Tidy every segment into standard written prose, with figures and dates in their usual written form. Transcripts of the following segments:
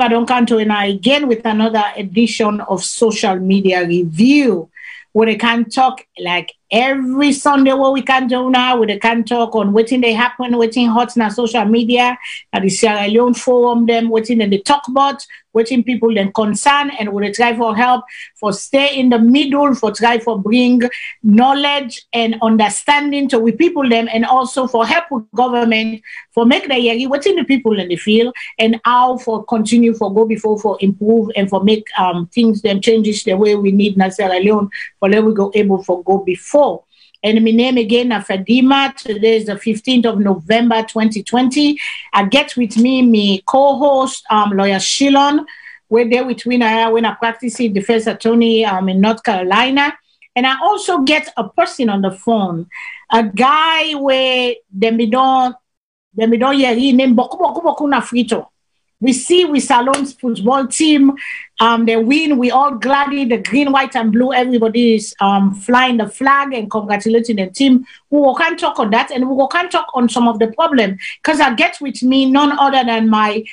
I don't count to again with another edition of Social Media Review, where they can talk like every Sunday what we can do now, where they can talk on what they happen, what hot na social media, at the Sierra Leone forum, them, what in they talk about, what in people then concern, and where they try for help, for stay in the middle, for try for bring knowledge and understanding to we people them, and also for help with government, for make the yeri, what in the people in the field, and how for continue for go before, for improve, and for make things them changes the way we need na Sierra Leone, for let we go able for go before. And my name again is Fadima. Today is the 15th of November, 2020. I get with me my co-host, lawyer Shilon. We're there with me when I practice defense attorney in North Carolina. And I also get a person on the phone, a guy where them don't hear his name Boku na frito. We see with SALONE's football team, they win. We all gladly, the green, white, and blue. Everybody is flying the flag and congratulating the team. We can talk on that, and we can talk on some of the problem. Because I get with me none other than my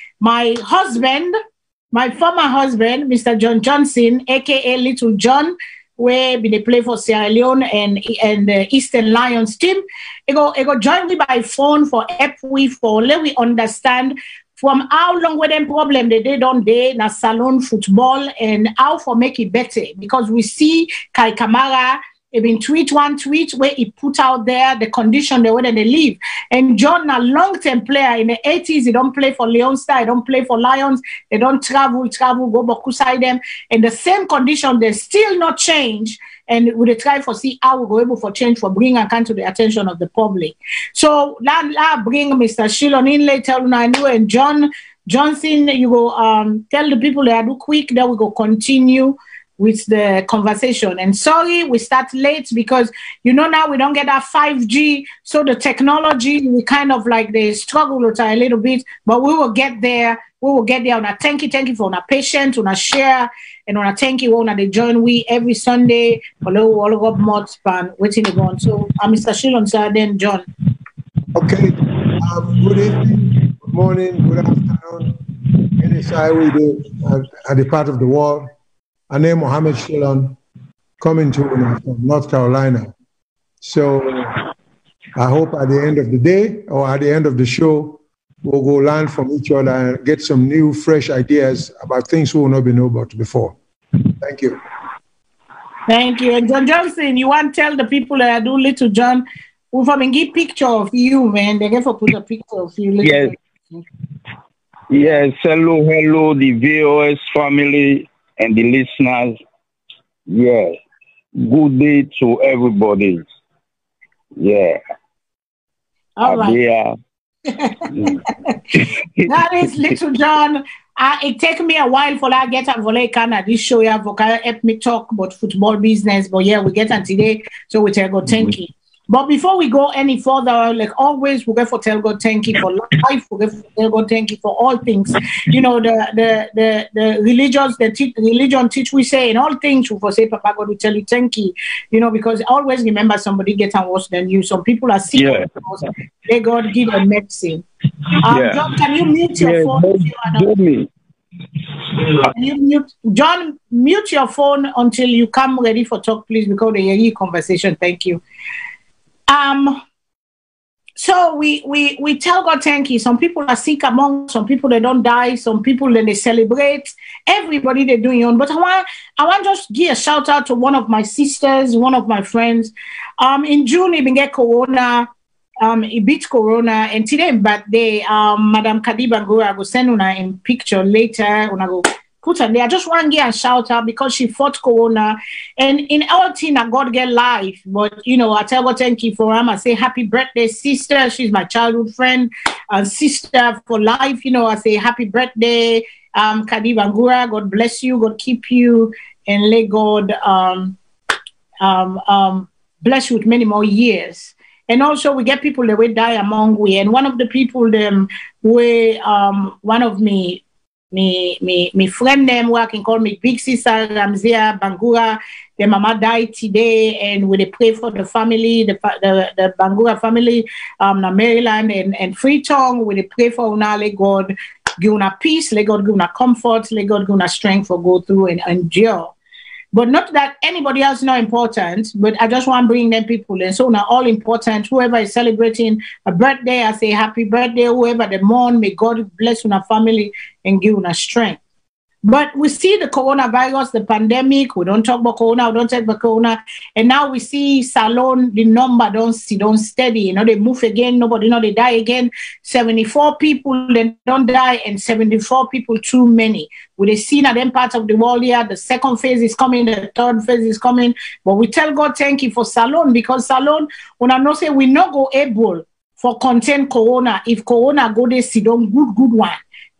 husband, my former husband, Mr. John Johnson, aka Little John, where they play for Sierra Leone and the Eastern Lions team. He go join me by phone for help for let we understand from how long with them problem they did on day na SALONE football and how for make it better, because we see Kai Kamara been tweet one tweet where he put out there the condition the way that they live. And John, a long-term player in the 80s, he don't play for Leon Star, he don't play for Lions, they don't travel, go back beside them. And the same condition, they still not change. And we try for see how we go able for change for bring account to the attention of the public. So I bring Mr. Shilon in later and John Johnson, you go tell the people that I do quick, then we go continue with the conversation. And sorry, we start late because, you know, now we don't get that 5G. So the technology, we kind of like they struggle with a little bit, but we will get there. We will get there. On a thank you for our patience, on a share, and on a thank you, on they join we every Sunday. Hello, all of more span waiting to go on. So Mr. Shilon, sir, then John. Okay. Good evening, good morning, good afternoon. Any side we do at the part of the world. I name Mohammed Shilon, coming to you from North Carolina. So I hope at the end of the day or at the end of the show, we'll go learn from each other and get some new, fresh ideas about things we will not be know about before. Thank you. Thank you. And John Johnson, you want to tell the people that I do Little John, if I can give picture of you, man, they never put a picture of you. Yes. Yes. Hello, the VOS family and the listeners. Yeah. Good day to everybody. Yeah. All right. That is Little John. It take me a while for I get a volley can at this show. Yeah, for help me talk about football business. But yeah, we get on today, so we tell God thank you. But before we go any further, like always, we go for tell God thank you for life. We go for tell God thank you for all things. You know, the religions, religion teach we say in all things. We for say, Papa God, we tell you thank you. You know, because always remember somebody getting worse than you. Some people are sick. Yeah. They God give them medicine. John, can you mute your phone? John, mute your phone until you come ready for talk, please, because they hear conversation. Thank you. So we tell God thank you. Some people are sick among, some people they don't die, some people then they celebrate. Everybody they're doing on. But I want just give a shout out to one of my sisters, one of my friends. In June he been get corona. He beat corona, and today birthday, Madam Kadiba Gura go send una in picture later. Una go put her there. I just want to give a shout out because she fought corona, and in all thing I God get life. But you know, I tell God thank you for him. I say happy birthday, sister. She's my childhood friend and sister for life. You know, I say happy birthday, Kadiba Gura. God bless you. God keep you, and let God bless you with many more years. And also we get people that will die among we. And one of the people them where one of me friend them where I can call me big sister Ramzia Bangura, their mama died today, and we pray for the family, the Bangura family, Maryland and Freetown. We pray for Unale God give una peace, let God give una comfort, let God give una strength for go through and endure. But not that anybody else is not important, but I just want to bring them people. And so now all important, whoever is celebrating a birthday, I say happy birthday, whoever they mourn, may God bless una family and give una strength. But we see the coronavirus, the pandemic, we don't talk about corona, we don't talk about corona. And now we see SALONE, the number don't steady. You know, they move again, nobody know they die again. 74 people, they don't die, and 74 people too many. We see at them parts of the world here, the second phase is coming, the third phase is coming. But we tell God thank you for SALONE, because SALONE, when I know say we not go able for contain corona, if corona go they sit down good one.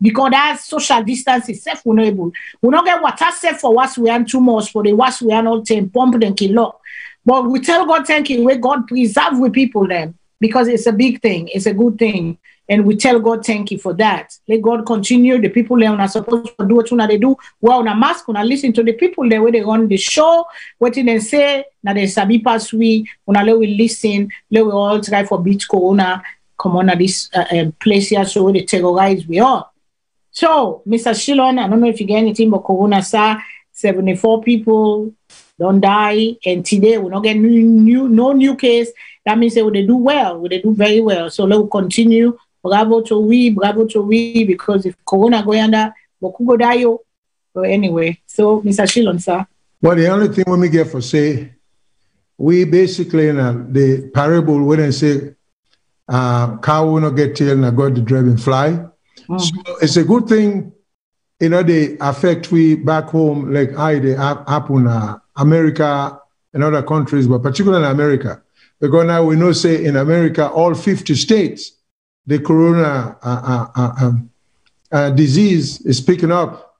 Because that social distance is safe, we're not able. We don't get water safe for what we are too much, for the what we are not pump and kill up. But we tell God thank you, where God preserve with people then, because it's a big thing, it's a good thing. And we tell God thank you for that. Let God continue. The people there are supposed to do what they do. We're on a mask, when I listen to the people there where they run the show, what they say, now they sabi pass we listen, let we all try for beat corona, come on at this place here, so they terrorize we all. So, Mr. Shillon, I don't know if you get anything but corona, sir. 74 people don't die, and today we don't get no new case. That means they do well, they do very well. So let's continue. Bravo to we, because if corona go under, but could go die. But anyway, so Mr. Shillon, sir. Well, the only thing we get for say, we basically in the parable when they say, cow will not get tail and got the driving fly. So it's a good thing, you know, they affect we back home, like how they happen America and other countries, but particularly in America. Because now we know, say, in America, all 50 states, the corona disease is picking up.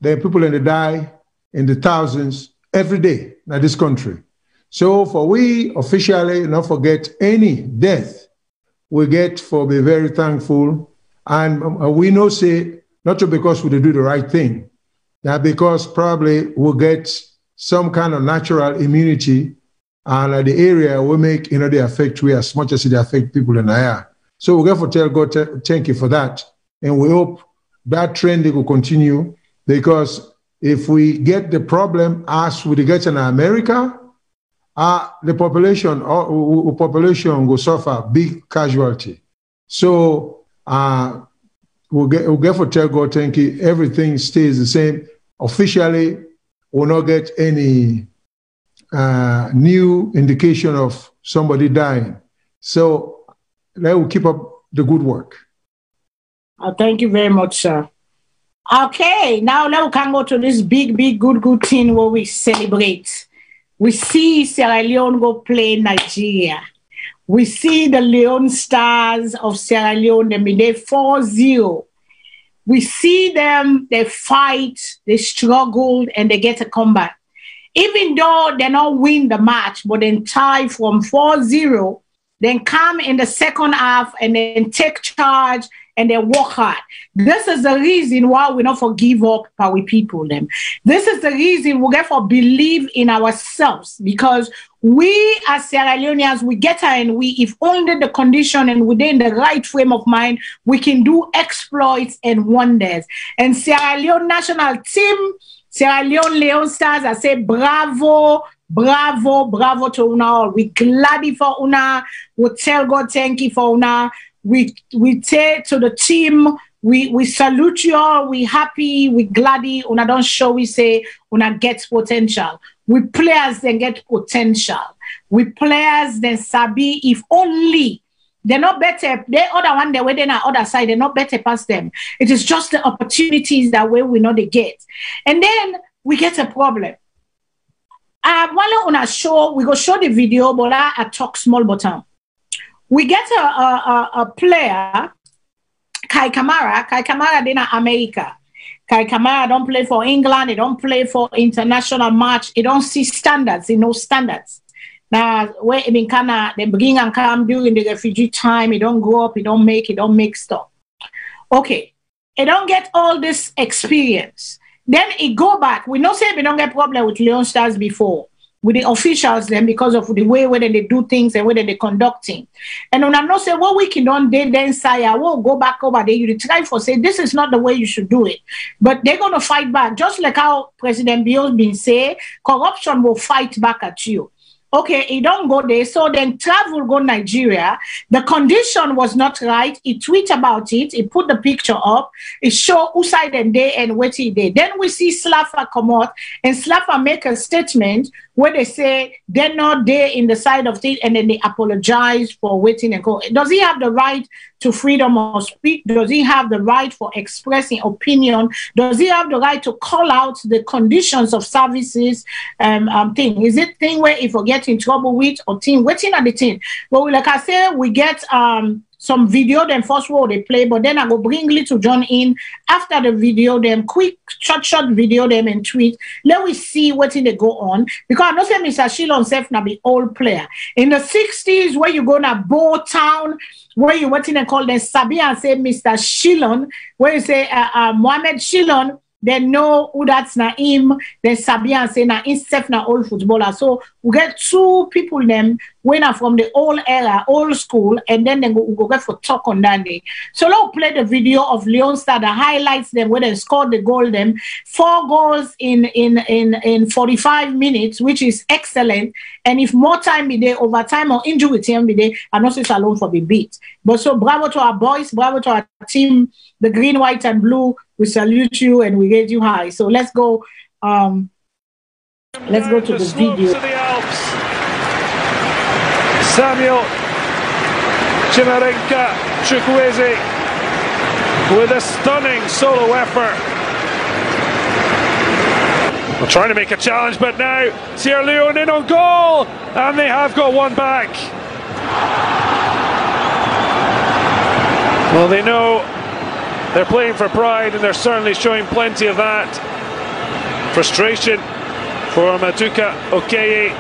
There are people in the die in the thousands every day in this country. So for we officially not forget any death we get, for be very thankful. And we know, say, not just because we do the right thing, that because probably we'll get some kind of natural immunity, and the area will make, you know, they affect we as much as they affect people in the air. So we're going to tell God thank you for that. And we hope that trend will continue, because if we get the problem as we get in America, the population will suffer big casualty. So we'll get for tell God thank you. Everything stays the same. Officially, we'll not get any new indication of somebody dying. So let will keep up the good work. Thank you very much, sir. Okay, now we can go to this big, good thing where we celebrate. We see Sierra Leone go play Nigeria. We see the Leone Stars of Sierra Leone, they 4-0. We see them, they fight, they struggled, and they get a comeback. Even though they not win the match, but then tie from 4-0, then come in the second half and then take charge and they work hard. This is the reason why we not forgive up our people them. This is the reason we get for believe in ourselves, because we as Sierra Leoneans, we get her, and we, if only the condition and within the right frame of mind, we can do exploits and wonders. And Sierra Leone national team, Sierra Leone Stars, I say bravo, bravo to una all. We glad for una. We tell God thank you for una. We say to the team, we salute you all, we happy, we glady, una don't show, we say, una get potential. We players then get potential. We players then sabi, if only they're not better, they other one, they waiting on other side, they're not better past them. It is just the opportunities that way we know they get. And then we get a problem. While on a show, we go show the video, but I talk small button. We get a player, Kai Kamara in America. Kai Kamara don't play for England, he don't play for international match, he don't see standards, he knows standards. Now, where in Canada, they bring and come during the refugee time, he don't grow up, he don't make stuff. Okay, he don't get all this experience. Then he go back. We know say we don't get problem with Leone Stars before. with the officials then because of the way whether they do things and whether they conduct things. And when I'm not saying what we can on then say I will go back over there, you try for say this is not the way you should do it. But they're gonna fight back, just like how President Bio's been saying, corruption will fight back at you. Okay, he don't go there. So then travel go Nigeria. The condition was not right. He tweet about it. He put the picture up. He show who side and day and what he did. Then we see Slaffa come out and Slaffa make a statement where they say they're not there in the side of it, and then they apologize for waiting and go. Does he have the right to freedom of speech? Does he have the right for expressing opinion? Does he have the right to call out the conditions of services thing? Is it thing where if we get in trouble with or thing waiting at the thing? But like I said, we get some video, then first word they play, but then I go bring Little John in after the video, them quick, short video, them and tweet. Let we see what in they go on. Because I know say Mr. Shilon self na be old player. In the 60s, where you go na Bow Town, where you what in they call them Sabi and say Mr. Shilon, where you say Mohammed Shilon, they know who that's na him, then Sabi and say na himself na old footballer. So we get two people them when are from the old era, old school, and then they go get for talk on that day. So let's play the video of Leon Star that highlights them where they scored the goal them. 4 goals in 45 minutes, which is excellent. And if more time be there, overtime or injury time be there, I'm not saying Salone for the beat. But so bravo to our boys, bravo to our team, the green, white, and blue. We salute you and we rate you high. So let's go to the video. To the Alps. Samuel Chimarenka Chukwueze with a stunning solo effort. We're trying to make a challenge, but now Sierra Leone in on goal, and they have got one back. Well, they know they're playing for pride, and they're certainly showing plenty of that. Frustration for Maduka Okeye.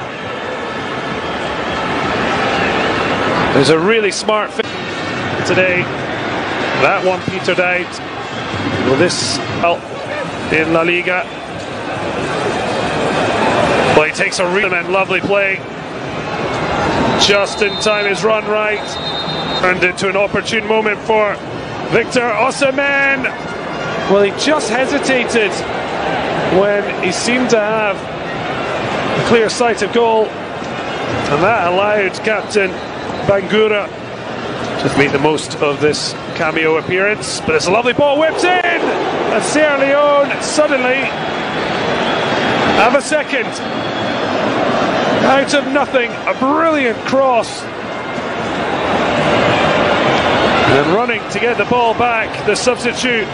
There's a really smart fit today. That one petered out. Will this help in La Liga? Well, he takes a real and lovely play. Just in time, his run right. Turned into an opportune moment for Victor Osimhen. Well, he just hesitated when he seemed to have a clear sight of goal, and that allowed Captain Bangura to make the most of this cameo appearance. But it's a lovely ball whipped in, and Sierra Leone suddenly have a second out of nothing. A brilliant cross, and running to get the ball back, the substitute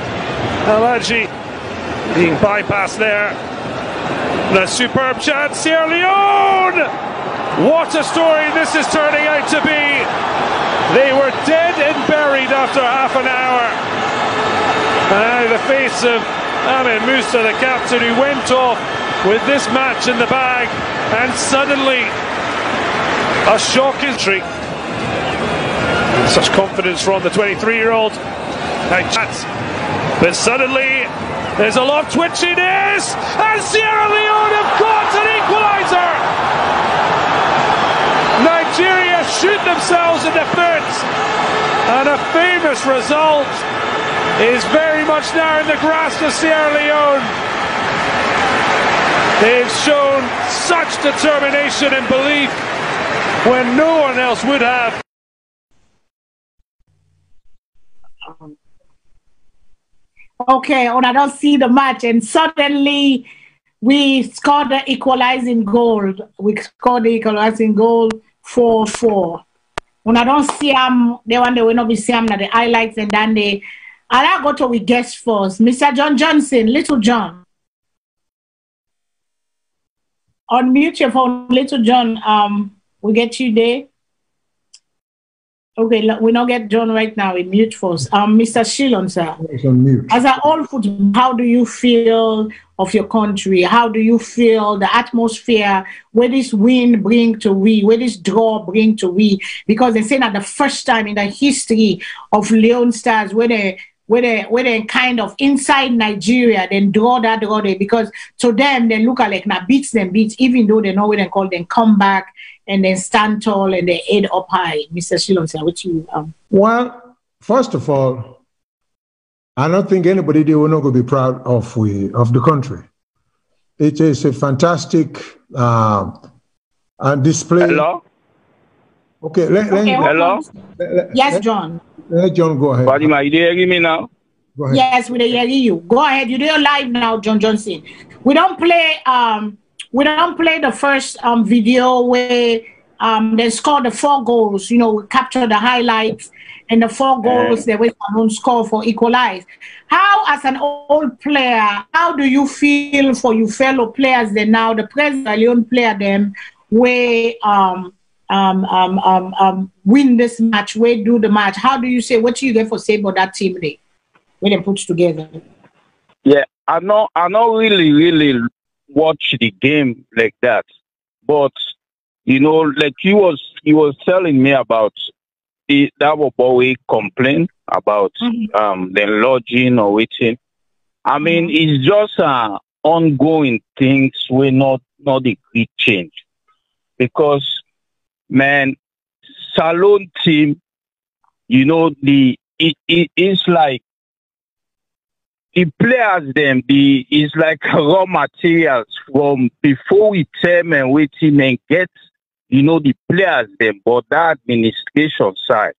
Alaji being bypassed there. And a superb chance, Sierra Leone! What a story this is turning out to be. They were dead and buried after half an hour. And now the face of Amin Musa, the captain, who went off with this match in the bag, and suddenly a shock entry. Such confidence from the 23-year-old. But suddenly there's a lot of twitchiness, and Sierra Leone have got an equaliser. Nigeria shoot themselves in the foot, and a famous result is very much now in the grasp of Sierra Leone. They've shown such determination and belief when no one else would have. Okay, and I don't see the match, and suddenly we scored the equalizing goal. We scored the equalizing goal 4-4. When I don't see them, they want they will not be seeing the highlights, and then they. I'll go to we guest first, Mr. John Johnson, Little John. Unmute your phone, Little John. We get you there. Okay, we not get John right now. We mute first. Mr. Shilon, sir. It's on mute. As an old football, how do you feel of your country? How do you feel the atmosphere? Where this win bring to we? Where this draw bring to we? Because they say that the first time in the history of Leon Stars, where they where they kind of inside Nigeria, then draw there, because to them they look like na beats, even though they know what they call them come back and then stand tall and they head up high. Mr. Shillong, what you Well, first of all, I don't think anybody there will not go be proud of the country. It is a fantastic display. Hello? Okay, hello? Yes, John. Let John go ahead. Fatima, you hearing me now? Go ahead. Yes, we hear you. Go ahead. You're live now, John Johnson. We don't play the first video where they scored the 4 goals. You know, we capture the highlights and the 4 goals they were on score for equalize. How, as an old player, how do you feel for your fellow players then now the President player them where win this match, where do the match? How do you say, what do you get for say about that team day when they put together? Yeah, I not really watch the game like that. But you know, like he was telling me about that boy complain about the lodging or waiting. I mean, it's just ongoing things. We're not a great change. Because man, SALONE team, you know, it's like the players them is like raw materials from before we term and waiting and get, you know, the players them, but that administration side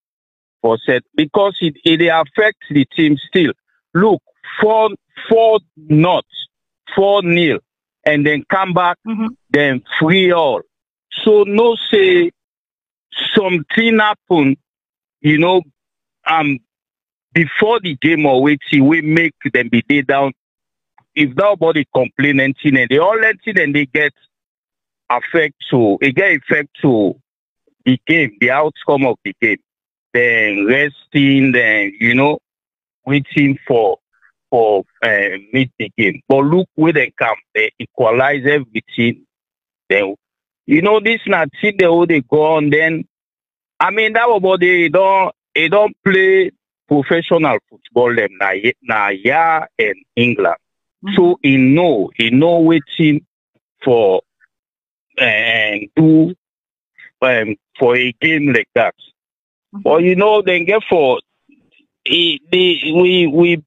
for set because it affects the team still. Look, 4-0, and then come back, then 3-all. So no say something happened, you know, before the game or waiting, we make them be day down. If nobody complain anything and they all anything and they get effect to the game, the outcome of the game. Then resting, then you know, waiting for meet the game. But look where they come, they equalize everything. Then you know this not see the way they go on. Then I mean that about they don't play professional football them na in England. So he know waiting for do for a game like that. But you know then get for we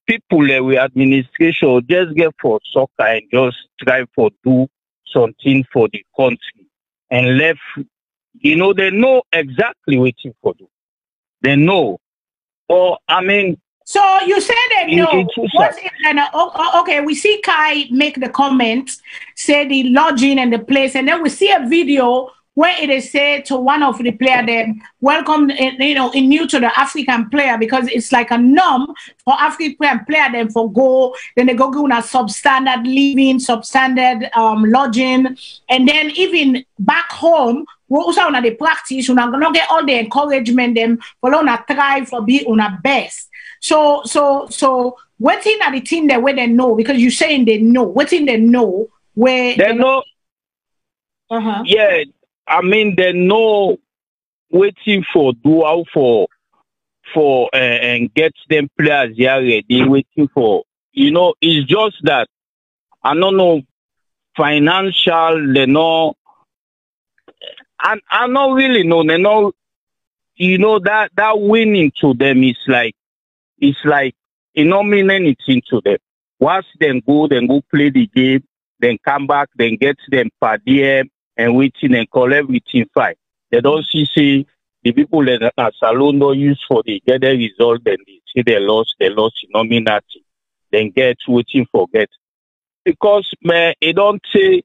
people we administration just get for soccer and just try for do something for the country and left, you know, they know exactly what for do. They know. Or I mean, so you said that no. Okay, we see Kai make the comment, say the lodging and the place, and then we see a video where it is said to one of the player them, welcome, you know, in new to the African player because it's like a norm for African player them for go, then they go on a substandard living, substandard lodging, and then even back home, we also on the practice, we're gonna get all the encouragement them for on a try for be on a best. So what in the thing that where they know because you're saying they know, what in they know where they know. Yeah. I mean, they know waiting for do out for and get them players here ready, waiting for, you know, it's just that I don't know financial, they know, and I don't really know, they know, you know, that winning to them is like it don't mean anything to them. Once they go play the game, then come back, then get them per diem and waiting and call everything fine. They don't see the people that are SALONE don't use for the get the result, then they see they lost, you know me nothing. Then get waiting forget. Because man, we don't say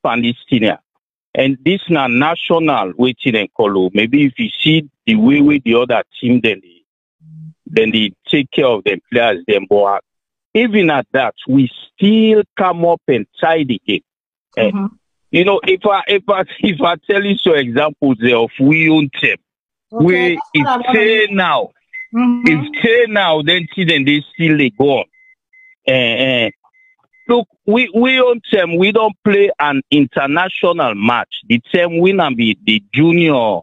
Palestinian. And this na national waiting and call. Maybe if you see the way with the other team, then they take care of them players, them but even at that, we still come up and tie the game. You know, if I tell you some examples of we own them, where if say now, then they still they go on. Look, we own them. We don't play an international match. The team win and be the junior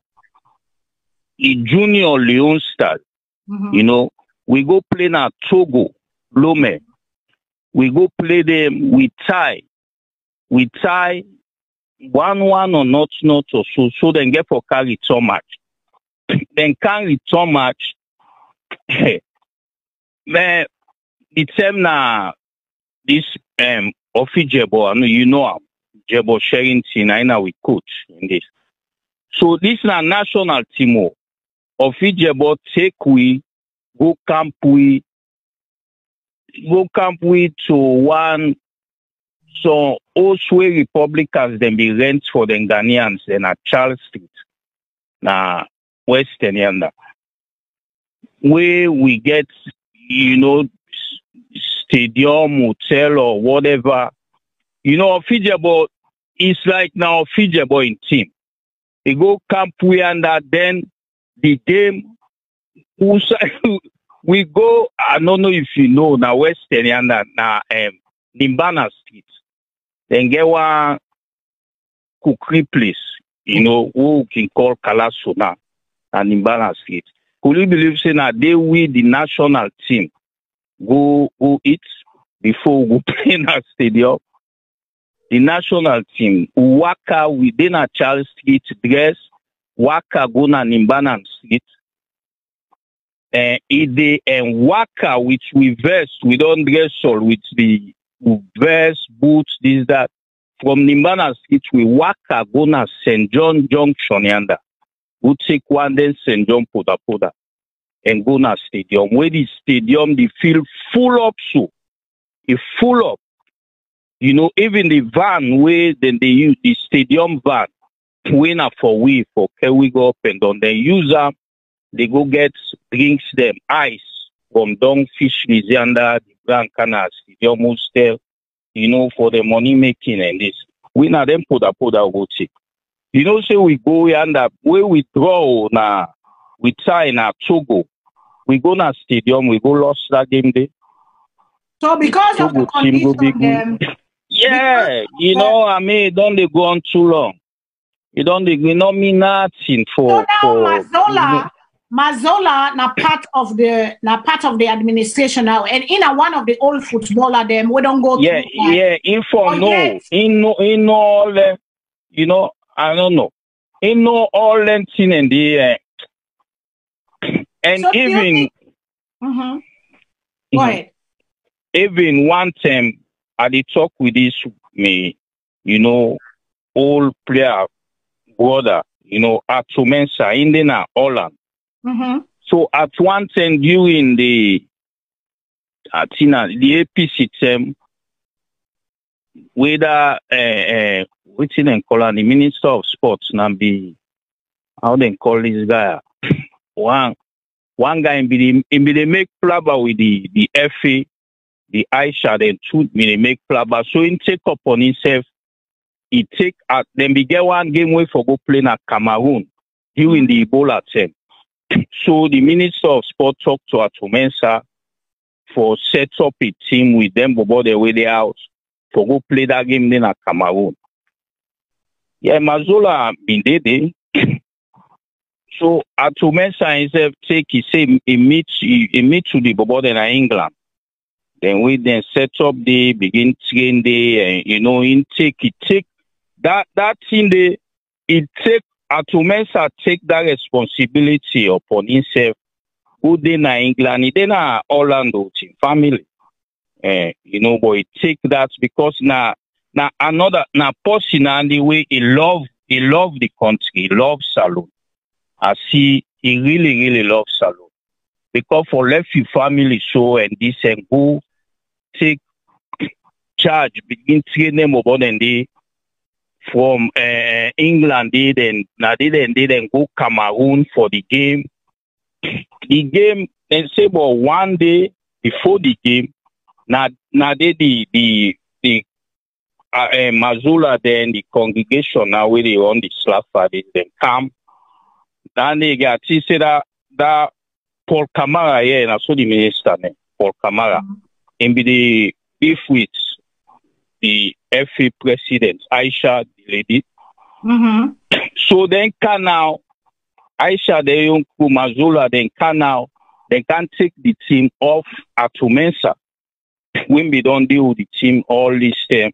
Leon Stars. You know, We go play na Togo, Lome. We go play them, we tie. We tie 1-1 or not or so. So then get for carry return match. Then can return match. Man, the time na this Jebo, you know Jebo sharing team, I know we coach in this. So this na national team of Jebo take we go camp we to one. So also Republicans then be rent for the Ghanaians then at Charles Street, na Western Yanda. Where we get, you know, stadium, hotel or whatever. You know, Fijabo is like now Fijabo in team. They go camp we under then the game we go, I don't know if you know now Western Yanda na Nimbana Street. Then get one cookery place, you know, who can call Kalasona and Nimbana Street. Could you believe saying that they with the national team go eat before we play in our stadium? The national team waka within a Charles Street dress, waka go na Nimbana Street. And waka which we vest, we don't dress all with the vest, boots, this, that. From Nimbana Street, we waka go na St. John Junction yanda. We take one then St. John Poda and go na stadium. Where the stadium, the field full up so. It full up. You know, even the van where then they use the stadium van, when for can we go up and down. They use them, they go get drinks them, ice from Dong Fisheries yanda, the Grand Canal Stadium hostel, you know, for the money making and this. We na them Poda go take. You know, say we go yanda, where we draw na, we tie na Togo. We go na stadium, we go lost that game day. So because of the condition, yeah, you know, I mean, don't they go on too long? You don't they not mean nothing for. So now Mazola na part of the administration now, and in one of the old footballer them we don't go. Yeah, in all you know, I don't know, in all them thing and the and so even. Go ahead. Even one time I did talk with this me, you know, old player brother, you know, at Mensa in the Holland. So at one time during the APC term, whether what's in call the Minister of Sports now be how they call this guy one guy in the make plaba with the FA. The Aisha then two make plaba. So he take up on himself. He take then we get one game way for go play na Cameroon during the Ebola term. So the Minister of Sport talked to Atumensa for set up a team with them about the way they out for go play that game then at Cameroon. Yeah, Mazola been there. So Atumensa himself take he meet to the Bobo in England. Then we then set up the begin train day and you know it take that thing they it take Atumensa take that responsibility upon himself. Who they na England, they na Orlando team family. You know, but he take that because na another na person and the way he love the country, he loves SALONE. I see he really loves SALONE. Because for left your family so and this and go take charge, begin train them about and they from England they then go Cameroon for the game. The game then say about one day before the game, now they the Mazula then the congregation now where they on the slap they then come. Then they get say that Paul Kamara here and also the minister name Paul Kamara and be the beef with the FA president Aisha the lady. So then can now Aisha the young Mazula then can now they can't take the team off at Mensa. When we don't deal with the team all this time,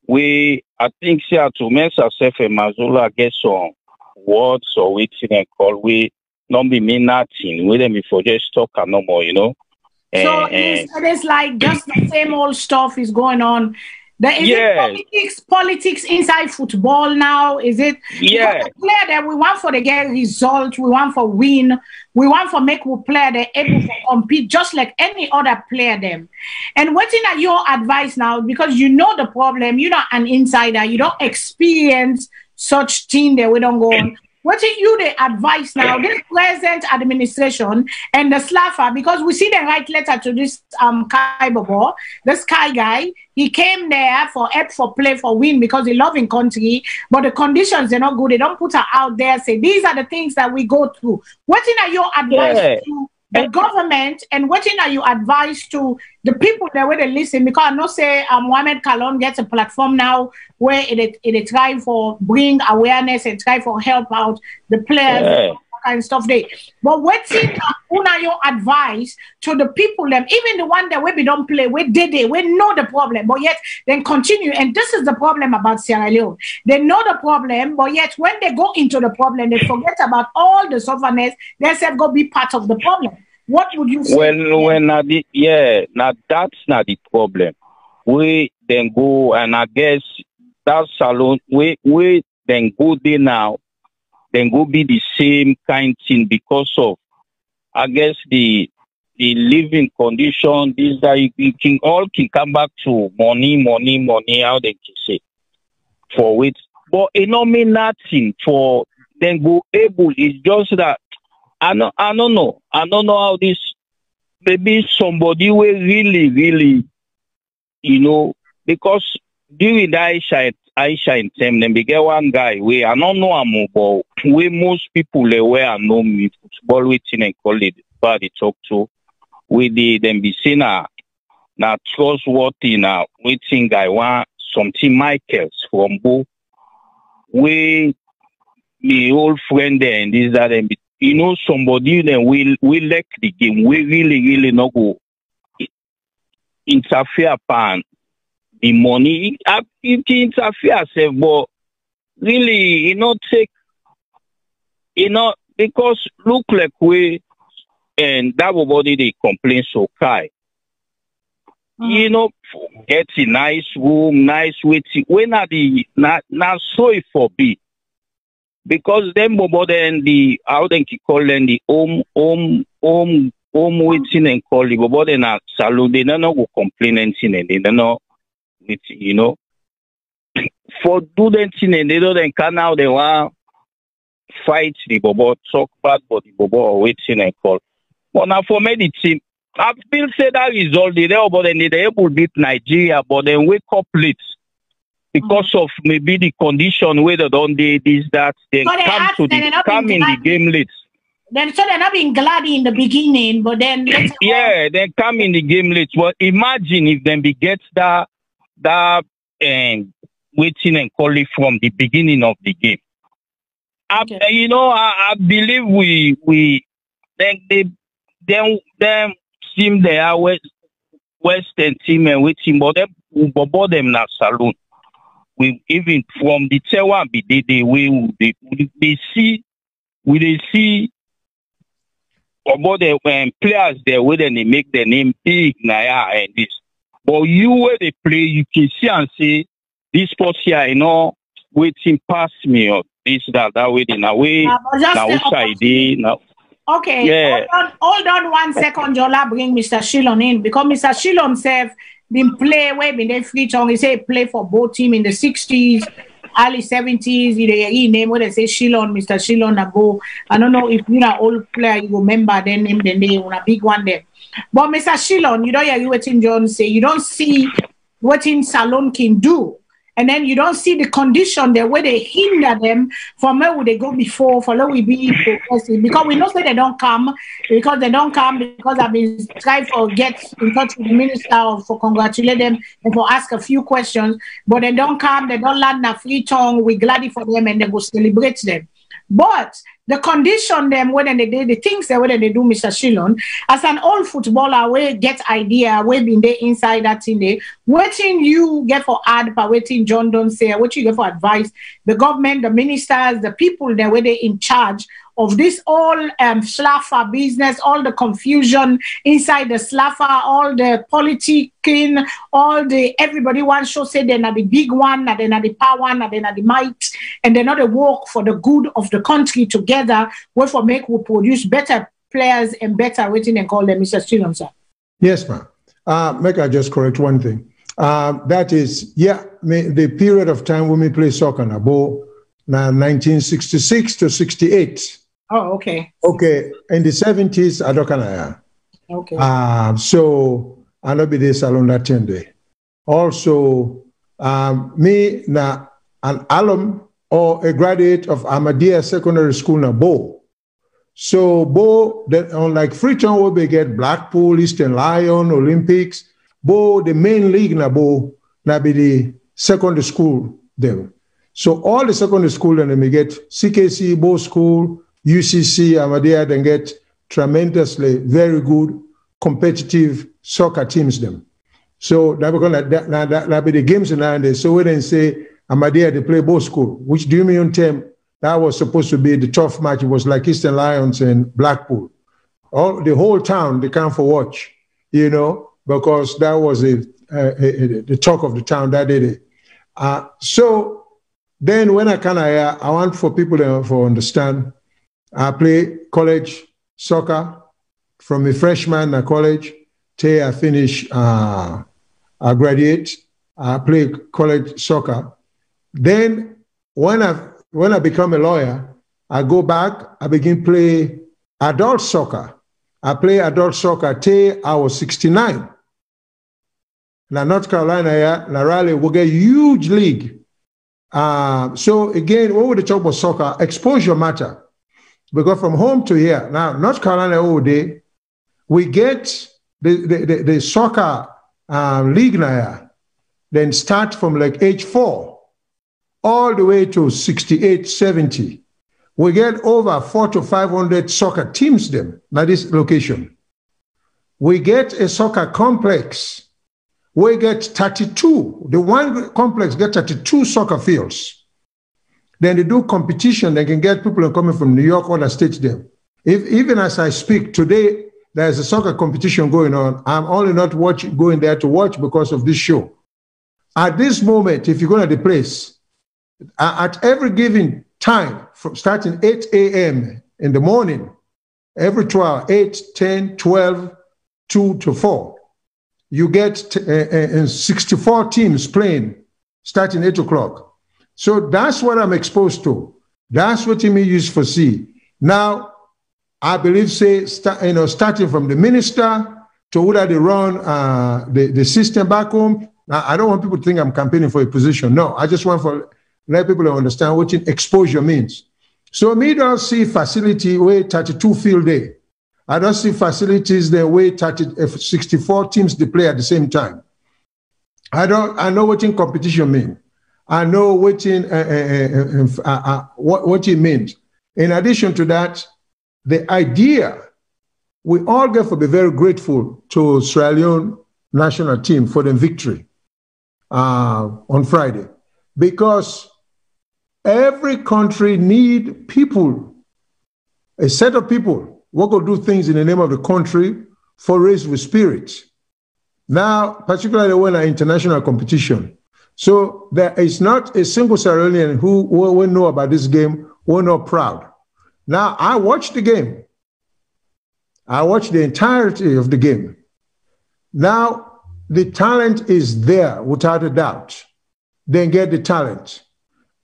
I think say at Mensa self and Mazola get some words or waiting and call we not be mean nothing. We them before just talk and no more, you know. So it's like just the same old stuff is going on. Is it politics inside football now? Is it because the player that we want for the get result, we want for win, we want for make we player they able to compete just like any other player them. And what's in your advice now? Because you know the problem, you're not an insider, you don't experience such thing that we don't go on. What is you the advice now, this present administration and the SLAFA, because we see them write letter to this Kai Bobo, this Kai guy, he came there for help, for play, for win because he love in country, but the conditions they're not good. They don't put her out there, say these are the things that we go through. What is your advice to the government, and what are you advice to the people that where they listen? Because I know say Mohamed Kalon gets a platform now where it try for bring awareness and try for help out the players and stuff there. But what's your advice to the people them, even the one that we don't play, we know the problem, but yet then continue. And this is the problem about Sierra Leone. They know the problem, but yet when they go into the problem, they forget about all the sufferness. They said go be part of the problem. What would you say? Now that's not the problem. We then go, and I guess that salon we then go there now, then go be the same kind thing because of, I guess, the living condition. This that you can come back to money, how they can say for it. But it don't mean nothing for then go able. It's just that I don't know how this, maybe somebody will really, you know, because during the Aisha in them, then we get one guy where I don't know him, but where most people where I know me football waiting and call it but they talk to, where they then be seen now trustworthy now waiting guy want something Michaels from Bo, where my old friend there and this that and you know somebody then will like the game. We really not go interfere upon the money. It interfere, but really, take, because look like we and that body they complain so Kai. Get a nice room, nice waiting. When are the not so it for be? Because them then the how they call them the home waiting and call the bobo then a salon they don't go complain anything and they don't know for do them thing and they don't can now they want fight the bobo, talk bad but the bobo or waiting and call. But now for me the team I still say that result they there but then they able to beat Nigeria but then wake up late. Because of maybe the condition where they don't do this, that, they so come in the game late. Then so they're not being glad in the beginning, but then they come in the game late. Well, imagine if then we get that waiting and calling from the beginning of the game. Okay. I believe we them team they are Western team and waiting, but them not salon. We even from the Tewa they see about the players there where they make their name big Naya and this. But you where they play, you can see and say this sport here, waiting past me or this that way in a way. Now. Okay, yeah. Hold on 1 second, Jola. Bring Mr. Shilon in because Mr. Shilon said been play where been they free tongue. He say play for both team in the 60s, early 70s. He name what they say Shilon, Mr. Shilon ago. I don't know if you're an old player, you remember their name, then they on a big one there. But Mr. Shilon, you don't hear what John say. You don't see what in SALONE can do. And then you don't see the condition there where they hinder them from where would they go before for we be progressive. Because we know that they don't come because I've been trying to get in touch with the minister for congratulate them and for ask a few questions, but they don't come, they don't land a free tongue, we glad for them and they go celebrate them. But the condition them when they do the things that when they do, Mr. Shillon, as an old footballer, we get idea, we been there inside that thing there. Waiting you get for ad, but waiting John don't say, what you get for advice, the government, the ministers, the people that were they in charge of this all slaffer business, all the confusion inside the slaffer, all the politicking, all the everybody wants to say they're not the big one, and they're not the power one, and they're not the might, and they're not the work for the good of the country together, where for make we produce better players and better waiting and call them Mr. Stephen, sir. Yes, ma'am. Make I just correct one thing. That is, the period of time when we play soccer now, 1966 to 68. Oh, okay. Okay. In the 70s, I don't know. Okay. So I know be the SALONE that 10 day. Also, me na an alum or a graduate of Ahmadiyya Secondary School na Bo. So Bo, unlike Freetown where we get Blackpool, Eastern Lion, Olympics, Bo, the main league na Bo, na be the secondary school there. So all the secondary school and then we get CKC, Bo School, UCC, Ahmadiyya, then get tremendously very good competitive soccer teams them. So that be the games nowadays. So we then say Ahmadiyya they play both school, which do you mean term that was supposed to be the tough match. It was like Eastern Lions and Blackpool. The whole town they come for watch, because that was the talk of the town that day. So then when I want for people to understand. I play college soccer from a freshman at college till I finish, I graduate. I play college soccer. Then when I become a lawyer, I go back, I begin play adult soccer. I play adult soccer till I was 69. Now North Carolina, na Raleigh, we get huge league. So again, when we talk about soccer, exposure matter. Because from home to here, now North Carolina all day, we get the soccer league now, then start from like age 4 all the way to 68, 70. We get over 400 to 500 soccer teams them at this location. We get a soccer complex. We get 32. The one complex get 32 soccer fields. Then they do competition. They can get people coming from New York, other states there. Even as I speak today, there's a soccer competition going on. I'm only not going there to watch because of this show. At this moment, if you go to the place, at every given time, from starting 8 a.m. in the morning, every 12, 8, 10, 12, 2 to 4, you get 64 teams playing starting 8 o'clock. So that's what I'm exposed to. That's what me use for see. Now, I believe, starting from the minister to whether they run the system back home. Now, I don't want people to think I'm campaigning for a position. No, I just want to let people understand what exposure means. So me don't see facility where 32 field day. I don't see facilities there where 64 teams they play at the same time. I know what competition means. I know what it means. In addition to that, the idea, we all get to be very grateful to Sierra Leone national team for the victory on Friday, because every country need people, a set of people who will do things in the name of the country for raise with spirit. Now, particularly when an international competition. So there is not a single Sierra Leonean who will know about this game, who not proud. Now, I watched the game. I watched the entirety of the game. Now, the talent is there without a doubt. Then get the talent.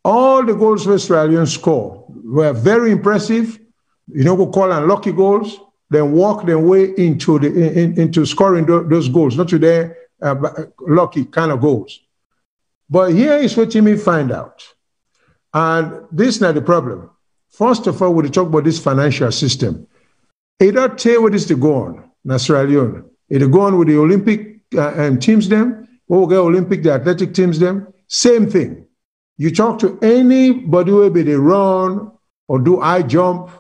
All the goals where Sierra Leone score were very impressive. We call them lucky goals. Then walk their way into scoring those goals, not to their lucky kind of goals. But here is what you may find out. And this is not the problem. First of all, we talk about this financial system. It don't tell what is to go on in Sierra Leone. It'll go on with the Olympic teams them, or get Olympic, the athletic teams them. Same thing. You talk to anybody who will be the run or do high jump,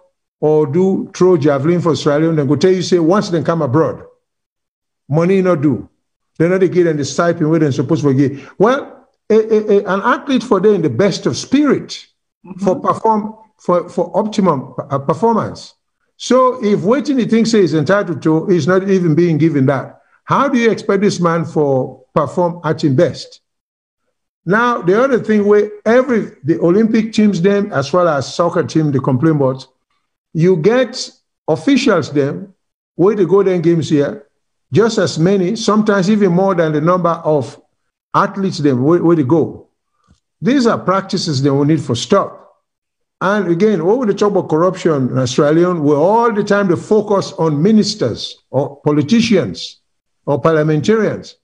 or do throw javelin for Australia, and then go tell you, say, once they come abroad, money not do. They're not getting the stipend where they're supposed to get. Well, an athlete for them in the best of spirit for optimum performance. So if waiting he thinks he's entitled to is not even being given that, how do you expect this man for perform at his best? Now, the other thing where the Olympic teams them, as well as soccer team, they complain about, you get officials them, where they go then games here, just as many, sometimes even more than the number of athletes them, where they go. These are practices that we need for stop. And again, what would they talk about corruption in Australia? We're all the time to focus on ministers or politicians or parliamentarians.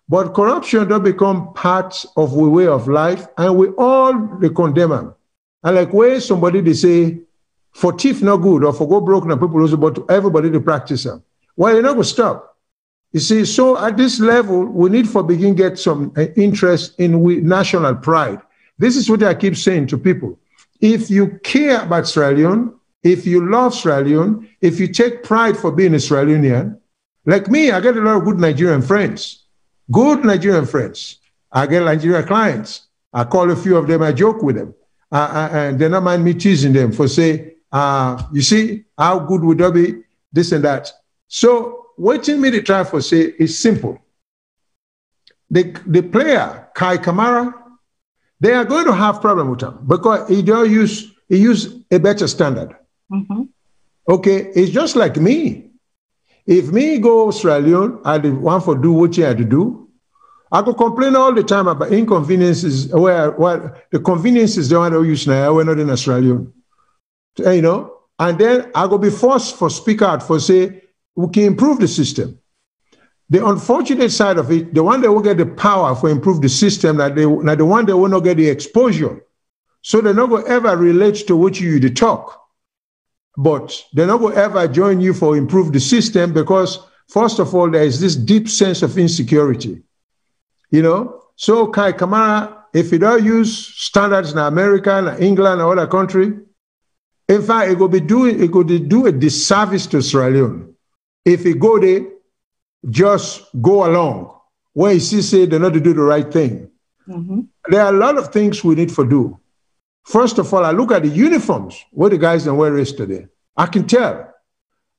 But corruption don't become part of the way of life, and we all they condemn them. And like where somebody they say, for thief not good, or for go broke, and people also, but everybody they practice them. Well, you're not going to stop. You see, so at this level, we need for begin get some interest in national pride. This is what I keep saying to people. If you care about Australian, if you love Australian, if you take pride for being Australian, like me, I get a lot of good Nigerian friends. Good Nigerian friends. I get Nigerian clients. I call a few of them, I joke with them. And they don't mind me teasing them for say, you see, how good would that be? This and that. So waiting me to try for say is simple. The player, Kai Kamara, they are going to have problem with him because he use a better standard. Mm-hmm. Okay, it's just like me. If me go Australian, I want for do what you had to do. I could complain all the time about inconveniences where the conveniences they want to use now, we're not in Australia. You know, and then I go be forced for speak out for say, we can improve the system. The unfortunate side of it, the one that will get the power for improve the system, that the one that will not get the exposure. So they're not going to ever relate to what you talk. But they're not going to ever join you for improve the system because, first of all, there is this deep sense of insecurity. You know? So Kai Kamara, if you don't use standards in America, in England, or other country, in fact, it could do a disservice to Australia. If you go there, just go along when you see say they're not to do the right thing. Mm-hmm. There are a lot of things we need to do. First of all, I look at the uniforms, what the guys then wear yesterday. I can tell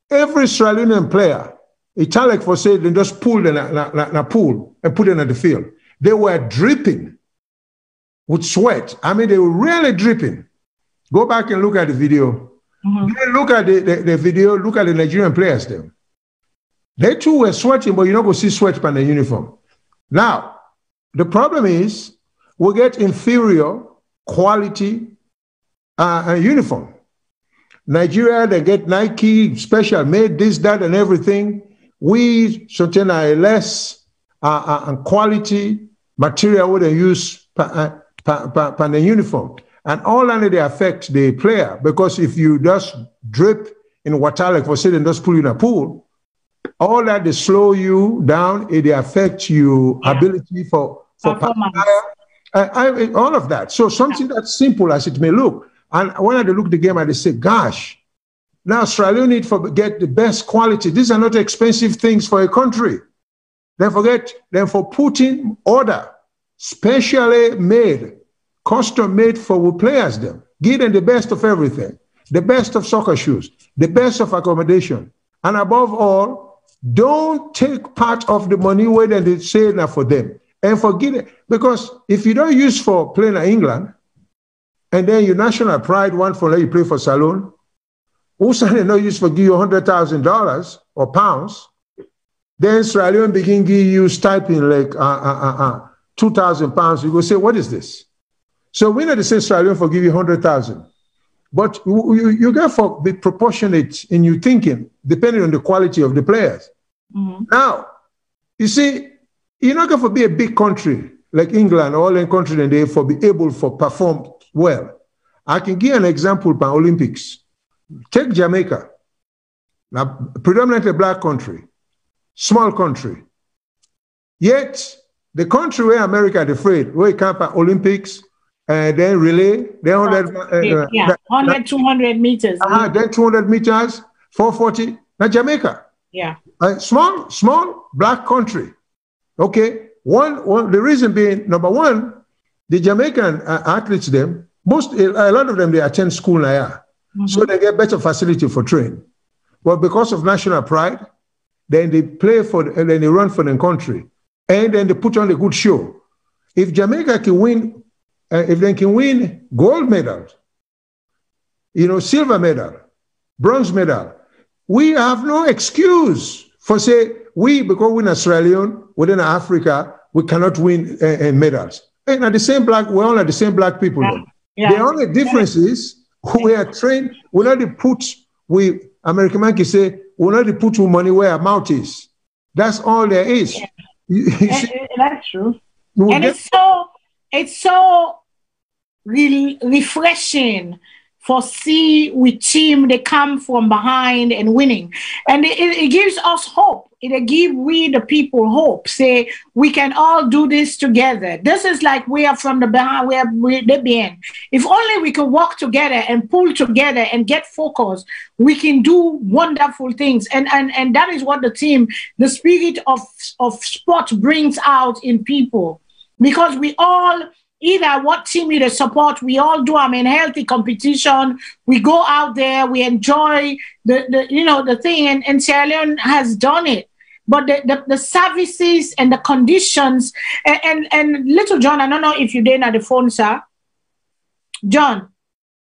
every Australian player, Italic for say they just pulled in a pool and put it in the field. They were dripping with sweat. I mean, they were really dripping. Go back and look at the video. Mm-hmm. Then look at the video, look at the Nigerian players there. They too were sweating, but you're not going to see sweat on the uniform. Now, the problem is we get inferior quality uniform. Nigeria, they get Nike, special made, this, that, and everything. We certain are less quality material what they use per the uniform. And all that they affect the player, because if you just drip in water, like for say, they just pull you in a pool, all that they slow you down, it affects your ability for performance. All of that. So something that's simple as it may look. And when I look at the game, I say, gosh, now Australia need to get the best quality. These are not expensive things for a country. Then for putting order, specially made, custom made for players them. Give them the best of everything. The best of soccer shoes, the best of accommodation. And above all, don't take part of the money where they say now for them. And forget it. Because if you don't use for playing in England, and then your national pride want for let you play for SALONE, also they not use for give you $100,000 or pounds, then Australian begin give you stipend like 2,000 pounds. You go say, what is this? So we know they say Australian for give you 100,000. But you got to be proportionate in your thinking, depending on the quality of the players. Mm-hmm. Now, you see, you're not going to be a big country like England or all in country and they for be able to perform well. I can give an example by Olympics. Take Jamaica, now predominantly black country, small country. Yet the country where America is afraid, where it can't Olympics, then relay, then 100, yeah, 100, 200 meters. Then 200 meters, 440. Now Jamaica. Yeah. Small black country. Okay. The reason being, number one, the Jamaican athletes, a lot of them, they attend school now. So they get better facility for training. But because of national pride, then they then they run for the country. And then they put on a good show. If Jamaica can win, if they can win gold medals, silver medal, bronze medal, we have no excuse for because we're Australian, within Africa, we cannot win medals. And we're all the same black people. The only difference is we are trained, American man can say, we're not put money where our mouth is. That's all there is. That's true. And it's so refreshing for with team they come from behind and winning, and it gives us hope. It gives we the people hope. Say we can all do this together. This is like we are from the behind where they've been. If only we can work together and pull together and get focused, we can do wonderful things. And that is what the spirit of sport brings out in people, because we all. Either what team you support, we all do. Healthy competition. We go out there, we enjoy the thing, and Sierra Leone has done it. But the services and the conditions, and little John, I don't know if you're there at the phone, sir. John.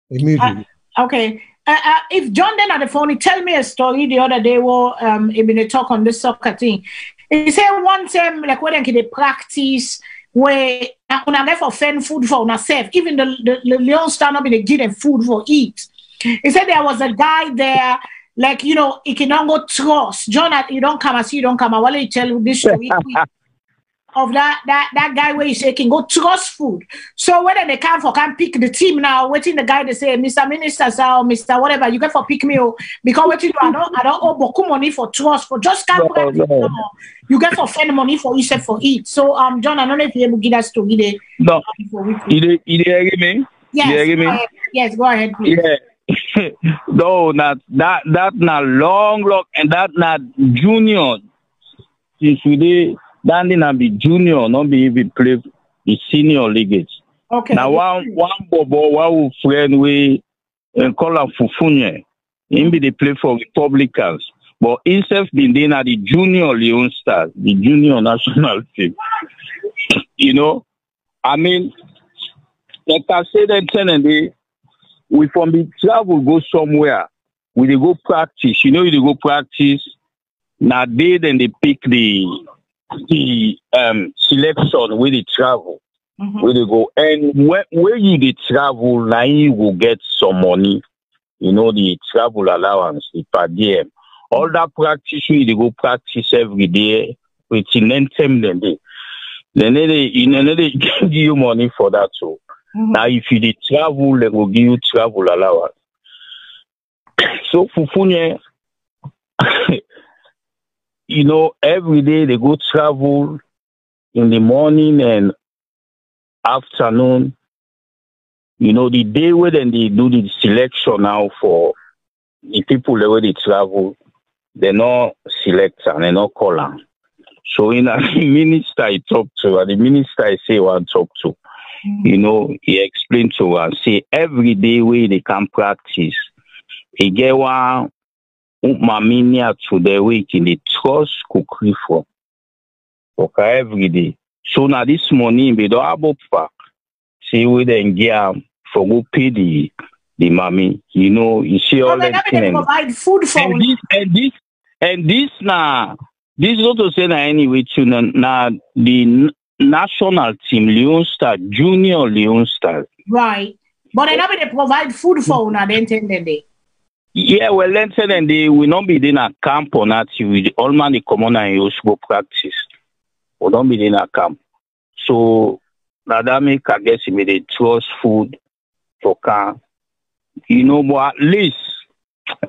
Immediately. Okay. If John then at the phone, he tell me a story the other day where he been talk on this soccer thing. He said one time, like when they practice, where una get for fend food for una self, even the Leon stand up and they give them food for eat. He said there was a guy there, like he cannot go trust. John, you don't come, I see you don't come. I want to tell you this story of that guy where he say can go trust food. So whether they can pick the team now, waiting the guy they say, Mr. Minister, sir, or Mr. Whatever, you get for pick me up because what you do, I don't owe beaucoup money for trust for just can't practice no more. You get for spend money for yourself for eat. So John, I don't know if you're able to give us to give no. You hear me? Yes. Yes, go ahead, please. Yeah. No, that not long, and that not junior. Since we did. That didn't be junior, not be even play the senior leagues. Okay. Now one bobo, one friend we call him Fufunye. Him be they play for Republicans, but himself been there at the junior Leon Stars, the junior national team. Like I said, then we from the travel go somewhere. We they go practice. You they go practice. Now then they pick the selection where they travel, where they go, and where you they travel, now you will get some money, the travel allowance, the per diem. All that practice they go practice every day, within then they give you money for that too. Now if you they travel, they will give you travel allowance. So Fufunye. Every day they go travel in the morning and afternoon. The day where then they do the selection now for the people where they travel, they not select and they not call them. So the minister I talk to, and the minister I say I talk to, he explained to her, say every day where they can practice, he get one maminia to the week in the trust cookery for every day. So now this morning we don't have up see we then get for go pay the mommy. You see all that thing. Provide food for and this now this is not to say that anyway to now the national team Leon Star, junior Leon Star. Right. But they provide food for una then day. Yeah, well, then they will not be in a camp or not. With all man the common and you go practice. We don't be in a camp. So that make I guess they trust food for camp. But at least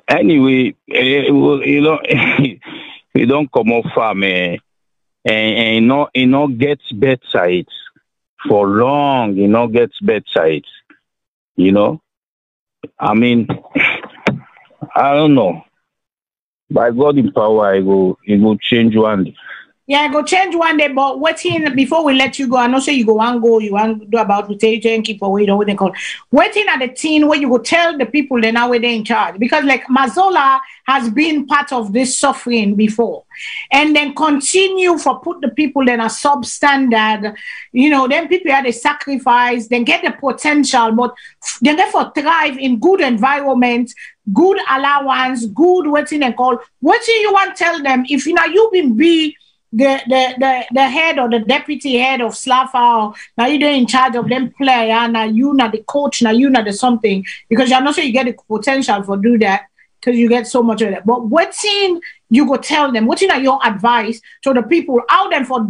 anyway, you don't come off farm and not gets better. for long, gets better. I mean, I don't know. By God in power, it will change one day. Yeah, go change one day, but waiting before we let you go. I know say you want to do about rotation, keep away, what they call. Waiting at the team where you go tell the people they're now they're in charge. Because like Mazola has been part of this suffering before. And then continue for put the people in a substandard, then people had a sacrifice, then get the potential, but they get for thrive in good environment, good allowance, good waiting and call. What do you want to tell them if you've been the head or the deputy head of Slaffa, now you're in charge of them player, now you not the coach, now you not the something, because you're not sure you get the potential for do that because you get so much of that. But what thing you go tell them, what are your advice to the people out there for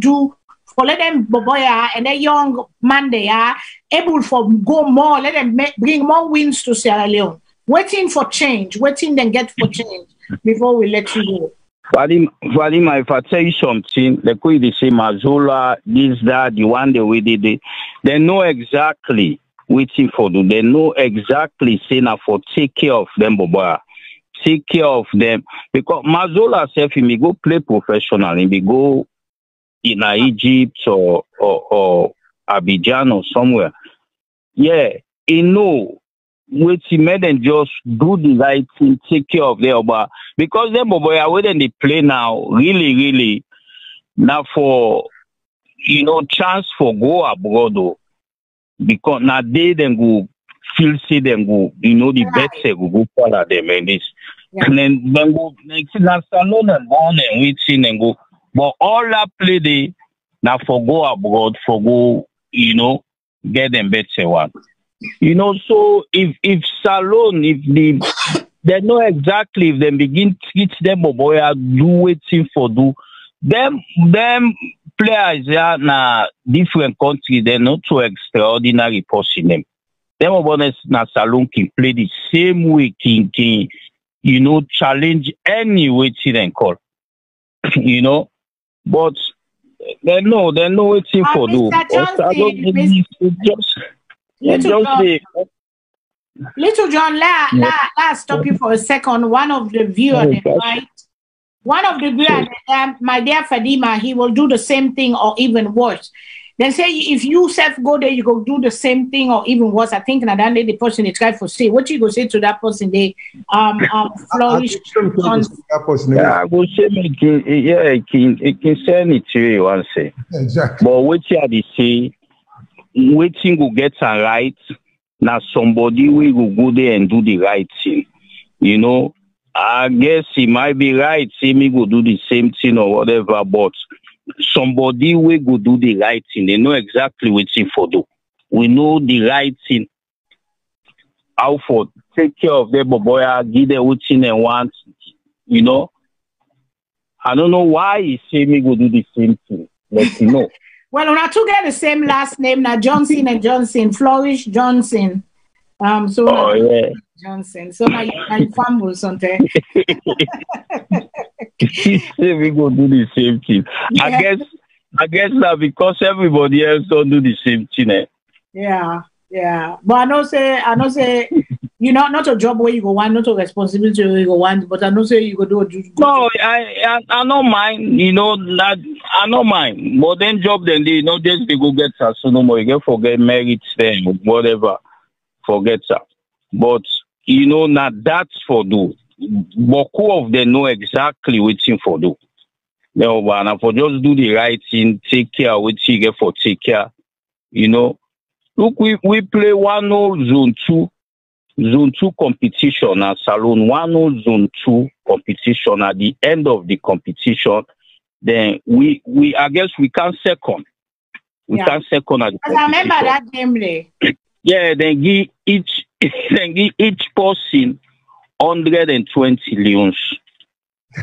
let them boboya and their young man they are able for go more, let them bring more wins to Sierra Leone. Waiting for change, waiting then get for change before we let you go. Vadima, if I tell you something, the way they say Mazola, this, that, the one the way they know exactly waiting for do. They know exactly saying for take care of them, Boba. Take care of them. Because Mazola self, he may go play professional, he may go in Egypt or Abidjan or somewhere. Yeah, he know. Which he made them just do the right thing, take care of them, but because them boy are when they play now, really, now for chance for go abroad though. Because now they then go feel say them go, the better go follow them and this. Yeah. And then go next na SALONE and born and waiting and go. But all that play they now for go abroad, for go, get them better one. So if SALONE, if they know exactly if they begin teach them boy do waiting for do them players are na different countries, they're not so extraordinary person them. Them bonus na SALONE can play the same way can challenge any waiting and call. But they know waiting for do. Little John, let's stop you for a second. One of the viewers, right? One of the viewers, my dear Fadima, he will do the same thing or even worse. They say if you self go there, you go do the same thing or even worse. I think that the person they try for say. What you go say to that person? They flourish. I go say it can send it to you once say. Exactly. But what you they say. Waiting will get right. Now somebody will go there and do the right thing. I guess he might be right, say me go do the same thing or whatever, but somebody will go do the right thing. They know exactly what thing for do. We know the right thing. How for take care of them, boy, give them what thing they want. I don't know why he say me go do the same thing. Let you know. Well, when I two get the same last name, now Johnson and Johnson, Flourish Johnson. Yeah. Johnson. So now you fumble something. He say we go do the same thing. Yeah. I guess now because everybody else don't do the same thing. Eh? Yeah. But I know say not a job where you go want, not a responsibility where you go want, but I know say you go do no, I don't mind, that I don't mind. But then job then they just they go get her so no more. You get forget merit then whatever. Forget her. But not that's for do. But who of them know exactly what thing for do. No, but for just do the right thing, take care of what you get for take care. Look, we play 1-0 Zone 2 competition at SALONE, 1-0 Zone 2 competition. At the end of the competition, then we I guess we can second. We can second at the competition. I remember that game day. Yeah, then give each person 120 leons.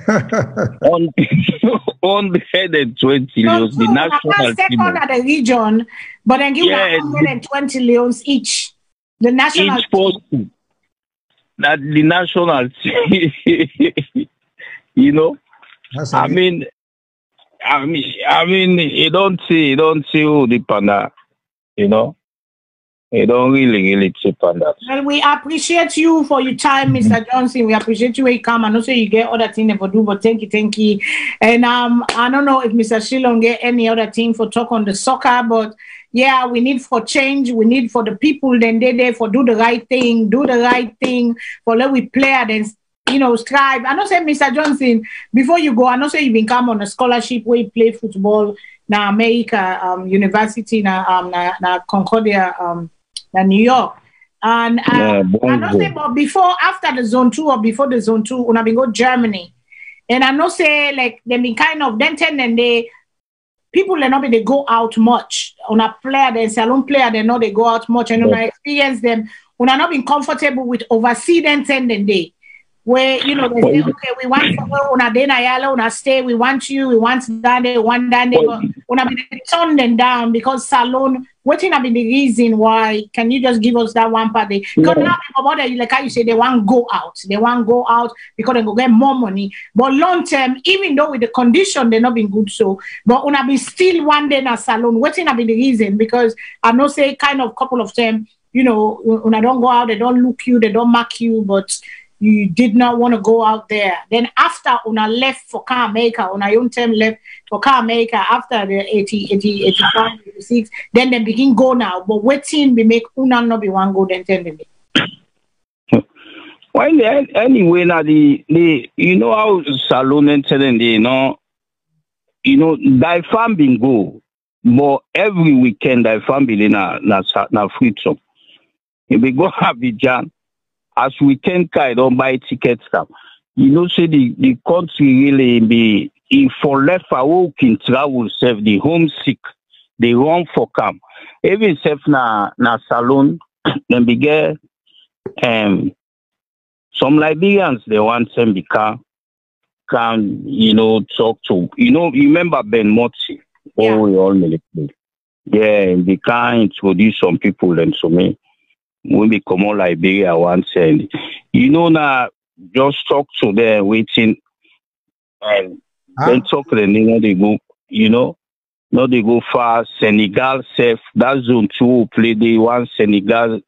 120 leons. The national second at the region, but then give 120 leons each. The national each person. That the national team. I mean, you don't see who the panda. you know. They don't really chip on that. Well, we appreciate you for your time, Mr. Johnson. We appreciate you when you come. I know say you get other thing to do, but thank you. And I don't know if Mr. Shillong get any other thing for talk on the soccer, but yeah, we need for change. We need for the people then they there for do the right thing for let we play and then strive. I know say Mr. Johnson, before you go, I know say you been come on a scholarship where you play football na America University na Concordia na New York. And I know say but before after the zone 2 or before the zone 2, una been go Germany. And I know say like they been kind of then they people they not be they go out much. On a player, the salon player, they know they go out much and I experience them. When I not been comfortable with oversee them they where they say, okay, we want una day na yala, una stay, we want you, we want that day, one day, but una be turn them down because salon. What have been the reason why? Can you just give us that one part? Because now people like how you say they want to go out. They want to go out because they go get more money. But long term, even though with the condition they're not been good so, but una be still one day in a salon. What have been the reason? Because I know say kind of couple of them, una don't go out, they don't look you, they don't mark you, but you did not want to go out there. Then after una left for America, una own time left for America after the 85, 86, then they begin go now. But waiting we make una not be one go then tell them. Well, anyway, now the how salon and telling thy farm been go, but every weekend thy farm be na free zone. If we go Abidjan, as weekend car, don't buy tickets now. Say the country really be if for left for can travel self the homesick, they run for camp. Even self na salon, then be get some Liberians they want them can talk to you remember Ben Motsi? Yeah. Oh, we all military. Yeah, they can introduce some people and so me. When we come on Liberia once and now just talk to them waiting and then talk to them, they go, no they go far. Senegal safe, that zone 2 play the one Senegal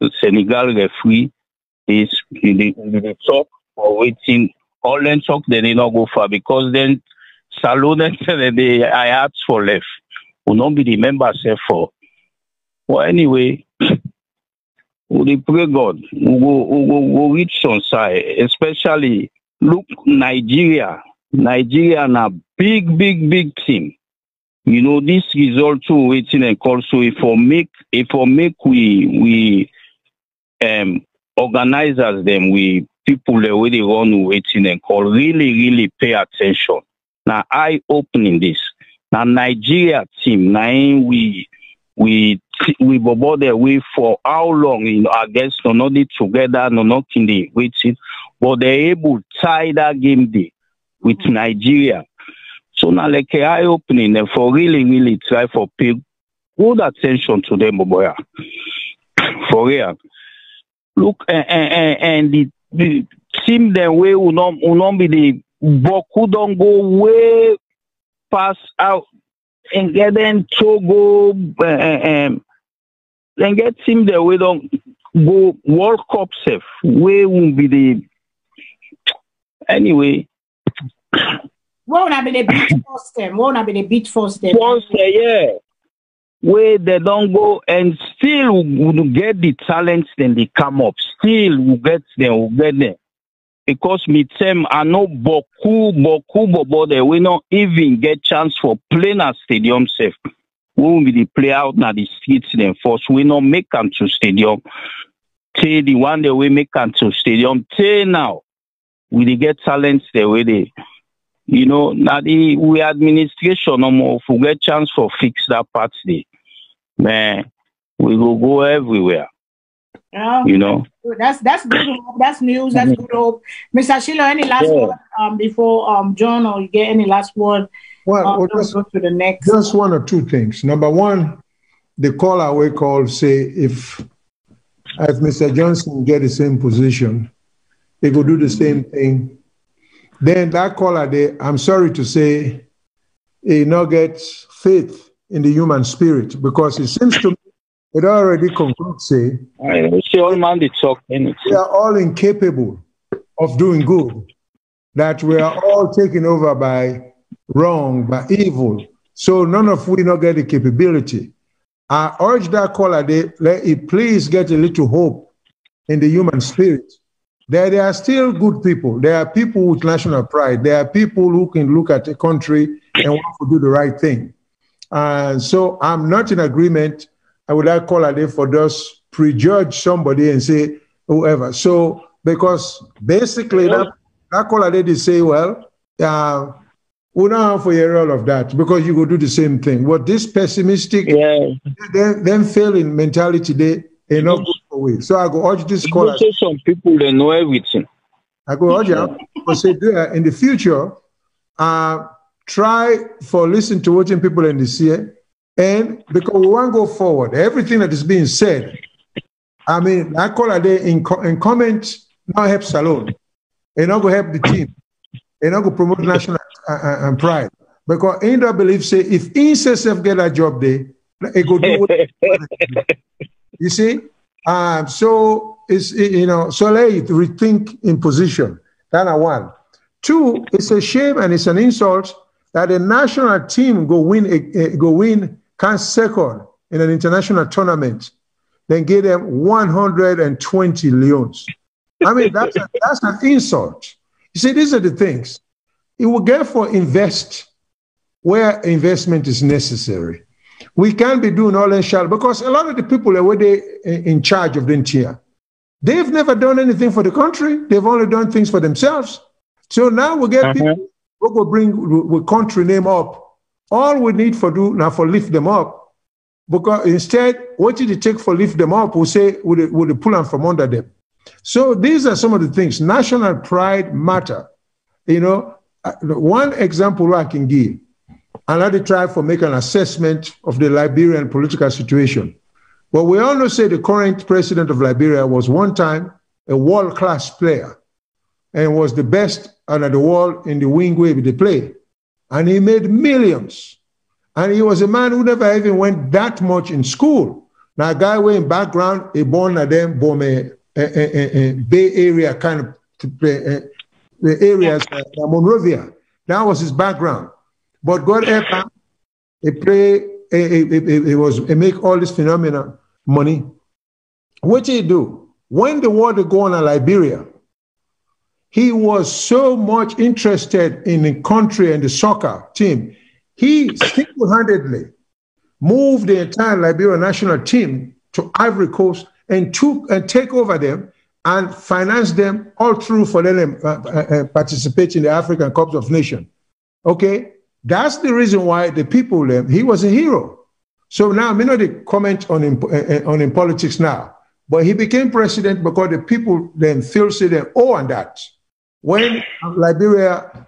referee is they talk or waiting all then talk then they not go far because then Salone and they I asked for left. Will not be the member safe for. Well anyway. We pray God, we go reach some side, especially look Nigeria. Nigeria na big team. This result too waiting and call. So if we make we organizers them, we people the way they run waiting and call really pay attention. Now eye opening this. Now Nigeria team, now we bobo their way for how long, against not together, not in the waiting, but they're able to tie that game day with Nigeria. So now like eye opening and for really try for pay good attention to them, boy. For real. Look and the team the way will not be the Boku don't go way past out and get them Togo then get him there. We don't go World Cup safe. We won't be the anyway. Won't have been a beat first them. Won't have been a beat first them. First, yeah. Where they don't go and still will get the talents, then they come up. Still will get them. Because me them are no boku, they will not even get chance for playing at stadium safe. We will be the play out now the streets then first. We not make them to stadium. Say the one that we make them to stadium. Say now we get talents the way they now we administration no more if we get chance for fix that part day. Man, we will go everywhere. That's good hope. That's news. That's good hope. Mr. Sheila, any last word before John, or you get any last word? Well, just go to the next. Just one or two things. Number one, the caller we call say if Mr. Johnson get the same position, he could do the same thing. Then that caller there, I'm sorry to say, he not get faith in the human spirit because it seems to me it already concludes, say, we are all incapable of doing good, that we are all taken over by wrong, by evil. So none of we not get the capability. I urge that caller, let it please get a little hope in the human spirit. There are still good people. There are people with national pride. There are people who can look at a country and want to do the right thing. So I'm not in agreement. I would like call a day for just prejudge somebody and say whoever. So because basically that call a day they say, well, we don't have for hear all of that because you go do the same thing. What this pessimistic, them failing mentality, they not good for we. So I go urge this caller. Some people they know everything. I go urge you to say in the future, try for listen to what people in this year, and because we want to go forward, everything that is being said. I mean, I call a day in comment now help SALONE, and not go help the team, and not go promote national and pride. Because I don't believe say if INSESF get a job there, it go do what you see. So it's so let it rethink in position. That's one. Two, it's a shame and it's an insult that the national team go win can second in an international tournament, then give them 120 leons. I mean, that's an insult. You see, these are the things. It will therefore invest where investment is necessary. We can't be doing all in shall because a lot of the people that were in charge of the interior, they've never done anything for the country. They've only done things for themselves. So now we get people who will bring the country name up. All we need for do now for lift them up, because instead, what did it take for lift them up? We say would pull them from under them. So these are some of the things. National pride matter. One example I can give. Another try for make an assessment of the Liberian political situation. Well, we all know say the current president of Liberia was one time a world-class player and was the best under the world in the wing wave they play. And he made millions. And he was a man who never even went that much in school. Now, a guy who in background, he born at them, Bay Area kind of the areas, Monrovia. That was his background. But God help him, he make all this phenomenal money. What did he do? When the war go on in Liberia, he was so much interested in the country and the soccer team. He single-handedly moved the entire Liberian national team to Ivory Coast and take over them and finance them all through for them participate in the African Cup of Nations. Okay, that's the reason why the people he was a hero. So now I'm not to comment on in politics now, but he became president because the people then feel say they owe on that. When Liberia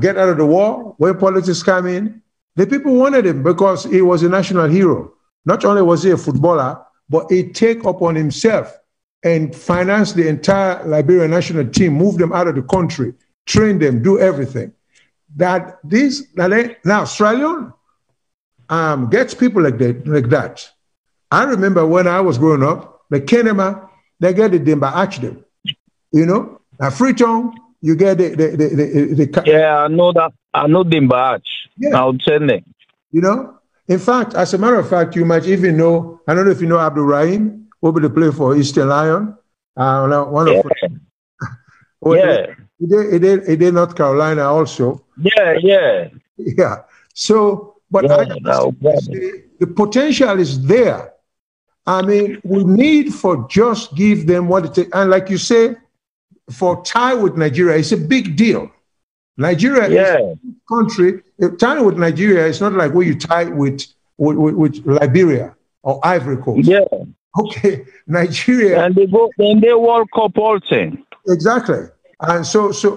get out of the war, when politics come in, the people wanted him because he was a national hero. Not only was he a footballer, but he take upon himself and finance the entire Liberian national team, move them out of the country, train them, do everything. Now Australia gets people like that. I remember when I was growing up, the Kenema, they get the Demba Arch them. Now Freetown, you get the yeah, I know that. I know Demba Arch. Yeah. I'll tell them. In fact, as a matter of fact, you might even know, I don't know if you know Abdul Rahim, who will play for Eastern Lion. One of he did North Carolina also. Yeah. So, but the potential is there. I mean, we need for just give them what it takes. And like you say, for tie with Nigeria, it's a big deal. Nigeria is a country. Tying with Nigeria is not like where you tie with Liberia or Ivory Coast. Yeah. Okay, Nigeria. And they World Cup also. Exactly. And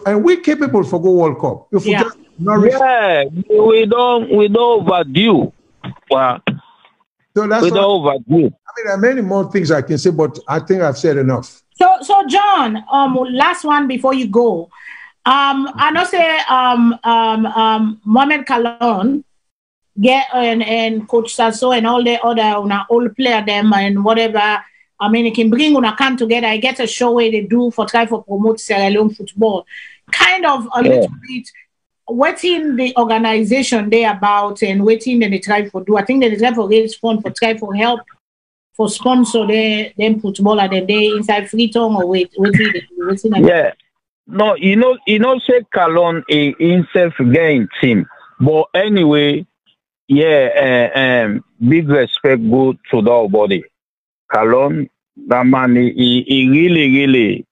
and we're capable for go World Cup. If we just we don't overdue. Well, so that's we don't overdo. I mean, there are many more things I can say, but I think I've said enough. So John, last one before you go. I know say Mohamed Kalon get and Coach Sasso and all the other old player them and whatever. I mean, it can bring on a can together. I get a show where they do for try for promote Sierra Leone football. Kind of a little bit waiting the organization they about and waiting then they try for do. I think they try for raise fund for try for help for sponsor them football and then they inside Freetown or waiting. Yeah. No, say Calon himself game team. But anyway, yeah, big respect go to that body. Calon, that man, he really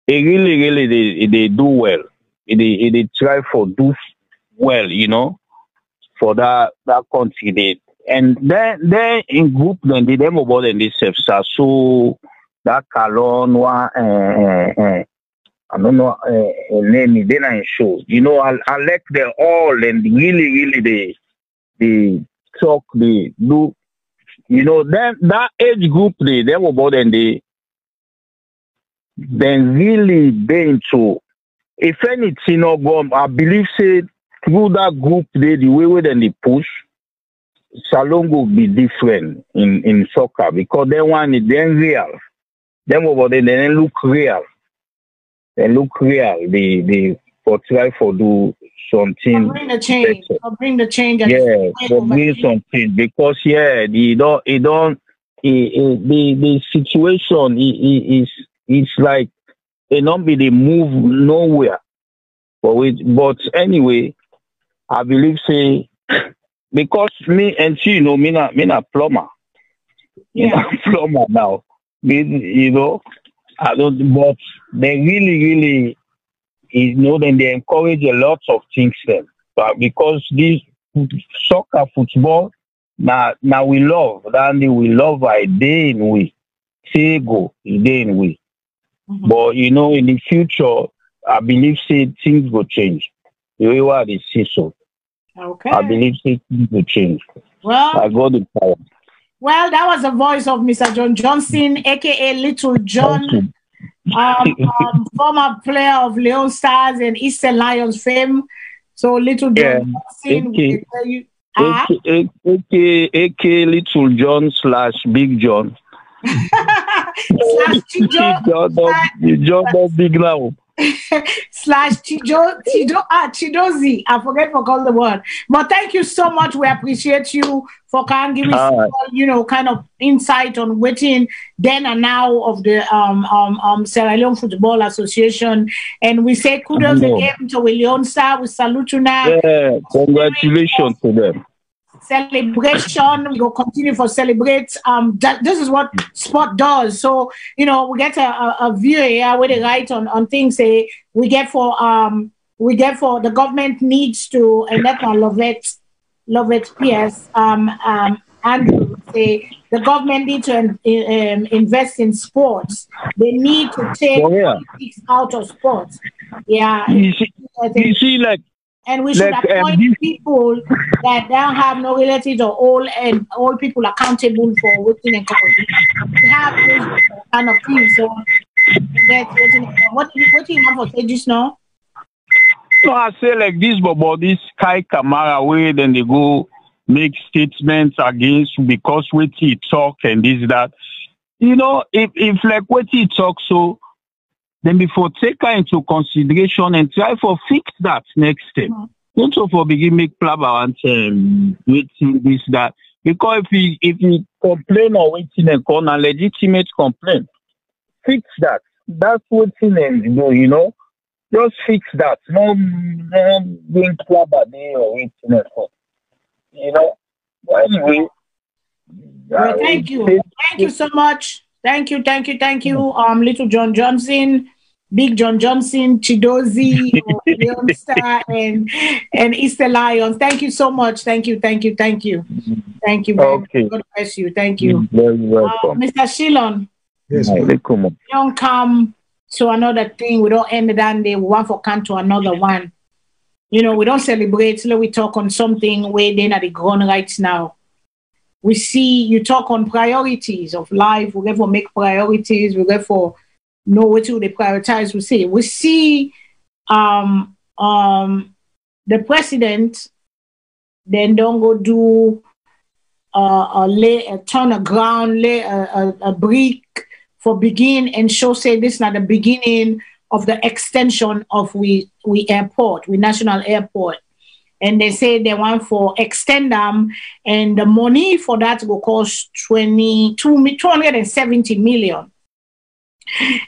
they do well. They try for do well, for that country. And then in group then they them about and they self so that Calon one I don't know name they not show. I like them all and really they talk they do. Then that age group they them about and they then really been to if anything not gone, I believe say through that group they the way then they push SALONE will be different in soccer because they want it then real. Them over there they look real. They look real. They for try for do something. Bring the change. Bring the change. Yeah, bring something because the situation is like it don't be they move nowhere. But anyway, I believe say because me and she me not plumber. Yeah, plumber now. I don't. But they really then they encourage a lot of things then. But because this soccer football now we love we love a day in we say go a day in we. But in the future I believe say things will change. The way what they see so. Okay. I believe things will change. Well, I got the power. Well, that was the voice of Mr. John Johnson, aka Little John, former player of Leon Stars and Eastern Lions fame. So Little John Johnson will tell you. aka Little John / Big John. / John big now. Chidozi. I forget to call the word. But thank you so much. We appreciate you for giving us, kind of insight on waiting then and now of the Sierra Leone Football Association. And we say kudos again to Leon Star. We salute you now. Yeah, congratulations to them. Celebration. We will continue for celebrate. This is what sport does. So we get a view here where they write on things. Say we get for the government needs to and that's Lovett PS. Andrew say the government needs to invest in sports. They need to take politics out of sports. Yeah, you see like. And we should appoint people that don't have no relatives or all people accountable for working and company. We have those kind of things. So what do you have for say just now? No, I say like this, but this Kai Kamara way, then they go make statements against because what he talk and this that. If like what he talk so. Then before take her into consideration and try for fix that next step. Don't for begin make plabber and waiting this that because if he complain or waiting and call a legitimate complaint, fix that. That's what and just fix that. No being plabber there or waiting and call. But anyway. Well, thank you. Thank you so much. Thank you. Little John Johnson, Big John Johnson, Chidozi, Leon Star, and Eastern Lions. Thank you so much. Thank you. Thank you very much. God bless you. Thank you. Very welcome. Mr. Shilon. Yes, we don't come to another thing. We don't end it and they want to come to another one. We don't celebrate. Let we talk on something where they're at the ground right now. We see you talk on priorities of life. We therefore make priorities. We therefore know what to they prioritize. We see the president then don't go do lay a ton of ground, lay a brick for begin and show say this is not the beginning of the extension of we airport, we national airport. And they say they want for extend them, and the money for that will cost 270 million.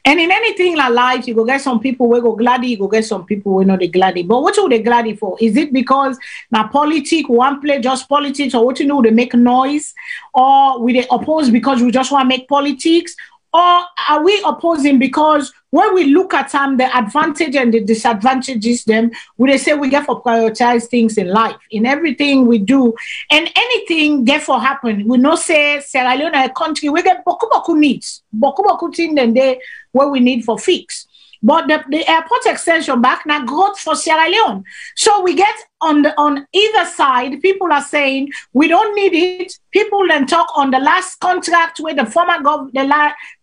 And in anything like life, you go get some people will go gladdy, you go get some people will not they gladdy. But what are they gladdy for? Is it because now politics, one play just politics, or what you know, they make noise, or we they oppose because we just want to make politics? Or are we opposing because when we look at the advantage and the disadvantages, them, we say we get for prioritize things in life, in everything we do, and anything get for happen. We know say Sierra Leone a country we get boku needs, boku thing then they what we need for fix. But the airport extension back now growth for Sierra Leone. So we get on either side, people are saying we don't need it. People then talk on the last contract where the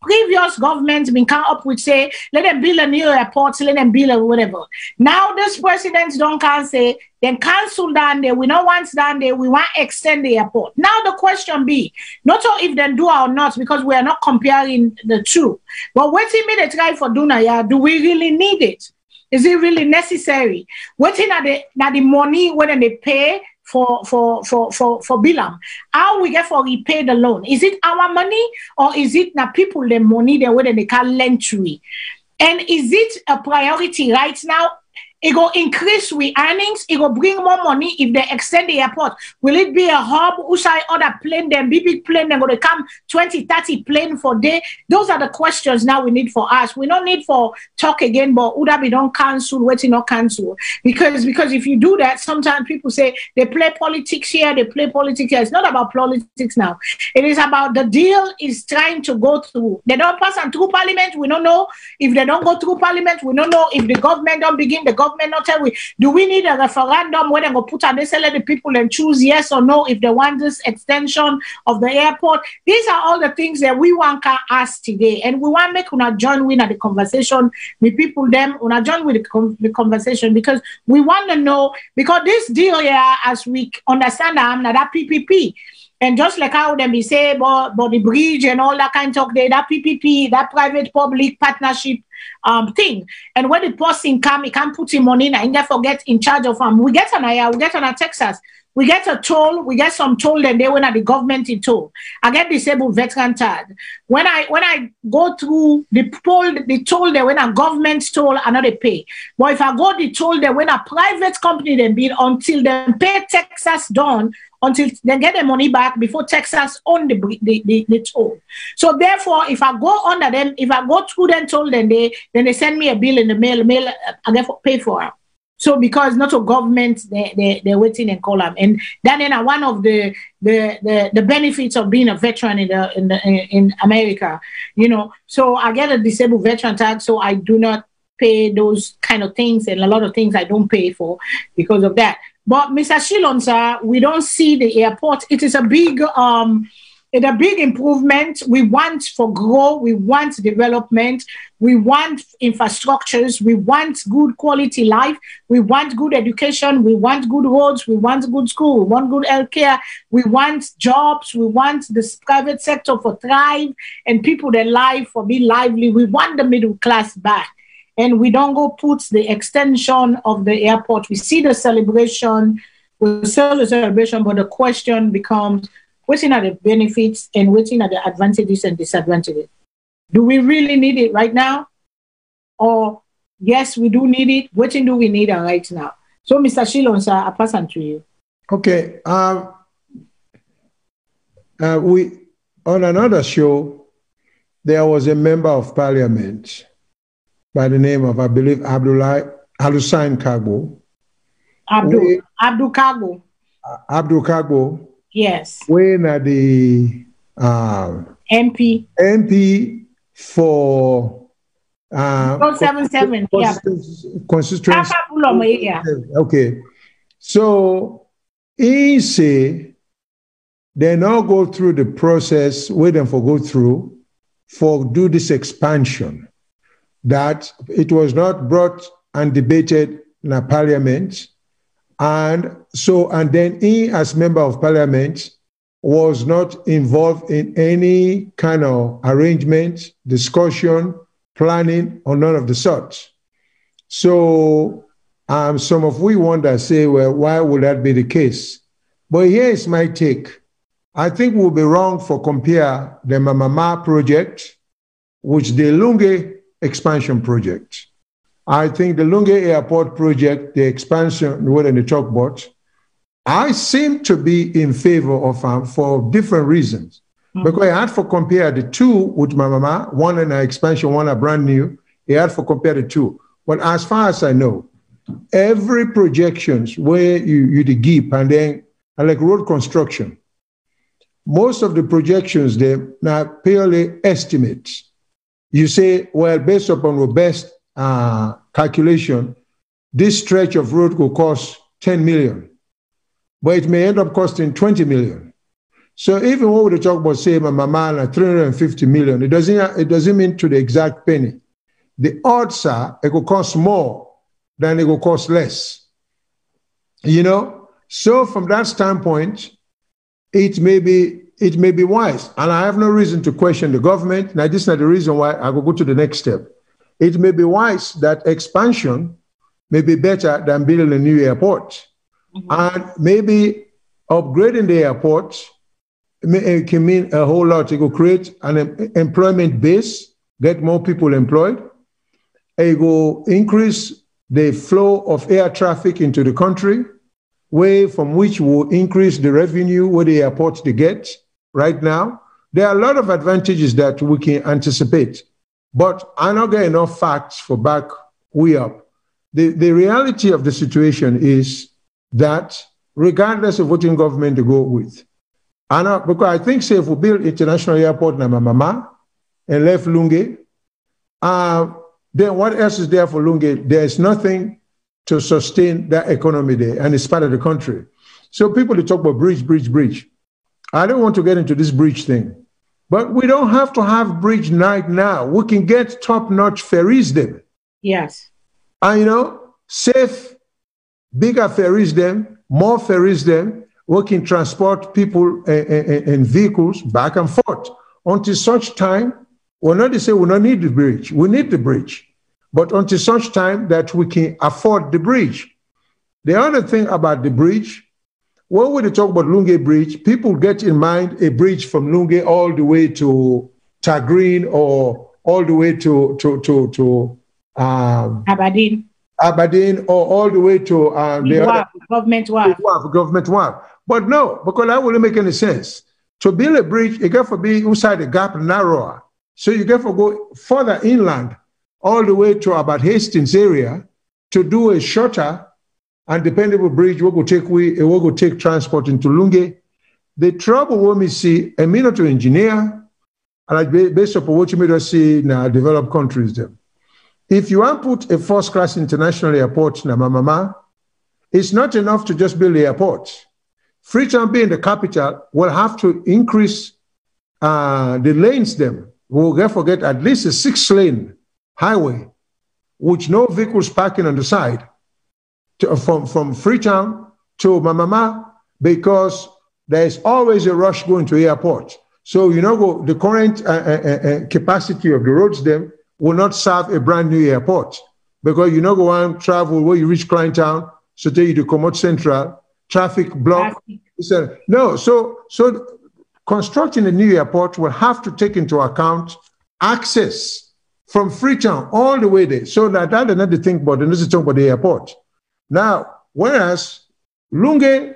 previous government been come up with say, let them build a new airport, let them build a whatever. Now this president don't can say, then cancel down there. We don't want down there. We want to extend the airport. Now the question be, not so if they do or not, because we are not comparing the two. But what if they try for Dunaya? Do we really need it? Is it really necessary? Waiting at the money when they pay for Bilam? How we get for repay the loan? Is it our money or is it the people the money they when they can lend to it? And is it a priority right now? It will increase with earnings. It will bring more money if they extend the airport. Will it be a hub? Usai other plane, then big plane, they're going to come 20, 30 plane for day. Those are the questions now we need for us. We don't need for talk again, but Udabi don't cancel, waiting not cancel. Because if you do that, sometimes people say they play politics here, they play politics here. It's not about politics now. It is about the deal is trying to go through. They don't pass on through parliament. We don't know if they don't go through parliament. We don't know if the government don't begin the government not tell we do we need a referendum where they go put on this let the people and choose yes or no if they want this extension of the airport. These are all the things that we want to ask today, and we want to make una join with the conversation with people them una join with the conversation because we want to know, because this deal here as we understand that PPP. And just like how them be say about the bridge and all that kind of talk there, that PPP, that private-public partnership thing. And when the person come, he can put him money in and therefore get in charge of him. We get on Texas. We get a toll, we get some toll, and they went at the government in toll. I get disabled veteran card. When I go through the toll there when a government toll, I know they pay. But if I go the toll there when a private company they bid until they pay Texas done, until they get the money back before Texas own the toll. So therefore, if I go under them, if I go through them toll, then they send me a bill in the mail I get for pay for it. So because not a government, they're waiting and call them, and then one of the benefits of being a veteran in America, you know. So I get a disabled veteran tag, so I do not pay those kind of things, and a lot of things I don't pay for because of that. But Mr. Shillon, sir, we don't see the airport. It is a big improvement. We want for growth. We want development. We want infrastructures. We want good quality life. We want good education. We want good roads. We want good school. We want good healthcare. We want jobs. We want the private sector for thrive and people that live for be lively. We want the middle class back. And we don't go put the extension of the airport. We see the celebration, but the question becomes, waiting at the benefits and waiting at the advantages and disadvantages. Do we really need it right now? Or yes, we do need it. Waiting do we need it right now? So Mr. Shillon, sir, I pass on to you. Okay. We on another show, there was a member of parliament by the name of, I believe, Alusain Kagbo. Abdul Kagbo. Abdul Kagbo. Yes. When at the MP for 477, yeah. Constituency. Okay. So he say they now go through the process, wait them for go through for do this expansion. That it was not brought and debated in a parliament, And then he, as member of parliament, was not involved in any kind of arrangement, discussion, planning, or none of the sorts. So some of we wonder, say, well, why would that be the case? But here is my take. I think we'll be wrong for compare the Mamama project with the Lungi expansion project. I think the Lungi Airport project, the expansion, what they talk about, I seem to be in favor of for different reasons. Because I had to compare the two with Mamama, one in an expansion, one a brand new. I had to compare the two. But as far as I know, every projections where you the GIP and then like road construction, most of the projections, they're now purely estimates. You say, well, based upon robust calculation, this stretch of road will cost 10 million, but it may end up costing 20 million. So even when we talk about, say, Mamama, 350 million, it doesn't mean to the exact penny. The odds are it will cost more than it will cost less. You know? So from that standpoint, it may be wise. And I have no reason to question the government. Now, this is not the reason why I will go to the next step. It may be wise that expansion may be better than building a new airport. And maybe upgrading the airport can mean a whole lot. It will create an employment base, get more people employed. It will increase the flow of air traffic into the country, way from which will increase the revenue where the airports they get right now. There are a lot of advantages that we can anticipate, but I don't get enough facts for back we up. The reality of the situation is that regardless of what in government to go with, because I think, say, if we build international airport in Mamama and left Lungi, then what else is there for Lungi? There's nothing to sustain that economy there, and it's part of the country. So people they talk about bridge. I don't want to get into this bridge thing, but we don't have to have bridge right now. We can get top-notch ferries there. Yes. And, you know, safe, bigger ferries them, more ferries them. We can transport people and vehicles back and forth. Until such time, we're not to say we don't need the bridge. We need the bridge. But until such time that we can afford the bridge. The other thing about the bridge, when we talk about Lungi Bridge, people get in mind a bridge from Lungi all the way to Tagreen or all the way to Aberdeen or all the way to Government WAF. But no, because that wouldn't make any sense. To build a bridge, you got to be inside the gap narrower. So you got to go further inland, all the way to about Hastings area to do a shorter and dependable bridge. We will take transport into Lungi. The trouble when we see a minute to engineer, like based upon what you may see in developed countries there. If you want to put a first-class international airport in Mamama, it's not enough to just build the airport. Freetown being the capital will have to increase the lanes them. We'll therefore get at least a 6-lane highway, which no vehicles parking on the side from Freetown to Mamama, because there is always a rush going to airport. So, you know, the current capacity of the roads them will not serve a brand new airport, because you know go on travel where you reach Kleintown, so tell you to come out central, traffic block. No, so constructing a new airport will have to take into account access from Freetown all the way there. So that is not to think about, and this is talking about the airport. Now, whereas Lungi,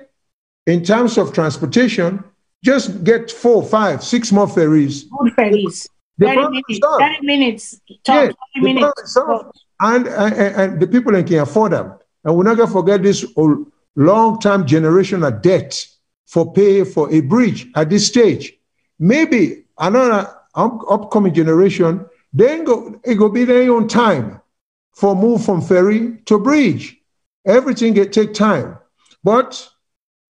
in terms of transportation, just get 4, 5, 6 more ferries. More ferries. 30 minutes. Yeah, 30 minutes. And the people can afford them. And we're not going to forget this long-term generational debt for pay for a bridge at this stage. Maybe another upcoming generation, it will be their own time for move from ferry to bridge. Everything take time. But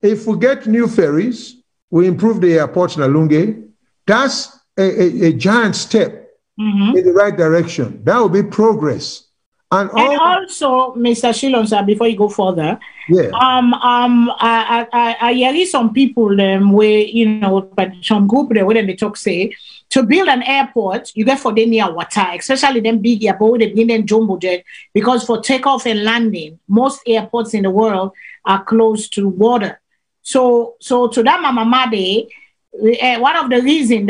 if we get new ferries, we improve the airport in Lungi, that's a giant step in the right direction. That will be progress. And also, Mr. Shillon, sir, before you go further, yeah. I hear some people where, you know, but some group there where they talk say to build an airport, you get for them near water, especially them big airport, they bring them jumbo jet, because for takeoff and landing, most airports in the world are close to water. So to that mama day, one of the reasons you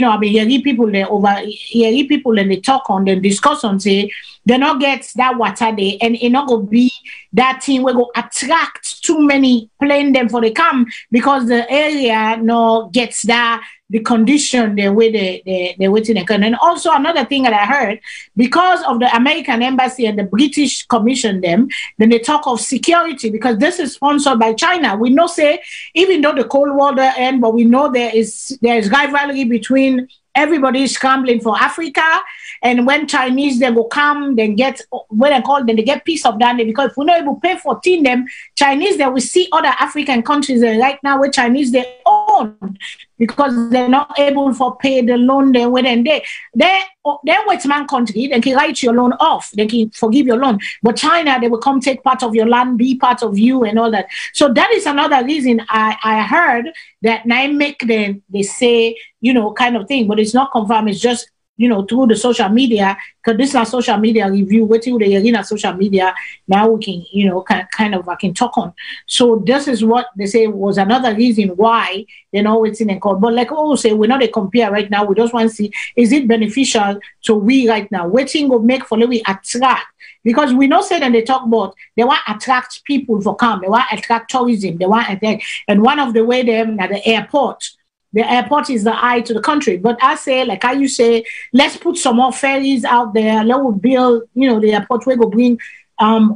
know, I mean, hearing people and they talk on them, discuss on, say they not get that water there, and it not go be that thing we go attract too many plane them for the come, because the area no gets that the condition the way they waiting. And also another thing that I heard, because of the American embassy and the British commission them, then they talk of security, because this is sponsored by China. We know, say, even though the Cold War end, but we know there is rivalry between everybody scrambling for Africa, and when Chinese they go come, then get what they call, then they get piece of that, because if we're not able to pay 14 them Chinese, they will see other African countries right now where Chinese they own, because they're not able to pay the loan then when they wait man country, they can write your loan off, they can forgive your loan, but China they will come take part of your land, be part of you and all that. So that is another reason I heard that now make them they say, you know, kind of thing, but it's not confirmed, it's just, you know, through the social media, because this is a social media review, what you they in a social media, now we can, you know, kind of I can talk on. So this is what they say was another reason why they know it's in a call. But like I say, we're not a compare right now, we just want to see, is it beneficial to we right now? Waiting will make for we attract, because we know say that they talk about they want attract people for come, they want attract tourism, they want attract, and one of the way them at the airport. The airport is the eye to the country. But I say, like how you say, let's put some more ferries out there. Let's build, you know, the airport we go bring.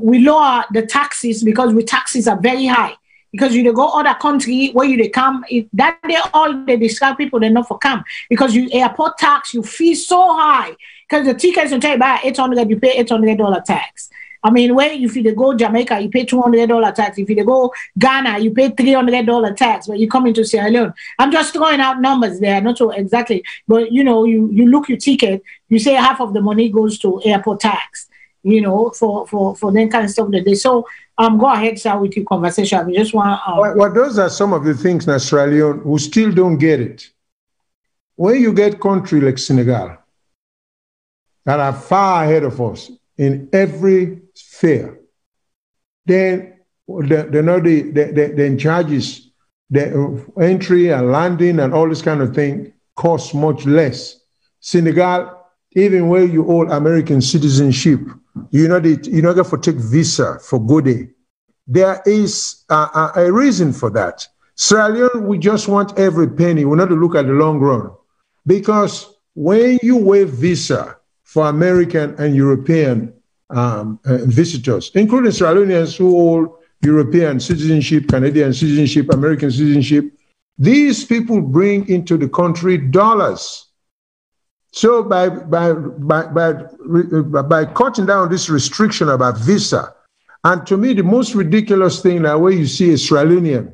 We lower the taxes, because we taxes are very high. Because you go other country where you they come, that they all they describe people they not for come, because you airport tax you fee so high, because the tickets you tell you buy 800, you pay $800 tax. I mean, when if you go Jamaica, you pay $200 tax. If you go Ghana, you pay $300 tax. When you come into Sierra Leone, I'm just throwing out numbers there, not so exactly, but you know, you look your ticket, you say half of the money goes to airport tax, you know, for that kind of stuff that they. So go ahead, sir, with your conversation. We just want. Well, those are some of the things in Australia who still don't get it. When you get country like Senegal that are far ahead of us in every sphere, then the charges, the entry and landing and all this kind of thing costs much less. Senegal, even where you hold American citizenship, you not get for take visa for go there. There is a reason for that. Sierra Leone, we just want every penny. We not to look at the long run, because when you waive visa for American and European visitors, including Sierra Leoneans who hold European citizenship, Canadian citizenship, American citizenship, these people bring into the country dollars. So by cutting down this restriction about visa, and to me the most ridiculous thing that where you see a Sierra Leonean,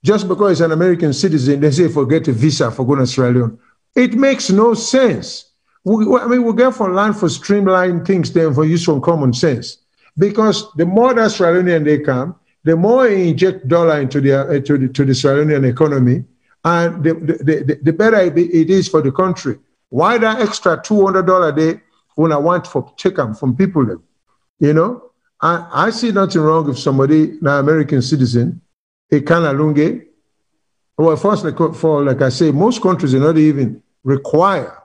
just because he's an American citizen, they say forget a visa for going to Sierra Leone. It makes no sense. We get for land for streamlining things then for use from common sense. Because the more that Sierra Leonean they come, the more they inject dollar into the Sierra Leonean economy, and the better it is for the country. Why that extra $200 a day when I want for take them from people then? You know? I see nothing wrong if somebody, an American citizen, a Lungi, well, first, like I say, most countries do not even require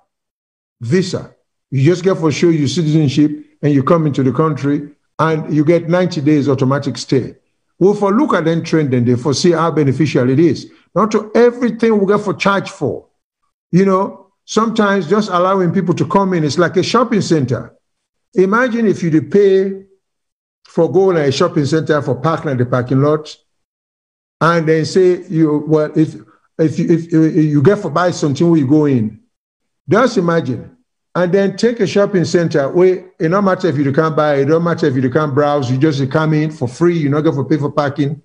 visa. You just get for show your citizenship and you come into the country and you get 90 days automatic stay. Well, for look at them trend and they foresee how beneficial it is. Not to everything we get for charge for. You know, sometimes just allowing people to come in, it's like a shopping center. Imagine if you pay for going to a shopping center for parking at the parking lot, and then say if you get for buy something where you go in. Just imagine. And then take a shopping center where it don't matter if you can't buy, it don't matter if you can't browse, you just come in for free, you're not going to pay for parking,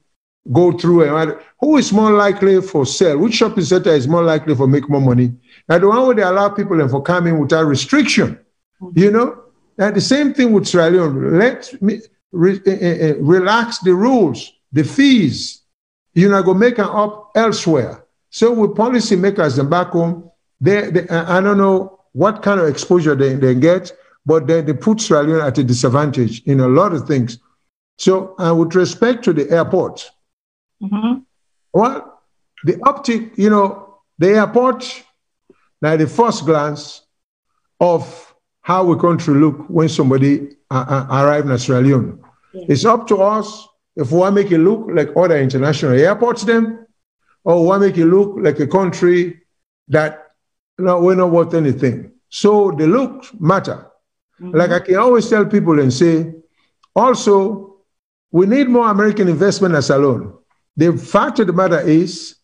go through. And who is more likely for sale? Which shopping center is more likely for make more money? Now, the one where they allow people for coming without restriction, you know? And the same thing with Sierra Leone. Let me relax the rules, the fees. You're not going to make them up elsewhere. So with policymakers and back home, I don't know what kind of exposure they get, but they put Sierra Leone at a disadvantage in a lot of things. So with respect to the airport, well, the uptick, the airport, now the first glance of how a country look when somebody arrives in Sierra Leone. Yeah. It's up to us if we want to make it look like other international airports then, or we want to make it look like a country that we're not worth anything. So the looks matter. Like I can always tell people and say, also, we need more American investment at SALONE. The fact of the matter is,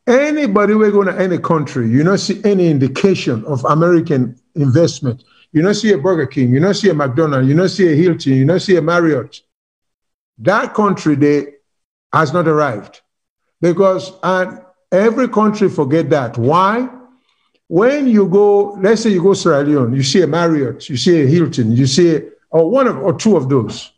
anybody we're going to any country, you don't see any indication of American investment. You don't see a Burger King, you don't see a McDonald's, you don't see a Hilton, you don't see a Marriott. That country has not arrived. Because every country forget that. Why? When you go, let's say you go to Sierra Leone, you see a Marriott, you see a Hilton, you see one or two of those.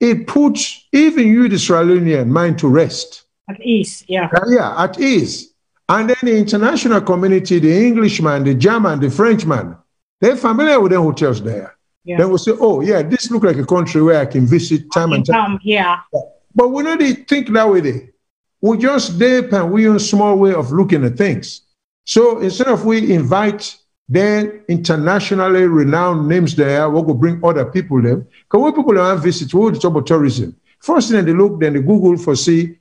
It puts even you, the Sierra Leonean, mind to rest. At ease, yeah. Yeah, at ease. And then the international community, the Englishman, the German, the Frenchman, they're familiar with the hotels there. Yeah. Then we'll say, oh, yeah, this looks like a country where I can visit time and time. Yeah. But we don't think that way there. We just dip and we use a small way of looking at things. So instead of we invite then internationally renowned names there, we will bring other people there. Because when people want to visit, we will talk about tourism. First thing they look, then they Google for see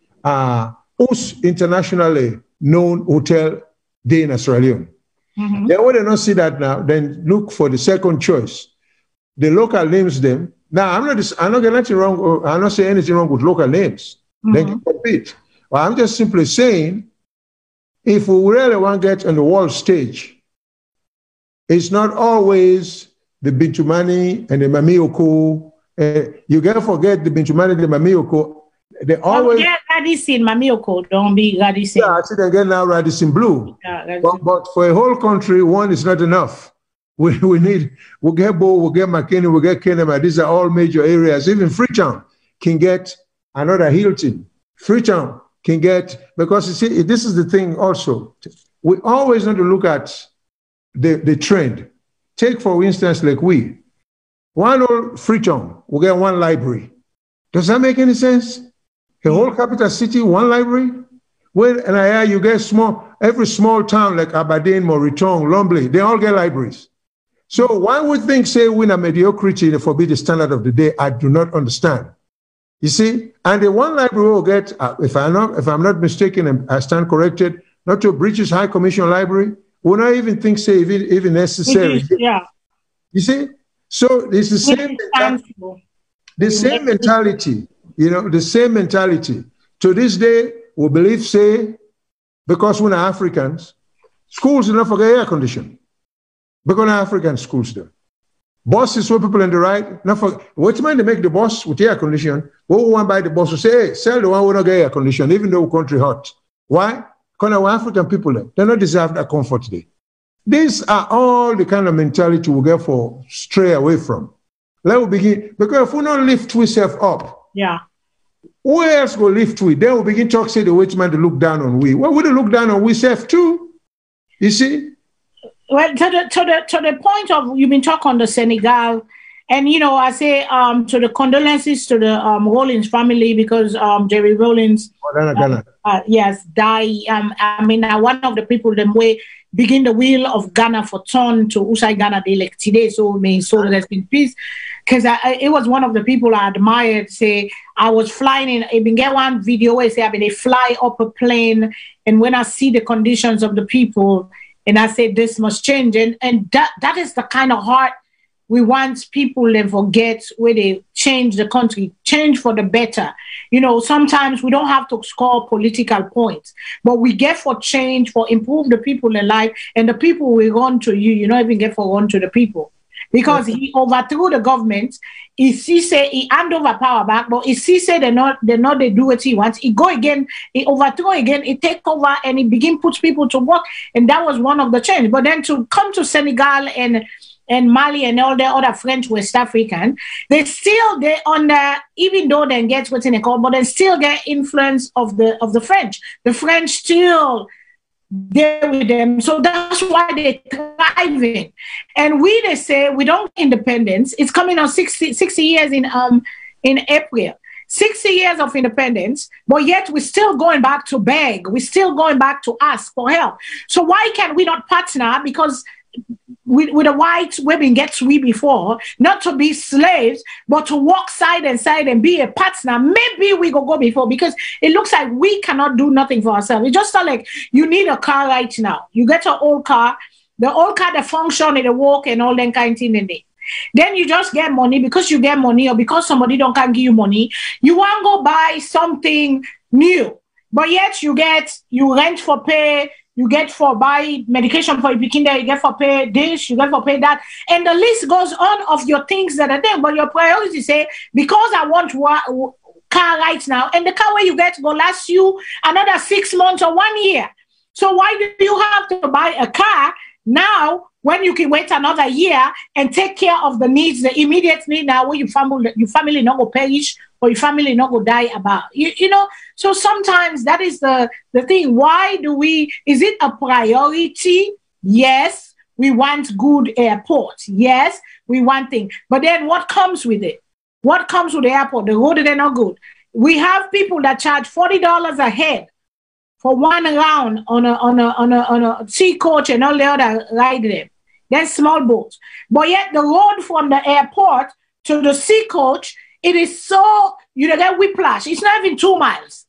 who's internationally known hotel day in Sierra Leone. Then when they don't see that now, then look for the second choice. The local names them. Now I'm not getting anything wrong. I'm not saying anything wrong with local names. They can compete. Well, I'm just simply saying, if we really want to get on the world stage, it's not always the Bintumani and the Mamioko. You can't forget the Bintumani and the Mamioko. They always get Radisson, Mamioko. Don't be Radisson. Yeah, I see they get now Radisson Blue. Yeah, but for a whole country, one is not enough. We'll get Bo, we'll get McKinney, we'll get Kenema. These are all major areas. Even Freetown can get another Hilton. Freetown can get, because you see, this is the thing also. We always need to look at the trend. Take, for instance, like one old Freetown will get one library. Does that make any sense? A whole capital city, one library? Well, and you get every small town like Aberdeen, Moreton, Lumley, they all get libraries. So why would things say win a mediocrity and forbid the standard of the day? I do not understand. You see, and the one library will get, if I'm not mistaken, and I stand corrected, not to British High Commission Library, will not even think say even necessary. Yeah. You see, so it's the same mentality. The same mentality. To this day, we believe, say, because we're Africans, schools do not forget air conditioning. Because African schools do. Buses where people in the right, not for what mind they make the bus with air conditioning. What we want to buy the bus will say, hey, sell the one who don't get air conditioning, even though country hot. Why? Because our African people, they don't deserve that comfort today. These are all the kind of mentality we get for stray away from. Let me begin, because if we don't lift ourselves up, yeah, who else will lift we? Then we begin to say the white man to look down on we. Well, we look down on we self too. You see? Well, to the point of you've been talking on the Senegal, and I say to the condolences to the Rollins family, because Jerry Rollins yes died. One of the people them way begin the wheel of Ghana for turn to Usai Ghana they like today, so may soul rest in peace. Because it was one of the people I admired. Say I was flying in. I been get one video where say they fly up a plane, and when I see the conditions of the people. And I said, this must change. And that is the kind of heart we want people to forget where they change the country, change for the better. Sometimes we don't have to score political points, but we get for change, for improve the people in life, and the people will run to you don't even get for run to the people. Because he overthrew the government. He say he hand over power back, but he say they do what he wants. He go again, he overthrow again, he take over and he begin puts people to work. And that was one of the change. But then to come to Senegal and and Mali and all the other French West African, they under, even though they get what's in a call, but they still get influence of the French. The French still there with them. So that's why they're thriving. And they say we don't independence. It's coming on 60 years in April. 60 years of independence, but yet we're still going back to beg. We're still going back to ask for help. So why can we not partner? Because with the whites, we've been before, not to be slaves, but to walk side and side and be a partner. Maybe we go before, because it looks like we cannot do nothing for ourselves. It's just like you need a car right now. You get an old car, the old car that function and the work and all that kind of thing in it. Then you just get money because you get money, or because somebody can't give you money. You want to go buy something new, but yet you rent for pay, you get for buy medication for your picking there, you get for pay this, you get for pay that, and the list goes on of your things that are there. But your priority say, because I want car right now, and the car where you get will last you another 6 months or 1 year. So why do you have to buy a car now when you can wait another year and take care of the needs, the immediate need now, where your family not go perish or your family not go die about? You know, so sometimes that is the thing. Why is it a priority? Yes, we want good airports. Yes, we want things. But then what comes with it? What comes with the airport? The road, they're not good. We have people that charge $40 a head for one round on a sea coach and all the other ride them. Then small boats. But yet the road from the airport to the sea coach, it is so, you get whiplash. It's not even 2 miles.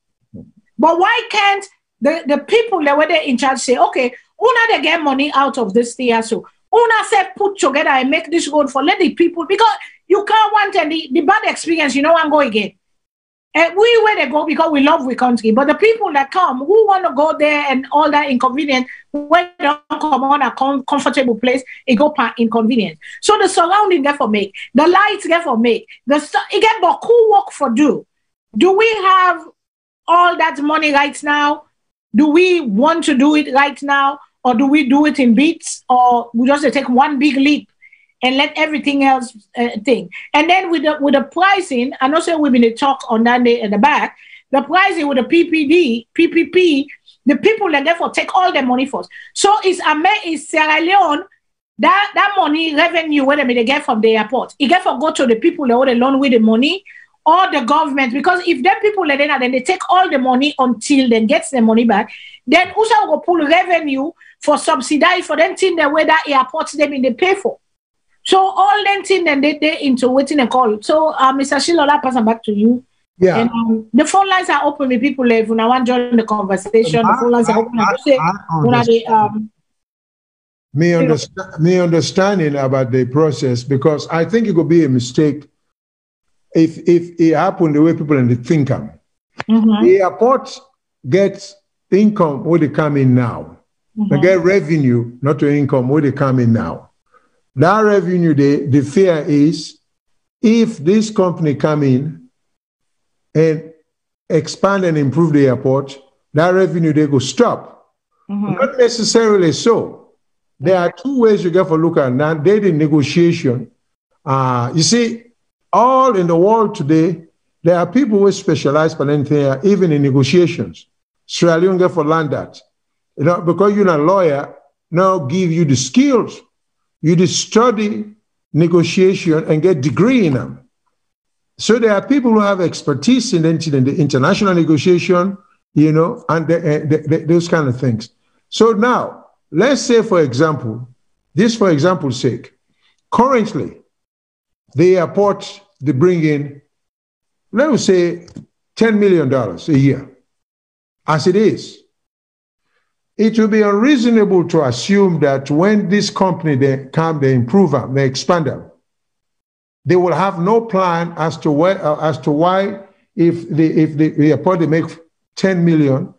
But why can't the people that were there in charge say, okay, una they get money out of this thing, so una say put together and make this road for let the people, because you can't want any the bad experience, you know, and go again. And we where they go because we love we country, but the people that come who want to go there and all that inconvenience, when they don't come on a comfortable place, it go inconvenience. So the surrounding get for make, the lights get for make, it get but who work for do. Do we have all that money right now? Do we want to do it right now, or do we do it in bits, or we just take one big leap and let everything else thing? And then with the pricing, I know we've been talk on that day at the back, the pricing with the PPP, the people that therefore take all the money first. So it's Sierra Leone, that money revenue, whether they get from the airport, it get for go to the people that would loan with the money, or the government, because if them people then they take all the money until they get the money back, then also will pull revenue for subsidize for them thing the way that airports they pay for. So all them thing then they into waiting a call. So Mr. Shilola, pass back to you. Yeah. And the phone lines are open with people if you want to join the conversation. The phone lines are open. Me understanding about the process, because I think it could be a mistake if it happened the way people think. The airport gets income where they come in now. They get revenue, not to income where they come in now. That revenue, the fear is, if this company come in and expand and improve the airport, that revenue, they go stop. Not necessarily so. There are two ways you get for look at that. They did negotiation. You see, all in the world today, there are people who specialize in anything, even in negotiations. Sierra Leone get for learn that. You know, because you're not a lawyer, now give you the skills. You just study negotiation and get degree in them. So there are people who have expertise in the international negotiation, you know, and those kind of things. So now, let's say, for example, this for example's sake, currently, the airport, they bring in, let us say, $10 million a year. As it is, it will be unreasonable to assume that when this company, they come, they improve them, they expand them, they will have no plan as to why if the airport, they make 10 million,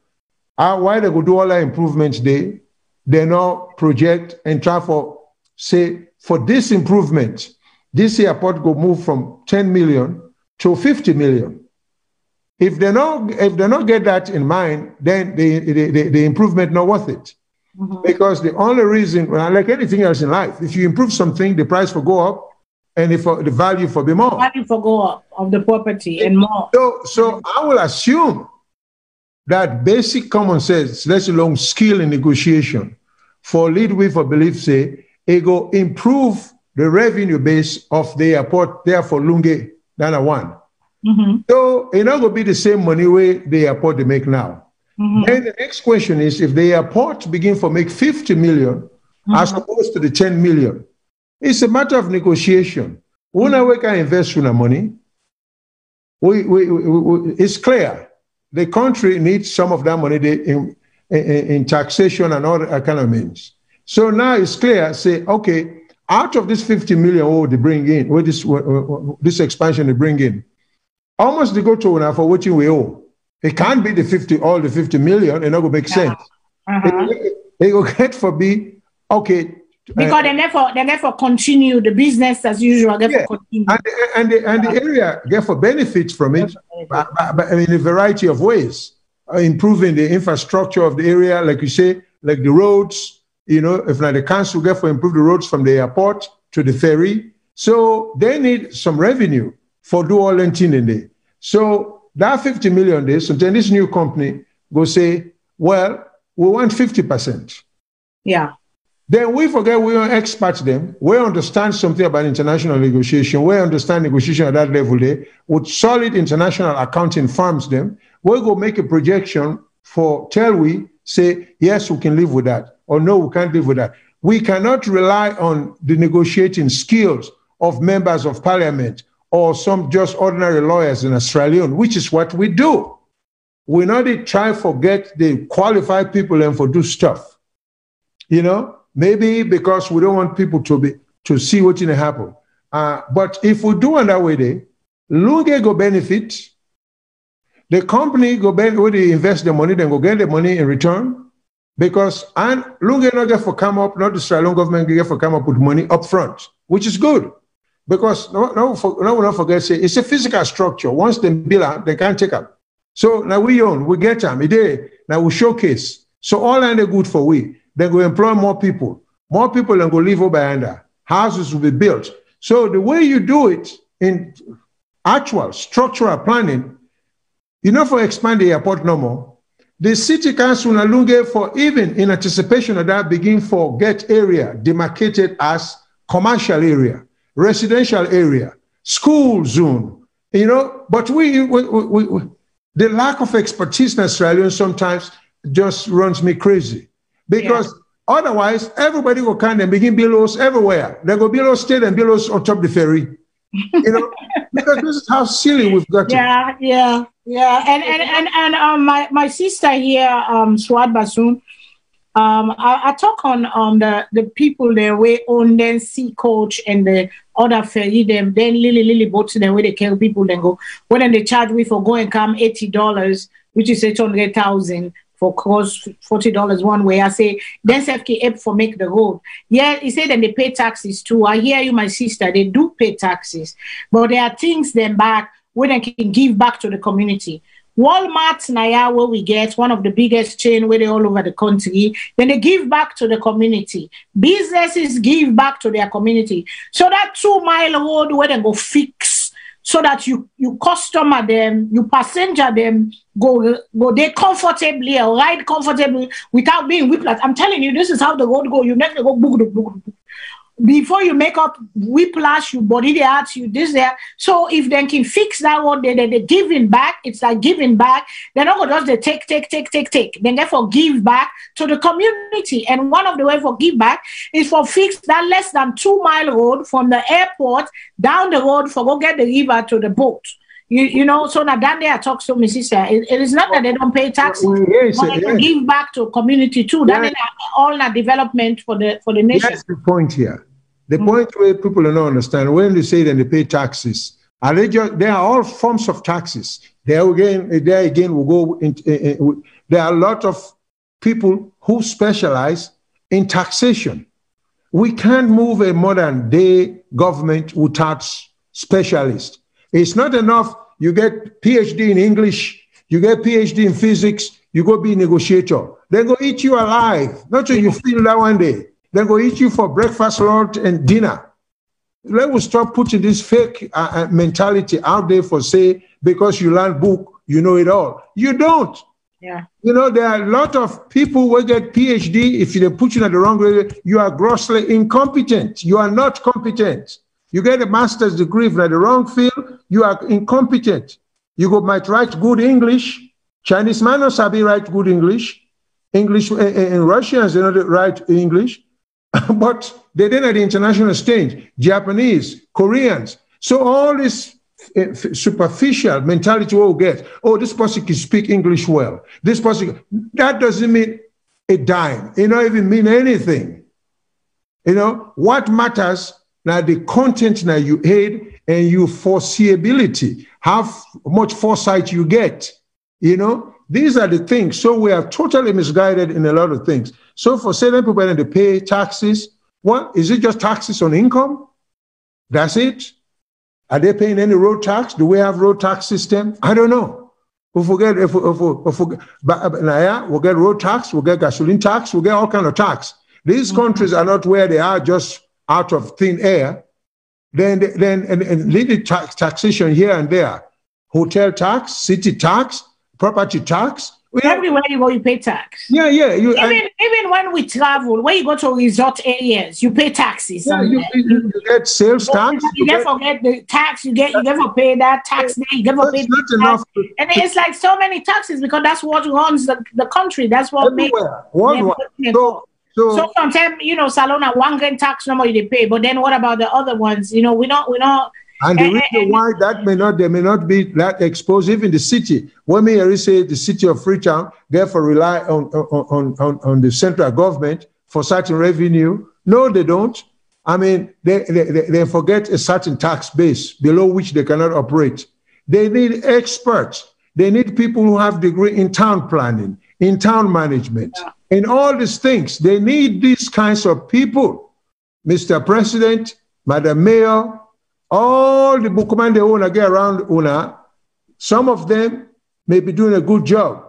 why they go do all that improvements they now project and try for, say, for this improvement, this airport go move from 10 million to 50 million. If they not get that in mind, then the improvement not worth it. Because the only reason, well, like anything else in life, if you improve something, the price will go up, and if the value will be more. Value for go up of the property and more. So I will assume that basic common sense, let alone skill in negotiation, for lead with or belief say, it go improve the revenue base of the airport, therefore Lungi, than one. So it's not going to be the same money way the airport they make now. Then the next question is, if the airport begin to make 50 million as opposed to the 10 million, it's a matter of negotiation. When we can invest in money, it's clear. The country needs some of that money in taxation and other kind of means. So now it's clear, say, okay, out of this 50 million, what they bring in, what this expansion they bring in, almost they go to now for what we owe. It can't be all the 50 million, it's not going to make sense. It will get for be, okay. Because they never continue the business as usual. Continue. And the area therefore benefits from it, but in a variety of ways, improving the infrastructure of the area, like you say, like the roads. If not the council therefore improve the roads from the airport to the ferry, so they need some revenue for do all that in there. So that 50 million days, so then this new company go say, well, we want 50%. Yeah. Then we forget we don't expert them. We understand something about international negotiation. We understand negotiation at that level there. With solid international accounting firms them, we'll go make a projection for we say, yes, we can live with that. Or no, we can't live with that. We cannot rely on the negotiating skills of members of parliament or some just ordinary lawyers in Australia, which is what we do. We not try to forget the qualified people and for do stuff. Maybe because we don't want people to see what's going to happen. But if we do it that way, Lungi go benefit. The company go benefit, where they invest the money, then go get the money in return. Because Lungi not get for come up, not the Australian government get for come up with money up front, which is good. Because no one not forget, say it's a physical structure. Once they build out, they can't take up. So now we get them. Now we showcase. So all that are good for we. Then go employ more people. More people then go live over under. Houses will be built. So the way you do it in actual structural planning, for expand the airport no more. The city council na Lungi for even in anticipation of that begin for get area demarcated as commercial area, residential area, school zone, but the lack of expertise in Australia sometimes just runs me crazy. Because otherwise, everybody will come and begin billows everywhere. They go billows state and billows on top of the ferry. Because this is how silly we've got it. Yeah. And my sister here, Swad Basun, I talk on the people there we own then Sea Coach and the other ferry them then Lily boats them where they kill people then go. When they charge we for go and come $80, which is 800,000. For cost $40 one way. I say, then FK for make the road. Yeah, he said then they pay taxes too. I hear you, my sister, they do pay taxes. But there are things then back where they can give back to the community. Walmart Naya, where we get one of the biggest chain where they all over the country, then they give back to the community. Businesses give back to their community. So that 2-mile road where they go fix so that you customer them, you passenger them, go there comfortably or ride comfortably without being whiplash. I'm telling you, this is how the road go. You never go book. Before you make up whiplash, you body the arts, you this there. So if they can fix that road, they're giving back. It's like giving back. They're not going to just take. Then therefore give back to the community. And one of the way for give back is for fix that less than 2-mile road from the airport down the road for go get the river to the boat. So now down there I talk to my sister. It is not that they don't pay taxes, but they can give back to community too. That is all that development for the nation. That's the point here. The point where people don't understand when they say that they pay taxes, they are all forms of taxes. There again will go into, there are a lot of people who specialize in taxation. We can't move a modern day government without specialists. It's not enough you get PhD in English, you get PhD in physics, you go be a negotiator. They go eat you alive. Not till you feel that one day. They go eat you for breakfast, lunch, and dinner. Let us stop putting this fake mentality out there for say, because you learn book, you know it all. You don't. Yeah. You know, there are a lot of people who get PhD. If they put you in the wrong way, you are grossly incompetent. You are not competent. You get a master's degree in the wrong field, you are incompetent. You might write good English. Chinese man knows how to write good English. English and Russians, they don't write English. But they didn't at the international stage. Japanese, Koreans. So all this superficial mentality we'll get, oh, this person can speak English well. This person, that doesn't mean a dime. It don't even mean anything. You know, what matters now the content now you aid and your foreseeability, how much foresight you get, you know. These are the things. So we are totally misguided in a lot of things. So for certain people that they pay taxes, what is it just taxes on income? That's it? Are they paying any road tax? Do we have road tax system? I don't know. We'll get road tax, we'll get gasoline tax, we'll get all kind of tax. These countries are not where they are just out of thin air. Then little taxation here and there. Hotel tax, city tax, property tax. Everywhere you go, you pay tax. Yeah. Even when we travel, when you go to resort areas, you pay taxes. Yeah, you get sales tax. You never forget the tax. You never pay that tax there. You never pay that tax. And it's like so many taxes because that's what runs the country. That's what makes. So sometimes, you know, SALONE one grand tax number they pay, but then what about the other ones? You know, we're not. And the reason why that they may not be that exposed, even the city. When we say the city of Freetown, therefore rely on the central government for certain revenue. No, they don't. I mean, they forget a certain tax base below which they cannot operate. They need experts. They need people who have degree in town planning, in town management, in all these things. They need these kinds of people. Mr. President, Madam Mayor, all the bookmen they want to get around Una, some of them may be doing a good job.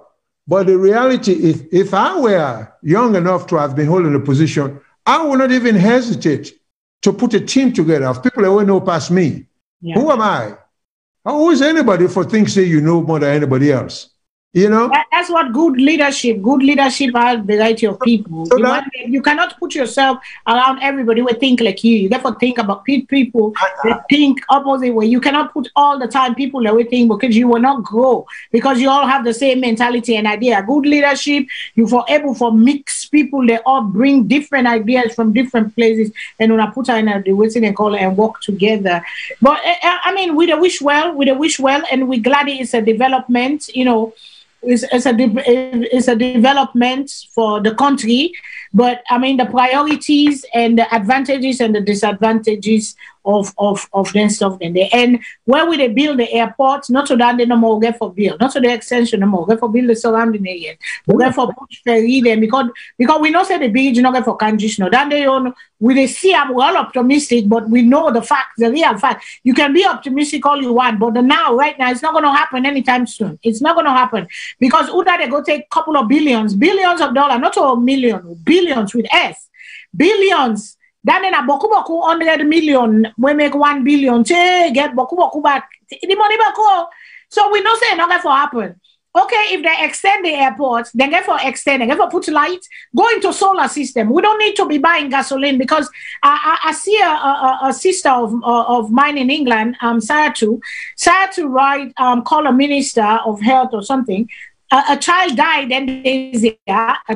But the reality, if I were young enough to have been holding a position, I would not even hesitate to put a team together of people that will know past me. Yeah. Who am I? Who is anybody for things that you know more than anybody else? You know? That's what good leadership has variety of people. So you cannot put yourself around everybody who think like you. You have to think about people that think opposite way. You cannot put all the time people that will think because you will not grow because you all have the same mentality and idea. Good leadership, you for able for mix people, they all bring different ideas from different places and when I put her in the waiting and call and work together. But I mean, we wish well, and we're glad it's a development, you know. It's a development for the country, but I mean the priorities and the advantages and the disadvantages of them stuff in there. And where we they build the airport, not so that they no more get for build, not so the extension no more, get for build the surrounding areas. We get for put ferry them because we know say the bridge not get for congestion. No, that they on we they see we're all optimistic, but we know the fact, the real fact. You can be optimistic all you want, but right now it's not gonna happen anytime soon. It's not gonna happen because Uda they go take a couple of billions of dollars, not a million, billions with S. Billions. Then in a boku 100 million, we make 1 billion. Get boku back. The money back. So we know say not for happen. Okay, if they extend the airport, then get for extend, they get for put light, go into solar system. We don't need to be buying gasoline because I see a sister of mine in England, Sayatu right, call a minister of health or something. A child died and a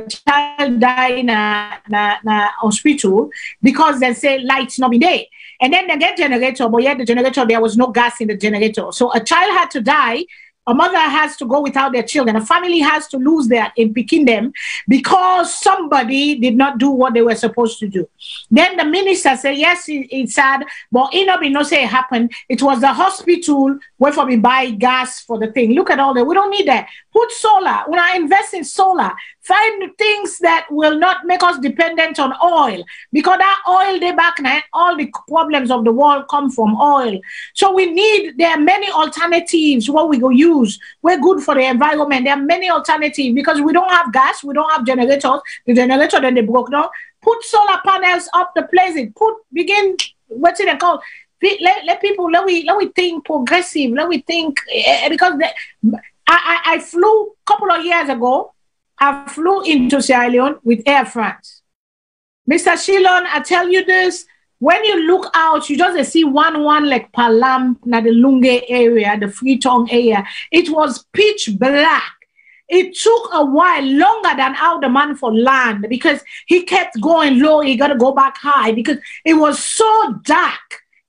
child died in a hospital because they say lights not be there. And then they get generator, but yet the generator, there was no gas in the generator. So a child had to die. A mother has to go without their children. A family has to lose their in picking them because somebody did not do what they were supposed to do. Then the minister said, yes, it's sad, but it no say it happened. It was the hospital wait for me buy gas for the thing. Look at all that. We don't need that. Put solar. When I invest in solar, find things that will not make us dependent on oil, because that oil they back now, all the problems of the world come from oil. So there are many alternatives what we go use. We're good for the environment. There are many alternatives because we don't have gas, we don't have generators. The generator then they broke down. Put solar panels up the place. What's it called? Let people, let we think progressive. Let we think, because I flew a couple of years ago. I flew into Sierra Leone with Air France. Mr. Shilon, I tell you this, when you look out, you just see one like Palam, na the Lungi area, the Freetown area. It was pitch black. It took a while, longer than how the man for land, because he kept going low. He got to go back high because it was so dark.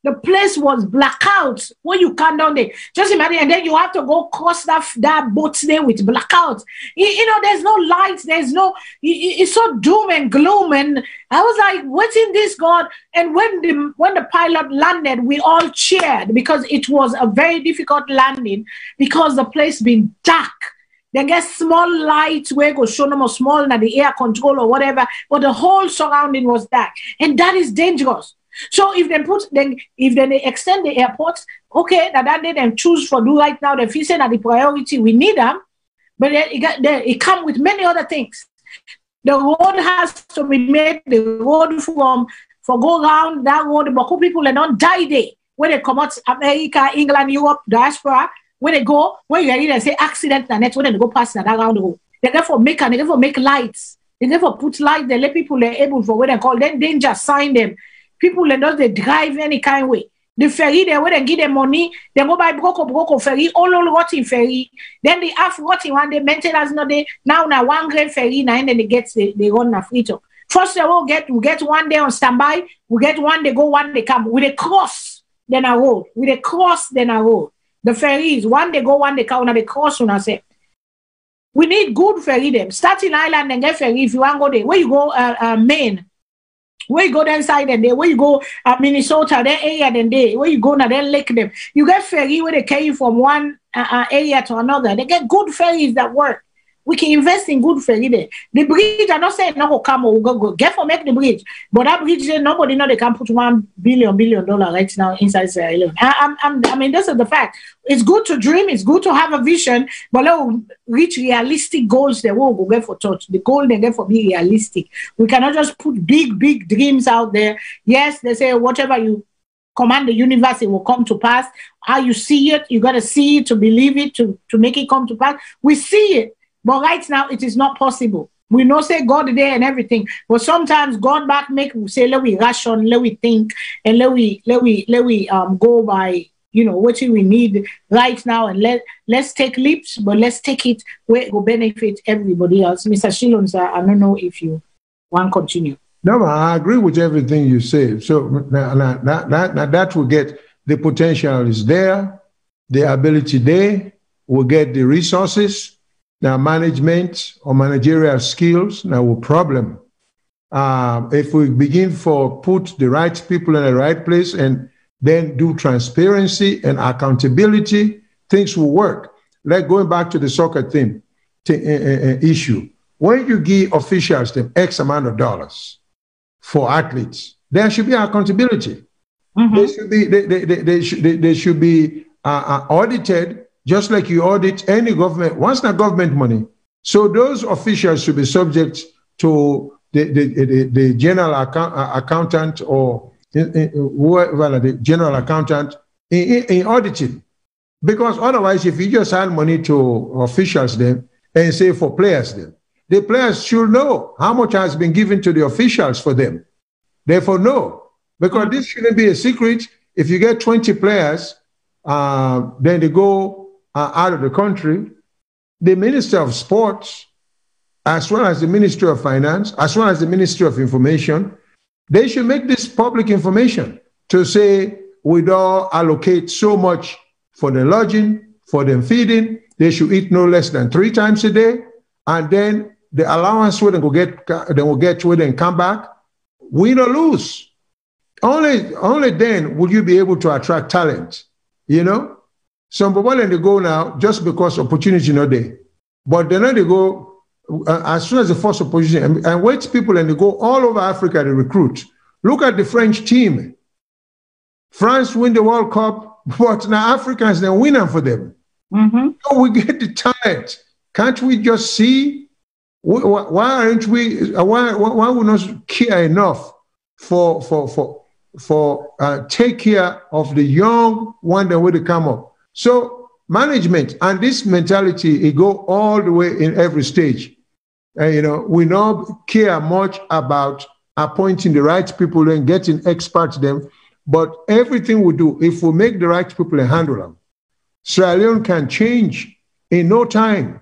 The place was blackout when you come down there. Just imagine, and then you have to go cross that boat there with blackouts. You know, there's no lights. There's no. It's so doom and gloom. And I was like, "What's in this, God?" And when the pilot landed, we all cheered because it was a very difficult landing because the place been dark. They get small lights where go show them small na the air control or whatever, but the whole surrounding was dark, and that is dangerous. So if they extend the airports, okay, that they then choose for do right now. They feel say that the priority we need them, but it come with many other things. The road has to be made. The road for go around that road, but people they don't die there when they come out America, England, Europe, diaspora. When they go, when you hear they say accident and that's when they go past that around the road. They therefore make lights. They therefore put lights. They let people they're able for what they call then danger sign them. People they drive any kind of way. The ferry, they where they give them money, they go buy broco ferry, all rotting ferry. Then they have rotting one, they maintenance no day. Now one great ferry, now and then they run a free talk. First they will get one day on standby, we get one they go, one they come. With a cross, then a road. With a cross, then a road. The ferries, one they go, one they come, and they cross on us. We need good ferry them. Starting Island and get ferry if you want to go there. Where you go, Maine. Where you go inside and there, where you go Minnesota, that area then there, where you go now, then lake them. You get ferry where they carry you from one area to another. They get good ferries that work. We can invest in good ferry there. The bridge, I'm not saying no go come or go get for make the bridge, but that bridge nobody know they can put $1 billion right now inside Sierra Leone. I mean, this is the fact. It's good to dream, it's good to have a vision, but let's reach realistic goals. They will go get for touch. The goal they get for be realistic. We cannot just put big dreams out there. Yes, they say whatever you command the universe, it will come to pass. How you see it, you got to see it to believe it, to make it come to pass. We see it. But right now, it is not possible. We know say God there and everything, but sometimes God back make we say let we ration, let we think, and let we go by what we need right now, and let's take leaps, but let's take it where it will benefit everybody else. Mr. Shilon, sir, I don't know if you want to continue. No, I agree with everything you say. So that will get the potential is there, the ability there, we'll get the resources. Now, management or managerial skills, now a problem. If we begin put the right people in the right place and then do transparency and accountability, things will work. Like going back to the soccer thing, issue. When you give officials them X amount of dollars for athletes, there should be accountability. Mm-hmm. They should be audited. Just like you audit any government, once not government money. So those officials should be subject to the general accountant or whoever the general accountant in auditing. Because otherwise, if you just hand money to officials then and say for players then, the players should know how much has been given to the officials for them. Therefore, no. Because this shouldn't be a secret. If you get 20 players, then they go out of the country, the Minister of Sports, as well as the Ministry of Finance, as well as the Ministry of Information, they should make this public information to say we don't allocate so much for the lodging, for them feeding. They should eat no less than 3 times a day, and then the allowance where they will get where they come back. Win or lose. Only then will you be able to attract talent. Some people they go now just because opportunity not there. But then they go as soon as the first opposition and wait people and they go all over Africa to recruit. Look at the French team. France win the World Cup, but now Africans they're winning for them. So we get the talent. Can't we just see? Why aren't we? Why we not care enough for take care of the young one that will come up? So management and this mentality, it go all the way in every stage. And we don't care much about appointing the right people and getting experts them, but everything we do, if we make the right people and handle them, Sierra Leone can change in no time.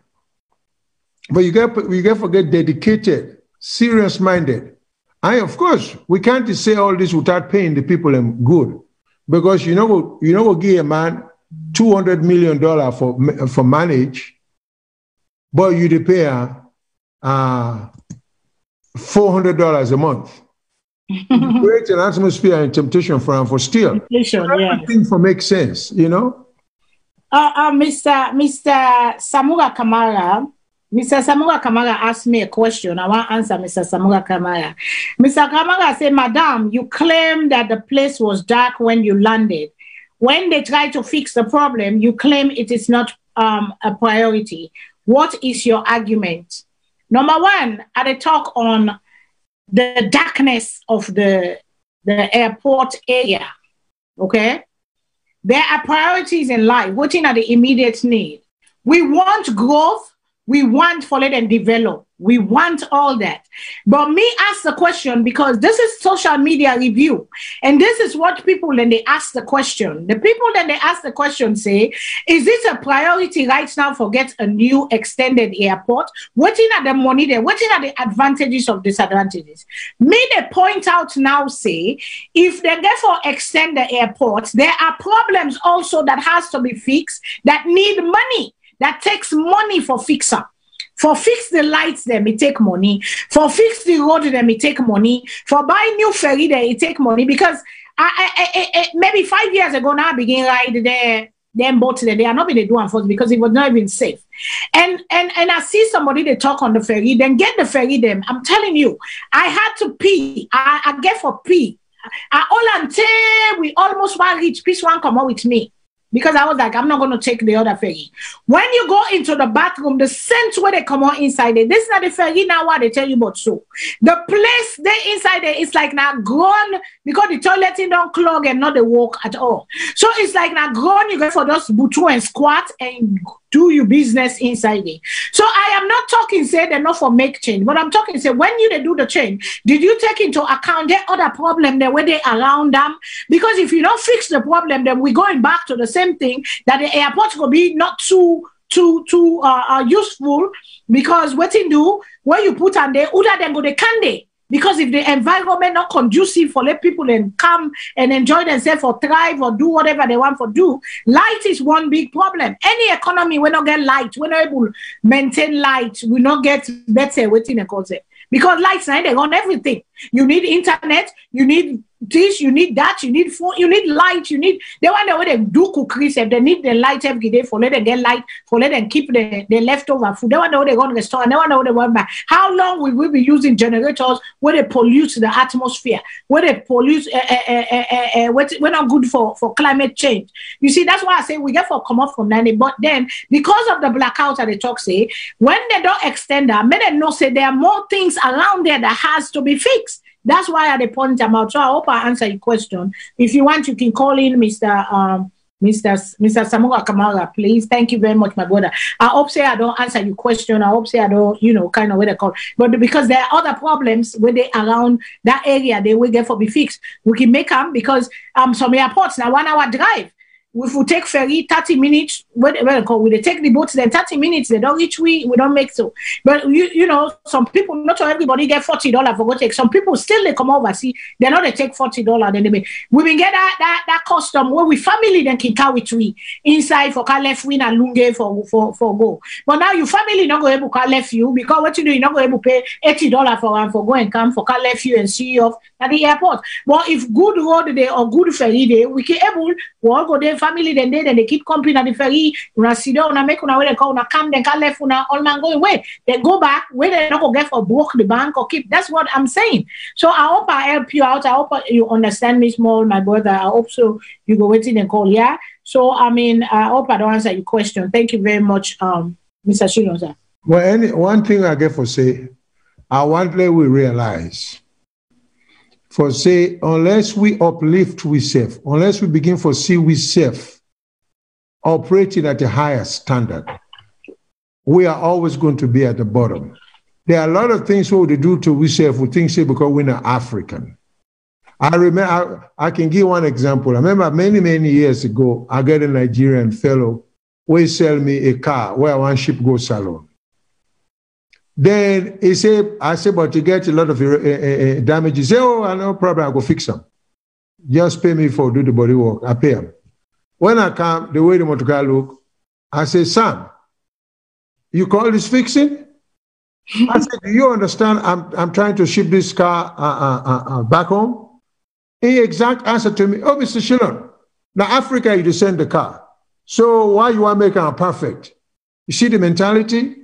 But you get forget dedicated, serious-minded. And of course, we can't say all this without paying the people good, because we'll give a man $200 million for manage, but you pay $400 a month. Create an atmosphere and temptation for him for steal. Everything for make sense, Mr. Samura Kamara. Mr. Samura Kamara asked me a question. I want to answer Mr. Samura Kamara. Mr. Kamara said, Madam, you claim that the place was dark when you landed. When they try to fix the problem, you claim it is not a priority. What is your argument? Number one, I talk on the darkness of the airport area, okay? There are priorities in life, waiting at the immediate need. We want growth. We want for let them develop. We want all that. But me ask the question because this is social media review. And this is what people, when they ask the question. The people then they ask the question say, is this a priority right now for get a new extended airport? Waiting at the money there, waiting at the advantages of disadvantages. Me they point out now say, if they therefore extend the airport, there are problems also that has to be fixed that need money. That takes money for fixer. For fix the lights, them it take money. For fix the road, them it take money. For buy new ferry, there it take money. Because maybe 5 years ago now, I begin ride there. Them boats there, they are not been doing for because it was not even safe. And I see somebody they talk on the ferry, then get the ferry them. I'm telling you, I had to pee. I get for pee. All until we almost want reach, peace one come out with me. Because I was like, I'm not going to take the other ferry. When you go into the bathroom, the scent where they come out inside it, this is not the ferry now what they tell you about so. The place they inside there is like now grown because the toilet don't clog and not the walk at all. So it's like now grown, you go for those butu and squat and do your business inside it. So I am not talking, say they're not for make change, but I'm talking, say when you they do the change, did you take into account the other problem there where they around them? Because if you don't fix the problem, then we're going back to the same thing that the airport will be not too useful because what you do, where you put on there, other than go the candy. Because if the environment not conducive for let people and come and enjoy themselves or thrive or do whatever they want to do, light is one big problem. Any economy will not get light, we're not able to maintain light, we not get better within a concept. Because lights now they run everything. You need internet, you need this, you need that, you need phone, you need light, you need they want the way they do cookies if they need the light every day for let them get light, for let them keep the leftover food. They want the way they go to the restaurant, they want the way they want back. How long will we be using generators where they pollute the atmosphere, where they pollute we're not good for climate change. You see, that's why I say we get for come up from 90, but then because of the blackout that they talk say, when they don't extend that, may they know say there are more things around there that has to be fixed. That's why at the point I'm out. So I hope I answer your question. If you want, you can call in Mr. Samura Kamara, please. Thank you very much, my brother. I hope say I don't answer your question. I hope say I don't, kind of where they call. But because there are other problems where they around that area, they will get for be fixed. We can make them because some airports now 1 hour drive. If we take ferry 30 minutes, we take the boats, then 30 minutes, they don't reach, we don't make so. But you know, some people, not everybody get $40 for go take. Some people still they come over, see, they know they take $40, then they make. We been get that custom where we family then can carry we inside for car left win and Lungi for go. But now your family not go able to left you because what you do, you're not going able to pay $80 for go and come for car left you and see you off at the airport. But if good road day or good ferry day, we can able we all go there family then they keep company at the ferry, una sit down, una make una way they call, una come, then can left, una all man go away. They go back, where they not go get for broke the bank or keep. That's what I'm saying. So I hope I help you out. I hope you understand me small, my brother. I hope so you go waiting and call, yeah. So I mean, I hope I don't answer your question. Thank you very much, Mr. Shilon. Well, one thing I get for say, I want that we realize, for say, unless we uplift we self, unless we begin for see we self operating at a higher standard, we are always going to be at the bottom. There are a lot of things what we do to we self, we think say because we're not African. I remember, I can give one example. I remember many years ago, I got a Nigerian fellow who sell me a car where one ship go salon. Then he said, I said, but you get a lot of damage. He said, oh, no problem, I'll go fix them. Just pay me for do the body work. I pay him. When I come, the way the motor car look, I say, Sam, you call this fixing? I said, do you understand? I'm trying to ship this car back home. He exact answer to me, oh, Mr. Shilon, now Africa, you just send the car. So why you want to make it perfect? You see the mentality?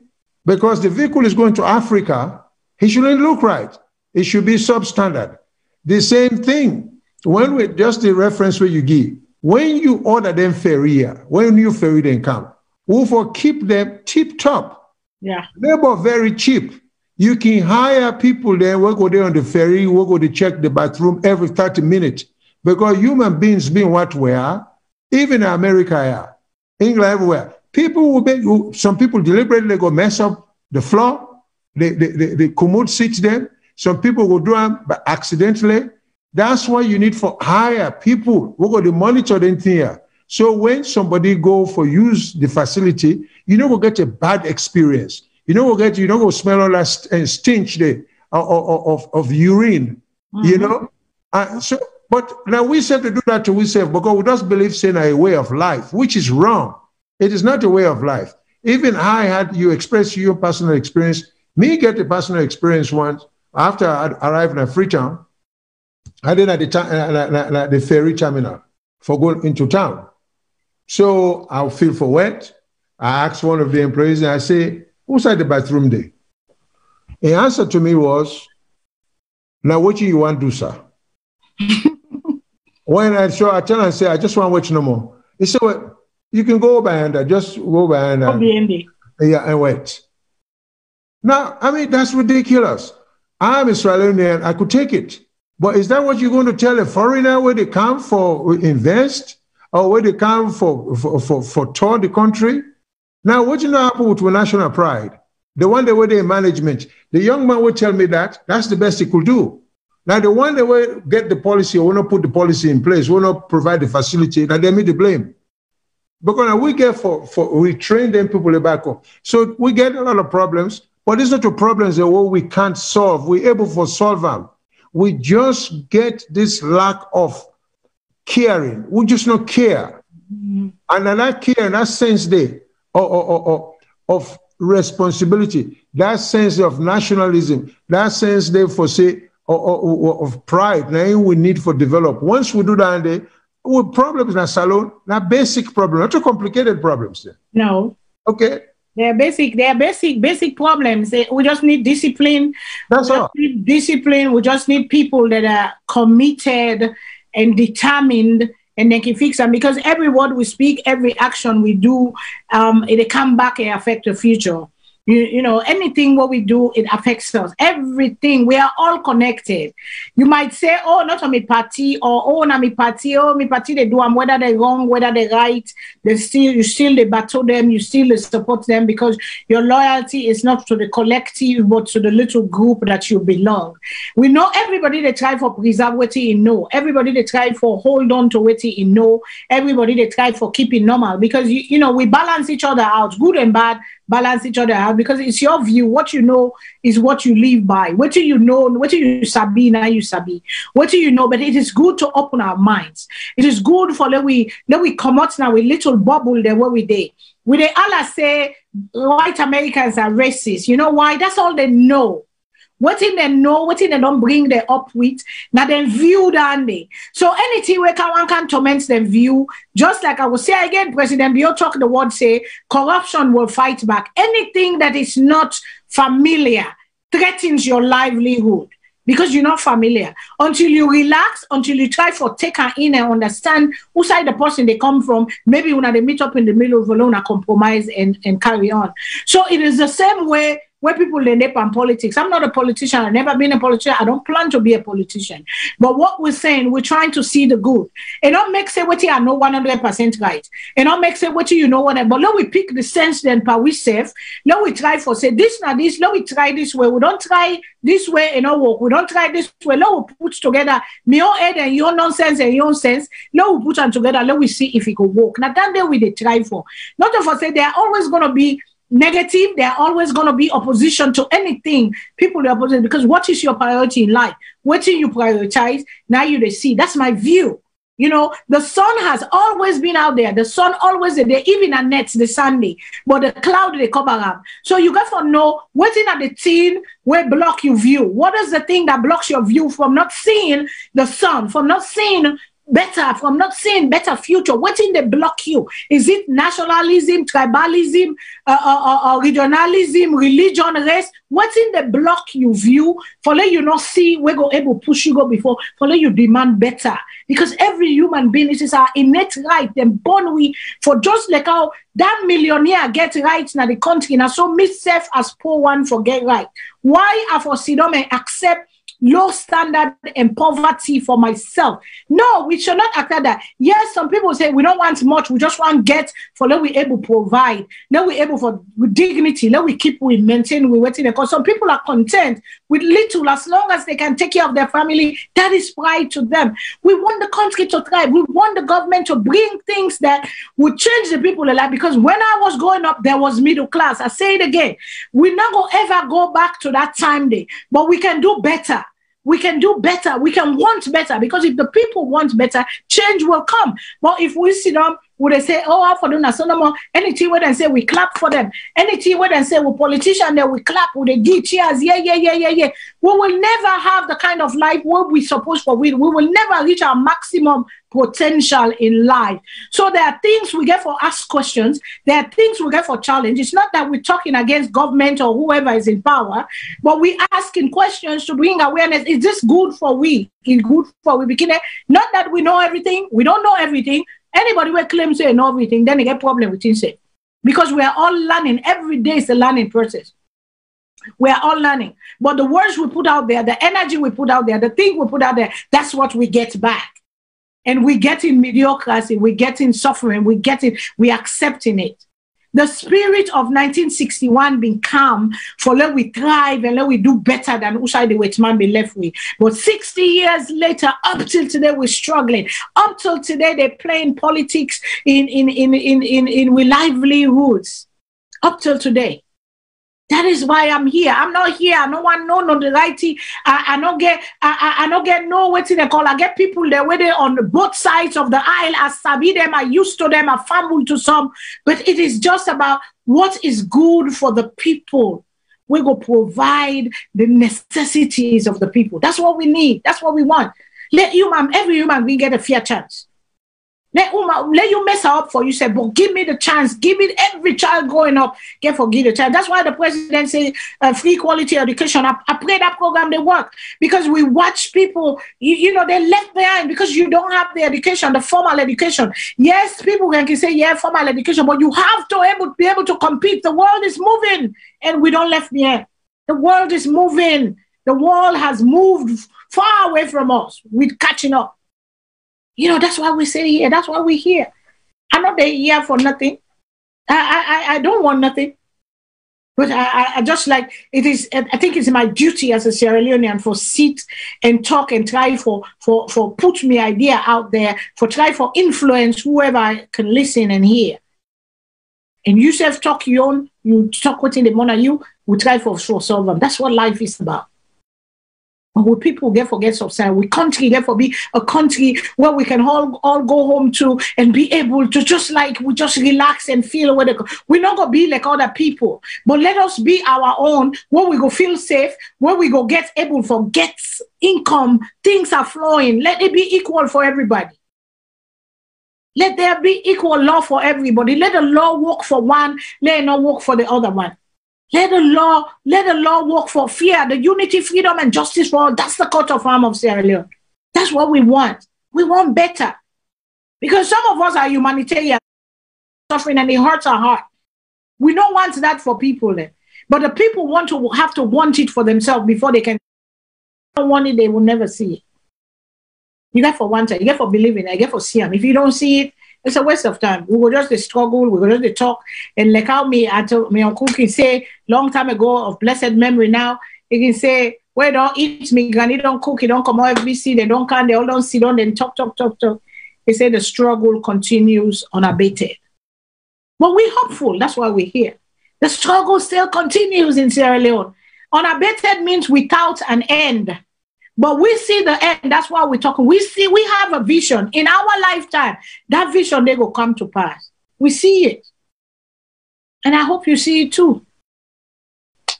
Because the vehicle is going to Africa, it shouldn't look right. It should be substandard. The same thing, when we just the reference where you give, when you order them ferry, when you ferry them come, we for keep them tip top. Yeah. Labor very cheap. You can hire people there, we'll go there on the ferry, we'll go to check the bathroom every 30 minutes. Because human beings being what we are, even in America, England, everywhere. People will make, some people deliberately go mess up the floor, the commode seats there. Some people will do them but accidentally. That's why you need for hire people who go to monitor the thing here. So when somebody go for use the facility, you know, go get a bad experience. You know, go smell all that stench there of urine, you know. So, but now we said to do that to ourselves because we just believe saying a way of life, which is wrong. It is not a way of life. Even I had you express your personal experience. Me get a personal experience once after I arrived in Freetown. I did at the ferry terminal for going into town. So I'll feel for wet. I asked one of the employees and I say, who's at the bathroom there? The answer to me was, now what do you want to do, sir? When I tell him and say, I just want to watch no more. He said, well, you can go behind that, just go behind that. Yeah, and wait. Now, I mean, that's ridiculous. I'm Israeli, I could take it. But is that what you're going to tell a foreigner where they come for invest or where they come for tour the country? Now, what you know happen with national pride? The one that were in management, the young man would tell me that that's the best he could do. Now, the one that will get the policy or will not put the policy in place, will not provide the facility, now they meet the blame. Because now we get we train them people back home. So we get a lot of problems, but these are the problems that we can't solve. We're able to solve them. We just get this lack of caring. We just not care. Mm-hmm. And that care, that sense there of responsibility, that sense of nationalism, that sense there for say of pride, now we need for develop. Once we do that, there, with problems in a salon, not basic problems, not too complicated problems. There. No. Okay. They're basic problems. We just need discipline. That's all. Need discipline. We just need people that are committed and determined, and they can fix them. Because every word we speak, every action we do, it come back and affect the future. You know, anything what we do, it affects us. Everything, we are all connected. You might say, oh, not on my party, or oh, not my party, they do them, whether they're wrong, whether they're right, you still they battle them, you still support them because your loyalty is not to the collective, but to the little group that you belong. We know everybody they try for preserve what you know. Everybody they try for hold on to what you know. Everybody they try for keeping normal because, you know, we balance each other out, good and bad, balance each other out because it's your view. What you know is what you live by. What do you know? What do you sabi? Now you sabi. What do you know? But it is good to open our minds. It is good for let we come out now with little bubble there where we day. We they all say white Americans are racist. You know why? That's all they know. What in they know, what in they don't bring them up with, now then view down there. So anything where one can torment them view, just like I will say again, President Bio talk the word say, corruption will fight back. Anything that is not familiar threatens your livelihood because you're not familiar. Until you relax, until you try for take her in and understand whose side the person they come from, maybe when they meet up in the middle of alone, compromise and carry on. So it is the same way where people end up in politics. I'm not a politician. I've never been a politician. I don't plan to be a politician. But what we're saying, we're trying to see the good. And not make say what you know 100% right. And not make say what you know whatever. But let we pick the sense then per we safe. Let we try for say this now this. Let we try this way. We don't try this way and not work. We don't try this way. Let we put together me own head and your nonsense and your sense. Let we put them together. Let we see if it could work. Now that day we they try for. Not of us say they are always going to be negative. There are always going to be opposition to anything people are opposing, because what is your priority in life? What do you prioritize? Now you they see. That's my view. You know, the sun has always been out there. The sun always there, even at nets the Sunday, but the cloud they cover up. So you got to know what's in at the thing where block your view. What is the thing that blocks your view from not seeing the sun, from not seeing better, from not seeing better future? What in they block you? Is it nationalism, tribalism, regionalism, religion, race? What in the block you view for let you not see where go able push you go before for let you demand better? Because every human being, it is our innate right. Them born we for just like how that millionaire get right now the country now. So me self as poor one forget right. Why I for sit down and accept low standard and poverty for myself? No, we should not accept that. Yes, some people say we don't want much, we just want get for let we able provide, let we able for with dignity, let we keep we maintain we waiting because some people are content with little as long as they can take care of their family. That is pride to them. We want the country to thrive. We want the government to bring things that would change the people alive, because when I was growing up there was middle class. I say it again, we're not gonna ever go back to that time day, but we can do better. We can do better. We can want better, because if the people want better, change will come. But if we sit down, would they say, oh, how for doing so no more? Anything where they say we clap for them. Anything where they say we politician, then we clap, would they give cheers? Yeah. We will never have the kind of life where we supposed for. We will never reach our maximum potential in life. So there are things we get for ask questions. There are things we get for challenge. It's not that we're talking against government or whoever is in power, but we asking questions to bring awareness. Is this good for we? Is good for we? Not that we know everything. We don't know everything. Anybody who claims they know everything, then they get problem with it. Because we are all learning. Every day is a learning process. We are all learning. But the words we put out there, the energy we put out there, the thing we put out there, that's what we get back. And we get in mediocrity, we get in suffering, we accepting it. The spirit of 1961 being calm for let we thrive and let we do better than Usai the Wetman be left with. But 60 years later, up till today, we're struggling. Up till today, they're playing politics in livelihoods. Up till today. That is why I'm here. I'm not here. I don't want no notoriety. I don't get no what they call. I get people there where they on both sides of the aisle. I sabi them. I used to them. I family to some. But it is just about what is good for the people. We go provide the necessities of the people. That's what we need. That's what we want. Let every human being get a fair chance. Let you mess her up for you, say, but give me the chance. Give it every child growing up. Give the child. That's why the president say free quality education. I pray that program they work, because we watch people, they're left behind because you don't have the education, the formal education. Yes, people can say, yeah, formal education, but you have to be able to compete. The world is moving and we don't left behind. The world is moving. The world has moved far away from us. We're catching up. That's why we say here. That's why we're here. I'm not here for nothing. I don't want nothing. But I just like it is. I think it's my duty as a Sierra Leonean for sit and talk and try for put my idea out there, for try for influence whoever can listen and hear. And you self talk your own. You talk within the morning. You try for solve them. That's what life is about. But we people get forget society. We country get for be a country where we can all go home to and be able to just relax and feel where they go. We're not gonna be like other people, but let us be our own, where we go feel safe, where we go get able for get income, things are flowing. Let it be equal for everybody. Let there be equal law for everybody. Let the law work for one, let it not work for the other one. Let the law work for fear, the unity, freedom, and justice for all. That's the coat of arms of Sierra Leone. That's what we want. We want better. Because some of us are humanitarian, suffering, and it hurts our heart. We don't want that for people. But the people have to want it for themselves before they can. If they don't want it, they will never see it. You get for one time, you get for believing, I get for seeing. If you don't see it, it's a waste of time. We will just struggle, we will just talk. And like how my uncle can say, long time ago of blessed memory now, he can say, well, don't eat me, granny don't cook, he don't come out every see, they don't come, they all don't sit down, then talk. He said the struggle continues unabated. But we're hopeful, that's why we're here. The struggle still continues in Sierra Leone. Unabated means without an end. But we see the end. That's why we're talking. We have a vision in our lifetime. That vision, they will come to pass. We see it. And I hope you see it too.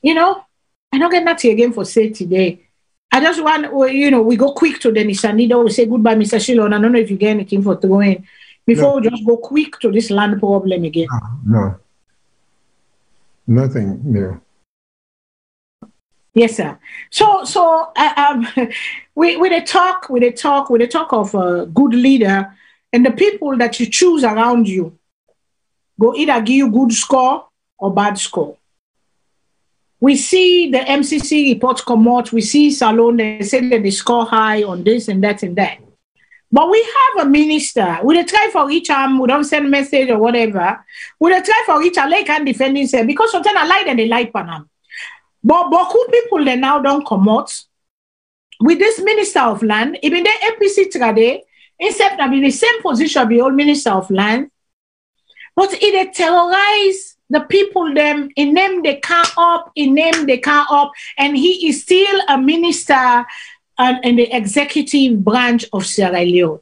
You know, I don't get nothing again for say today. I just want, we go quick to Dennis Sandido. We say goodbye, Mr. Shilon. I don't know if you get anything for throwing. Before we just go quick to this land problem again. No. Nothing new. Yes, sir. So we talk of a good leader, and the people that you choose around you go either give you good score or bad score. We see the MCC reports come out. We see SALONE, they say that they score high on this and that and that. But we have a minister. We try for each arm. We don't send message or whatever. We try for each arm. They can't defend himself because sometimes I lie and they lie Panam. But beaucoup people they now don't come out with this minister of land. Even the APC today, except in the same position be old minister of land, but it terrorize the people them in name they can't up, and he is still a minister in the executive branch of Sierra Leone.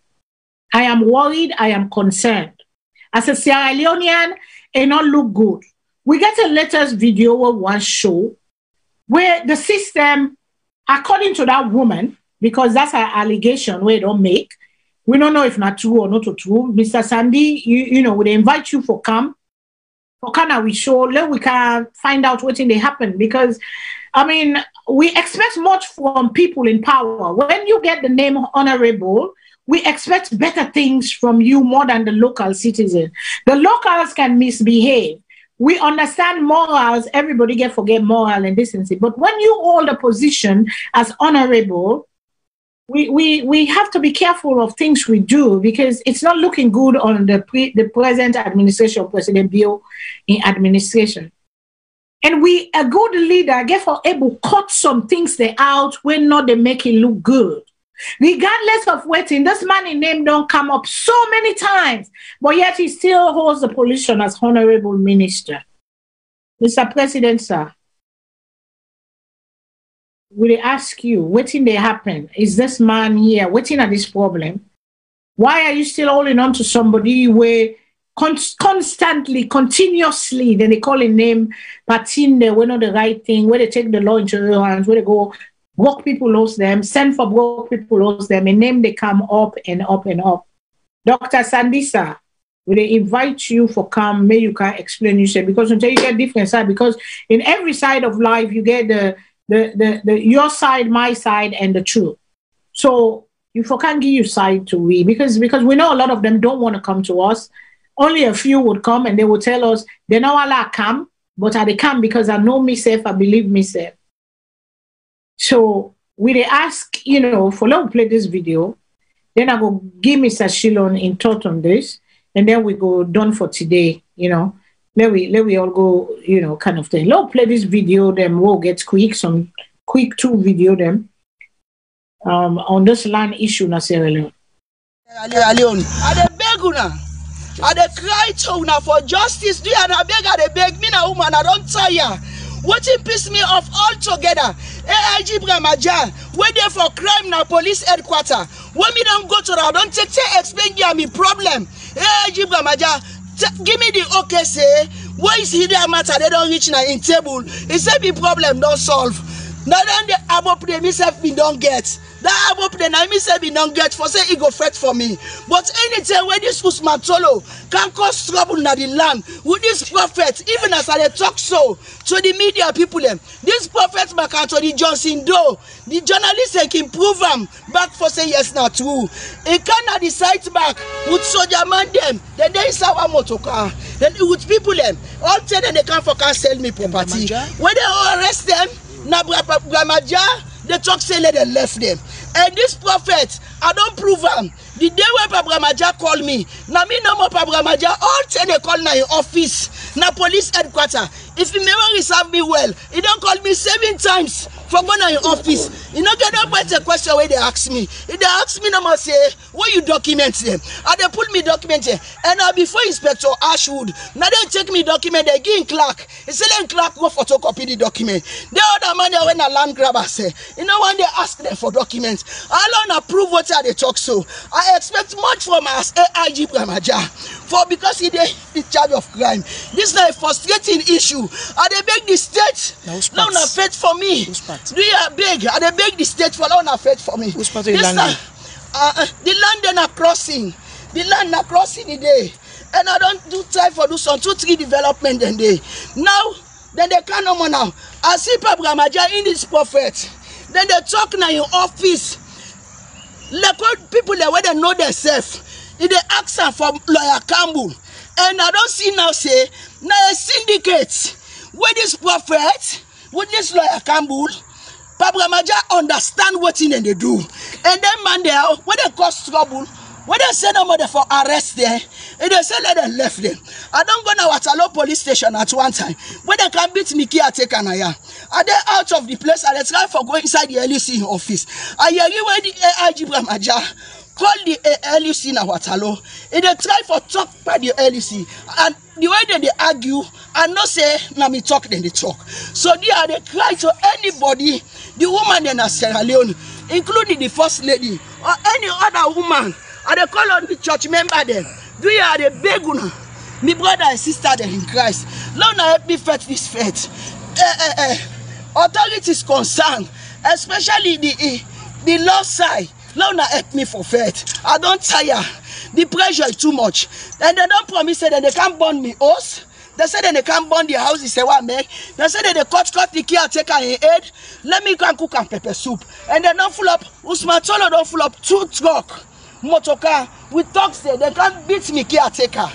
I am worried. I am concerned. As a Sierra Leonean, it not look good. We get a latest video where one show where the system, according to that woman, because that's an allegation we don't make, we don't know if not true or not true. Mr. Sandy, you know, we invite you for camp. For can we show, let we can find out what they happen, because I mean, we expect much from people in power. When you get the name honorable, we expect better things from you more than the local citizen. The locals can misbehave. We understand morals, everybody can forget moral and decency. But when you hold a position as honorable, we have to be careful of things we do, because it's not looking good on the present administration, President Bio in administration. And a good leader, therefore, able to cut some things they out when not they make it look good. Regardless of waiting, this man in name don't come up so many times, but yet he still holds the position as honorable minister. Mr. President, sir, will I ask you, what thing they happen? Is this man here waiting at this problem? Why are you still holding on to somebody where constantly, continuously, then they call his name, Patinde, we're not the right thing, where they take the law into their hands, where they go, broke people lose them, send for broke people lose them, and name they come up and up and up. Dr. Sandisa, will they invite you for come, may you can explain yourself, because until you get different side, because in every side of life, you get the your side, my side, and the truth. So you can't give you side to we, because we know a lot of them don't want to come to us. Only a few would come and they would tell us, they know Allah come, but I come because I know myself, I believe myself. So we they ask, you know, for let me play this video, then I go give Mr. Shilon in thought on this, and then we go done for today, you know. Let we all go, you know, kind of thing. Let's play this video, then we'll get some quick 2 video them on this land issue na Sierra Leone. Sierra Leone. I dey beg una. I dey cry to una for justice. Do you I beg? I dey beg. Me na woman, I don't tire. Wetin piss me off altogether. AIG Bramaja, where there for crime na police headquarters. When me don't go to that, don't take explain ya me problem. AIG Bramaja, give me the okay say. Why is he there matter? They don't reach na in table. He said the problem don't solve. Now then the above me myself me don't get. That above the I myself me don't get for say he go fight for me. But anytime when this Usman Tolo can cause trouble na the land with this prophet, even as I talk so to the media people them, this prophet back to the Johnson Doe, the journalists can prove them back for say yes not true. He cannot decide back with soldier man them, then there is our motor car. Then with people them, all tell them they come for can sell me property. When they arrest them, na Bramaja, they talk say let them left them. And this prophet, I don't prove him. The day when Bramaja call me, now me no more Bramaja, all ten they call na in office, na police headquarters. If he memory serve me well, he don't call me 7 times for going in office. You know, get up with the question where they ask me. If they ask me, no more say, where you document them? And they put me document here. And now before Inspector Ashwood, now they take me document, they give Clark. He say, let Clark go photocopy the document. The other man when a land grabber say, you know, when they ask them for documents, I don't approve what they talk so. I expect much from us, AIG Bramaja, for because he is charge of crime. This is not a frustrating issue. And they beg the state, now not faith for me. Do you beg? And they beg the state for now faith for me. This time, the land they are crossing. The land are crossing the day. And I don't do time for do some 2-3 development then they. Now, then they can't no more now. I see Bramaja in this prophet. Then they talk now in office. Like people there where they know themselves. If they ask them for lawyer Campbell. And I don't see now say, now a syndicate where this prophet, with this lawyer Campbell, Bramaja understand what in they do. And then man there, when they cause trouble, when they send them for arrest there, and they say let them left them. I don't go now at SALONE police station at one time. When they can beat me, I take an aya. Are they out of the place? And they try for going inside the LUC office. I hear you when the AIG Bramaja call the LUC in our SALONE. And they try for talk by the LUC. And the way they argue, and not say, now me talk, then they talk. So they cry to anybody, the woman in Sierra Leone, including the first lady, or any other woman, and they call on the church member then. Do you are the beg me brother and sister then in Christ. Lord, now help me fight this faith. Authorities concerned, especially the law side. Lord, now help me for faith. I don't tire. The pressure is too much. And they don't promise that they can't burn me house. They said that they can't burn the house. They say what make. They said that they cut the caretaker in head. Let me go and cook and pepper soup. And they don't full up. Usman Tolo don't full up 2 truck motor car with talks there. They can't beat me caretaker.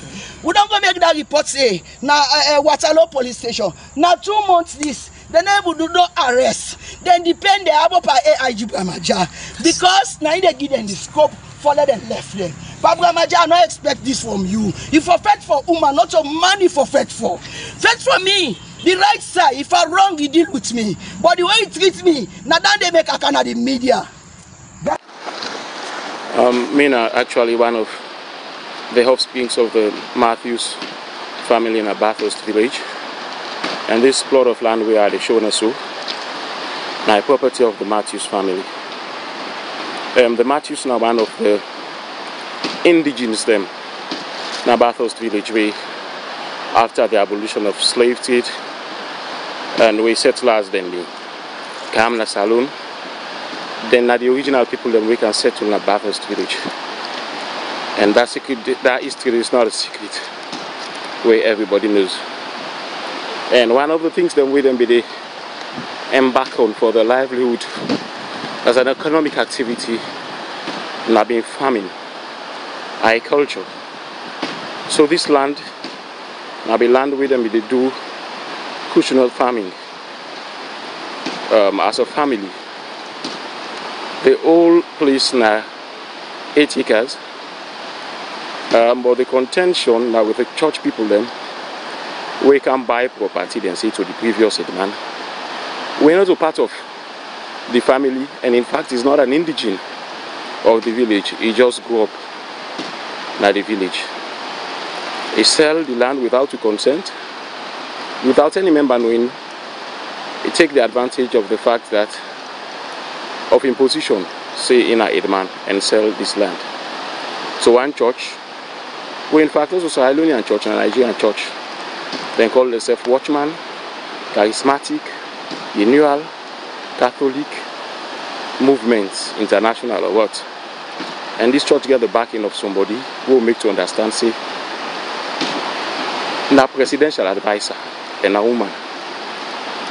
We don't go make that report say now Waterloo police station. Now 2 months this. The neighbor do not arrest. Then depend the about AIG Bramaja. Because now they give them the scope for let them left them. But Bramaja, I don't expect this from you. If you fight for woman, not your money for fight for. Fight for me. The right side. If I'm wrong, you deal with me. But the way you treat me, now that they make a kind of the media. Mina actually one of the offsprings of the Matthews family in a Bathurst village. And this plot of land we are showing us so now property of the Matthews family. The Matthews now one of the indigenous them in Bathurst village way after the abolition of slave trade, and we settlers then we come na SALONE. Then the original people then we can settle in Bathurst village. And that secret, that history is not a secret where everybody knows. And one of the things that we then be they embark on for the livelihood as an economic activity now being farming, agriculture. So this land now be land with them they do cushion farming as a family. The whole place now 8 acres, but the contention now with the church people then we can buy property then say to the previous man. We're not a part of the family, and in fact he's not an indigene of the village. He just grew up in the village. He sell the land without consent, without any member knowing, they take the advantage of the fact that of imposition, say in a Edman, and sell this land. So one church, well, in fact, also Salonian church and Nigerian church, then call themselves Watchman, Charismatic, Renewal, Catholic, Movements, International, or what. And this church get the backing of somebody who will make to understand, say, na presidential advisor and a woman,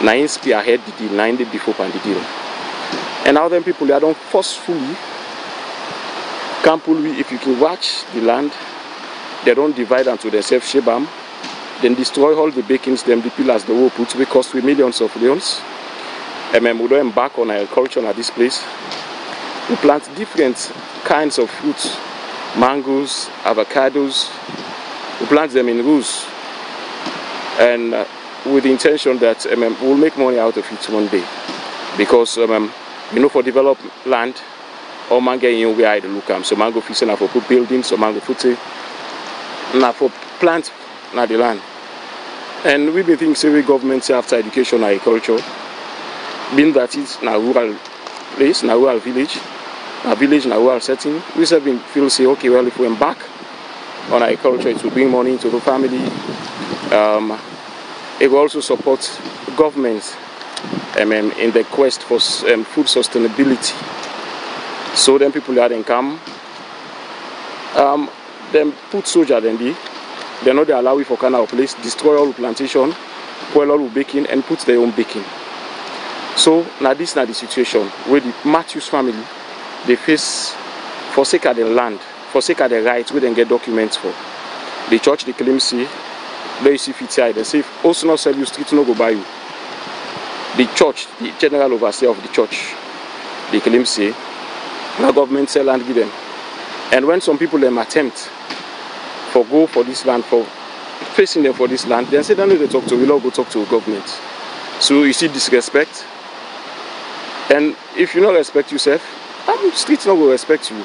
na in spearhead the deal, na in the before the deal. And now then people, they don't forcefully, campfully, if you can watch the land, they don't divide unto themselves, shebam, then destroy all the bakings, them, the pillars, the will put, which cost with millions of leons. And then we don't embark on agriculture at this place. We plant different kinds of fruits, mangoes, avocados. We plant them in rows, and with the intention that we'll make money out of it one day. Because you know, for developed land, or mango in where I look am. So mango fishing for put buildings, so mango footing, now for plant na the land. And we've been thinking civil government after education and agriculture, being that it's na rural place, na rural village, na rural setting, we have been feel say, okay, well, if we embark on agriculture, it will bring money into the family. It will also support governments in the quest for food sustainability. So then people that then come, then put soldier then they know they allow it for kind of place, destroy all the plantation, spoil all the baking, and put their own baking. So now this is not the situation where the Matthews family, they face, for sake of the land, for sake of the rights, we then get documents for. The church, they claim, say, they see FTI, they say, also not sell you street, no go buy you. The church, the general overseer of the church, they claim, say, the government sell land give them. And when some people them attempt for go for this land, for facing them for this land, then say, don't know they talk to, we'll all go talk to the government. So you see disrespect. And if you not respect yourself, streets not will respect you.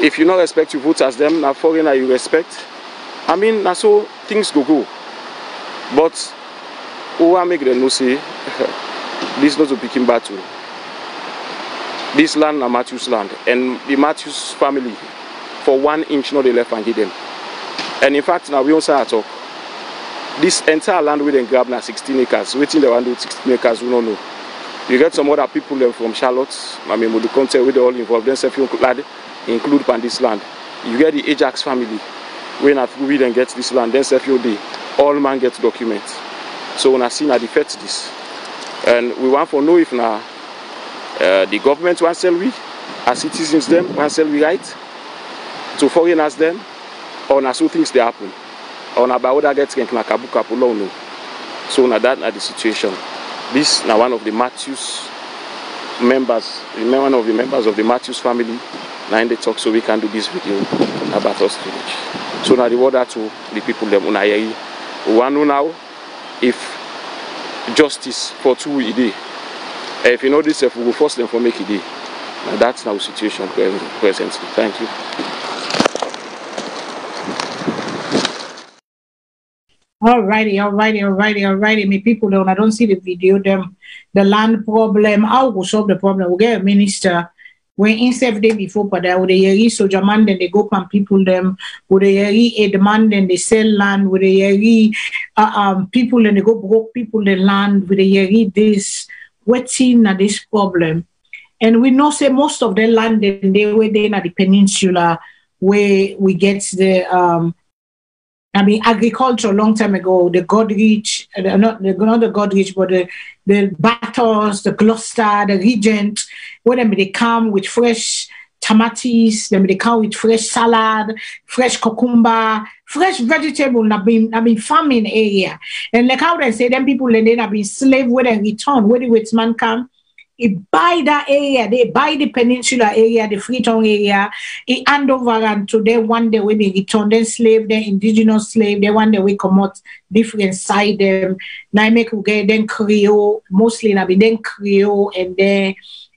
If you not respect you vote as them, now foreigner you respect. I mean, now so things go. But who I make them know say this not a picking battle. This land na Matthews land, and the Matthews family for 1 inch not they left and give them. And in fact now we also talk. This entire land we then grab now 16 acres. Waiting they want to do 16 acres, we don't know. You get some other people them from Charlotte, I mean with the content with all involved, then if you include on this land. You get the Ajax family, when we then get this land, then CFUD, all man get documents. So when I see now defect this. And we want to know if now the government want to sell we, as citizens them want to sell we right, to foreigners them, or now so things they happen. Or now by other gets like Kabuka Pulo no. So now that are the situation. This now one of the Matthews members, one of the members of the Matthews family, now in the talk, so we can do this video about us village. So now the order to the people them unayai. We want to know now if justice for 2 a day. If you know this, if we will force them for make a day. Now that's now the situation presently. Thank you. Alrighty. Me people don't. I don't see the video. Them the land problem. How we solve the problem? We get a minister. When instead day before, but with the yeri soldier man, then they go and people them. With the yeri aid man, then they sell land. With the yeri people, then they go broke people the land. With the yeri this waiting at this problem. And we know say most of the land then they were there at the peninsula where we get the agriculture a long time ago, the Godrich, not the Godrich, but the Battles, the Gloucester, the Regent, where they come with fresh tomatoes, they come with fresh salad, fresh cucumber, fresh vegetable. I've been farming area. And like how they say, them people then have been slave where they return, where the woodsman come. It buy that area, they buy the peninsula area, the Freetown area, it hand over and to them one day when they return, then slave, then indigenous slave, then one day we come out different side them. Now make we get then Creole, mostly then Creole and then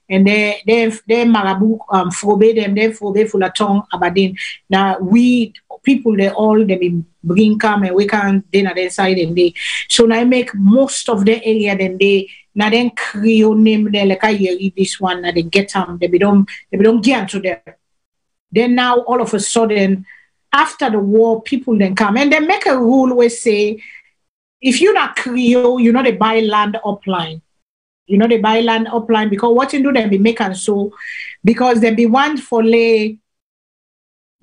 and they marabu frobe them, they frobe full of tongue abadin. Now we people they all they be bring come and we can then at their side and they so now I make most of the area then they now then create name there like I read this one now they get them they don't get to them. Then now all of a sudden after the war people then come and they make a rule where say if you're not Creole, you know they buy land upline. You know they buy land upline because what you do they be making so because they be one for lay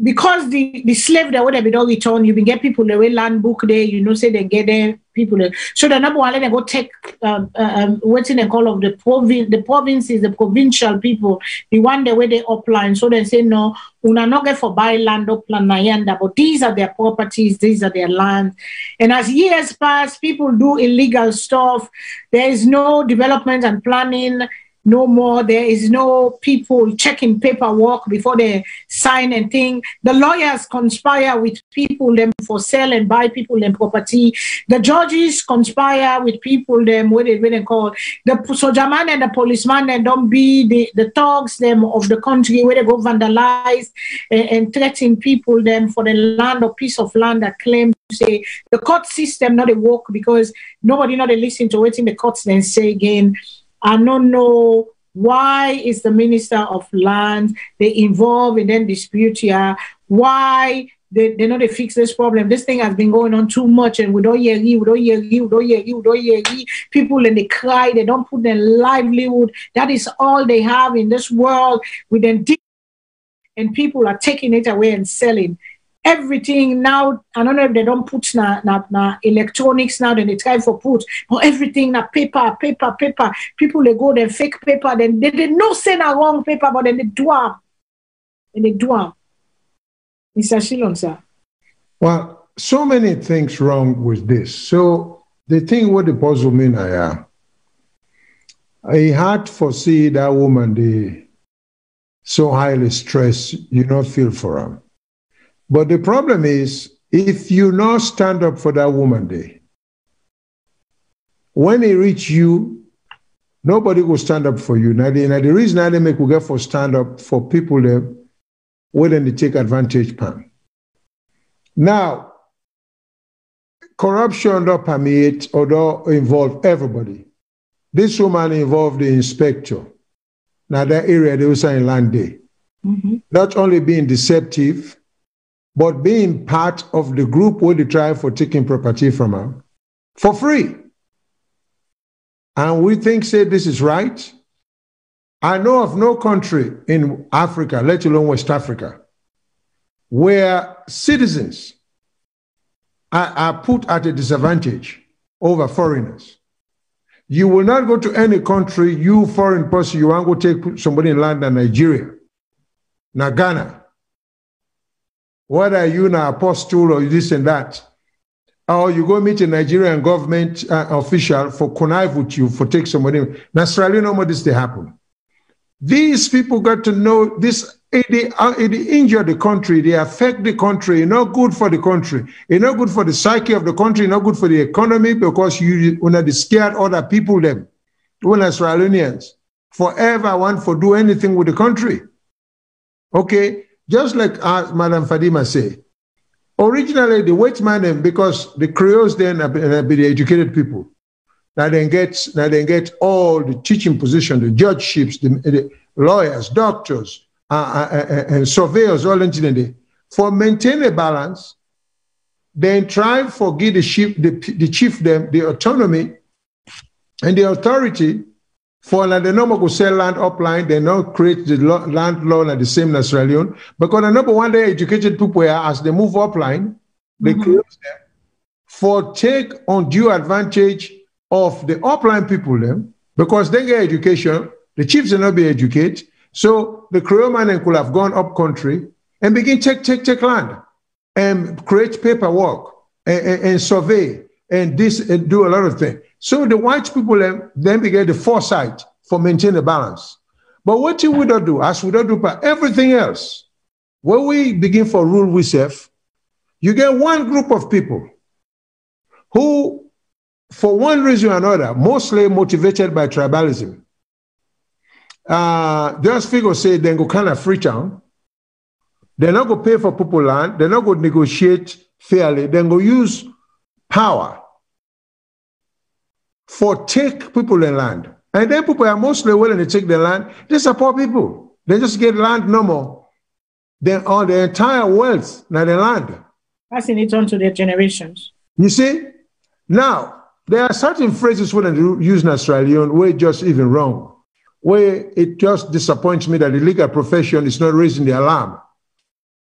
because the slave that would have been don't return, you can get people the way land book there, you know, say they get there, people there. So the number one, they go take what's in the call of the provinces, the provincial people, the one the way they upline. So they say no, una not get for buy land upland Nayanda, but these are their properties, these are their land. And as years pass, people do illegal stuff. There is no development and planning. No more. There is no people checking paperwork before they sign and thing. The lawyers conspire with people them for sell and buy people them property. The judges conspire with people them what they call the soldier man and the policeman and don't be the thugs them of the country where they go vandalize and threaten people them for the land or piece of land that claim to say the court system not a work because nobody not they listen to what in the courts then say again. I don't know why is the Minister of Land they involved in that dispute here. Why they know they fix this problem. This thing has been going on too much and we don't hear people and they cry, they don't put their livelihood. That is all they have in this world with them and people are taking it away and selling. Everything now, I don't know if they don't put na electronics now, then they try for put, but everything na paper. People they go then fake paper, then they no send a wrong paper, but then they do them. And they do them. Mr. Shillong, sir. Well, so many things wrong with this. So the thing what the puzzle mean I had foresee that woman they so highly stressed, you not feel for her. But the problem is, if you not stand up for that woman there, when it reach you, nobody will stand up for you. Now, the reason I make we get for stand up for people there, where then they take advantage pan. Now, corruption don't permeate or don't involve everybody. This woman involved the inspector. Now that area they also in land there. Mm-hmm. Not only being deceptive, but being part of the group where they try for taking property from her for free. And we think, say, this is right. I know of no country in Africa, let alone West Africa, where citizens are put at a disadvantage over foreigners. You will not go to any country, you foreign person, you want to go take somebody in land in Nigeria, now Ghana, whether you an apostle or this and that, or you go meet a Nigerian government official for connive with you for take somebody. Now, Australia, no more this they happen. These people got to know this. They injure the country. They affect the country. It's not good for the country. It's not good for the psyche of the country. It's not good for the economy because you want to scare other people. Them, when Australians forever want to do anything with the country. Okay. Just like Madam Fadima said, originally the white man, because the Creoles then be the educated people, now they get all the teaching position, the judgeships, the lawyers, doctors, and surveyors, all into for maintain a balance, then try for give the chief them the autonomy and the authority for like the number go sell land upline, they not create the land law at the same as Australia. Because the number one day educated people are as they move upline, they create them for take undue advantage of the upline people them, because they get education, the chiefs will not be educated. So the Creole man could have gone up country and begin take land and create paperwork and survey and this and do a lot of things. So the white people then began the foresight for maintaining the balance. But what you would not do, as we don't do for everything else, when we begin for rule we serve, you get one group of people who, for one reason or another, mostly motivated by tribalism, just figure say they go kind of Freetown. They're not going to pay for people land. They're not going to negotiate fairly. They're going to use power for take people in land. And then people are mostly willing to take the land. These are poor people. They just get land no more. Then all the entire wealth, now the land. Passing it on to their generations. You see? Now, there are certain phrases when they use in Australian where it's just even wrong. Where it just disappoints me that the legal profession is not raising the alarm.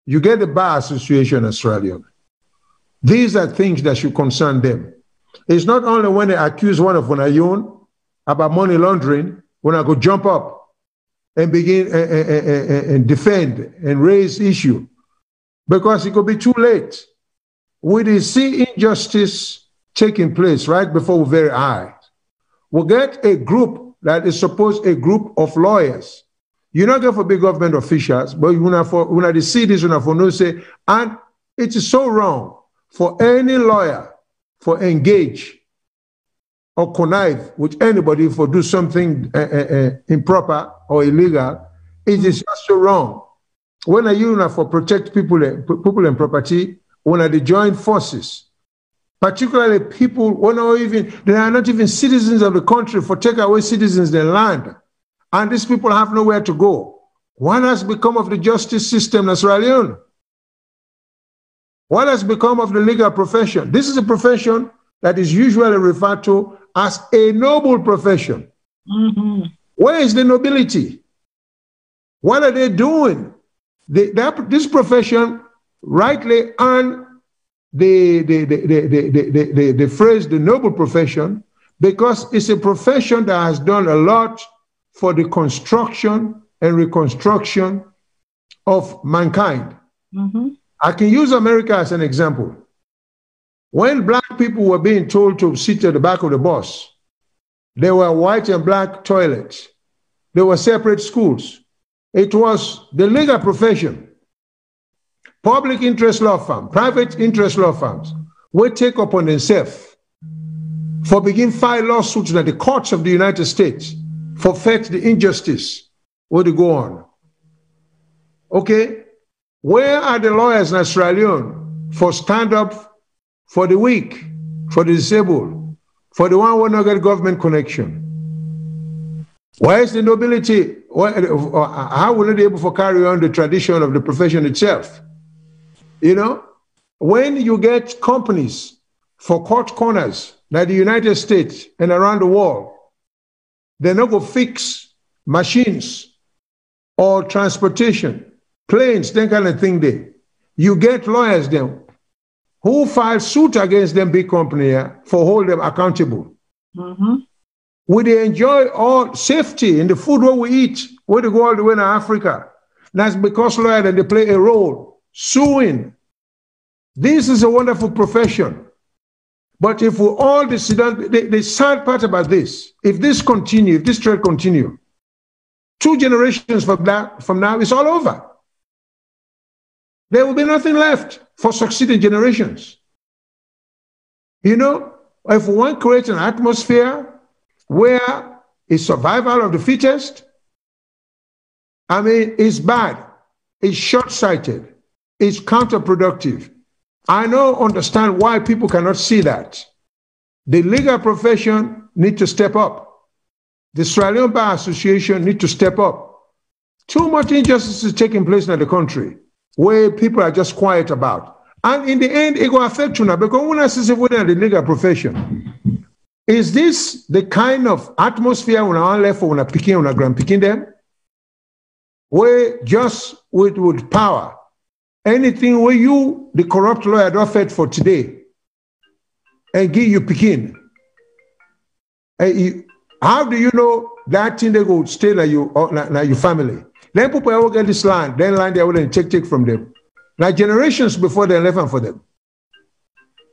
You get the Bar Association in Australia. These are things that should concern them. It's not only when they accuse one of Onayon about money laundering, when I go jump up and begin and defend and raise issue, because it could be too late. We see injustice taking place right before our very eyes. We'll get a group that is supposed a group of lawyers. You not get for big government officials, but when I see this, when I no say, and it is so wrong for any lawyer for engage or connive with anybody for do something improper or illegal. It is just so wrong. When are you for protect people and property? When are they join forces? Particularly people they are not even citizens of the country for take away citizens their land. And these people have nowhere to go. What has become of the justice system in Sierra Leone? What has become of the legal profession? This is a profession that is usually referred to as a noble profession. Mm-hmm. Where is the nobility? What are they doing? This profession rightly earned the phrase the noble profession because it's a profession that has done a lot for the construction and reconstruction of mankind. Mm-hmm. I can use America as an example. When black people were being told to sit at the back of the bus, there were white and black toilets. There were separate schools. It was the legal profession. Public interest law firms, private interest law firms will take upon themselves for begin file lawsuits at the courts of the United States for fact the injustice will go on. Okay? Where are the lawyers in Australia for stand up for the weak, for the disabled, for the one who not get government connection? Where is the nobility? How will they be able to carry on the tradition of the profession itself? You know, when you get companies for court corners like the United States and around the world, they're not going to fix machines or transportation, planes, that kind of thing there. You get lawyers then who file suit against them big company for hold them accountable. Mm-hmm. Will they enjoy all safety in the food what we eat, where they go all the way to Africa? That's because lawyers and they play a role, suing. This is a wonderful profession. But if we all decide, the sad part about this, if this continue, if this trend continue, 2 generations from now, it's all over. There will be nothing left for succeeding generations. You know, if we want to create an atmosphere where it's survival of the fittest, I mean, it's bad, it's short-sighted, it's counterproductive. I don't understand why people cannot see that. The legal profession need to step up. The Australian Bar Association need to step up. Too much injustice is taking place in the country where people are just quiet about. And in the end, it will affect you now because when I say within the legal profession, is this the kind of atmosphere when I left for when I picking, when I grand picking them? Where just with power, anything where you, the corrupt lawyer, don't fed for today and give you picking. How do you know that thing they go stay like you or like your family? Then people will get this land, then land they will take from them. Now generations before they left for them.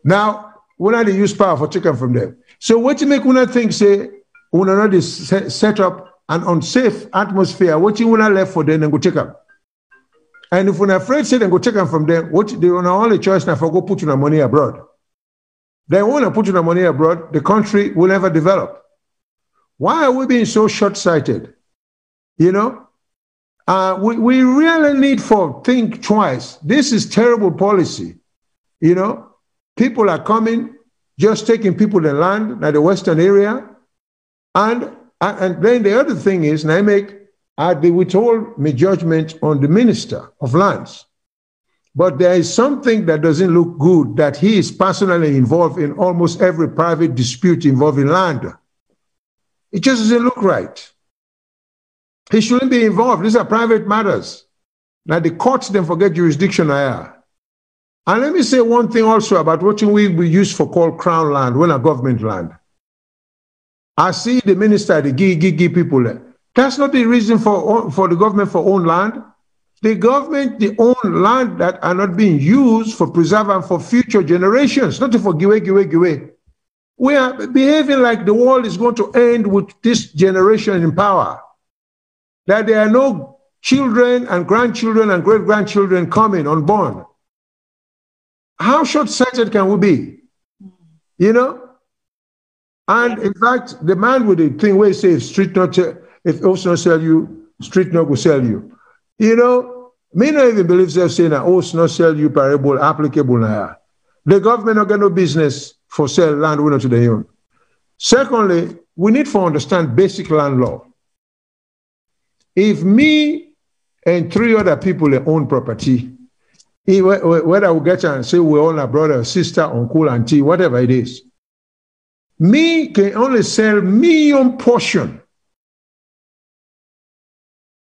Now, when are they use power for taking from them? So what you make one thing say, when another set up an unsafe atmosphere, what you wanna left for them and go take them. And if we're afraid say they go take them from them, what they only choice now for go put your money abroad. They want to put your money abroad, the country will never develop. Why are we being so short-sighted? You know, we really need to think twice. This is terrible policy. You know, people are coming, just taking people the land, like the Western area. And then the other thing is, and they withhold my judgment on the Minister of Lands. But there is something that doesn't look good, that he is personally involved in almost every private dispute involving land. It just doesn't look right. He shouldn't be involved. These are private matters. Now the courts then forget jurisdiction here. And let me say one thing also about what we use for called crown land, when a government land. I see the minister, the give people there. That's not the reason for the government for own land. The government, the own land that are not being used for preserving for future generations, not for give away. We are behaving like the world is going to end with this generation in power. That there are no children and grandchildren and great-grandchildren coming unborn. How short-sighted can we be? You know? And in fact, the man with the thing where he says, if also not sell you, street not will sell you. You know, me not even believe they're saying that also not sell you parable applicable now. The government not got no business for sell land winner to the own. Secondly, we need to understand basic land law. If me and 3 other people own property, whether we get and say we own a brother, sister, uncle, auntie, whatever it is, me can only sell me own portion.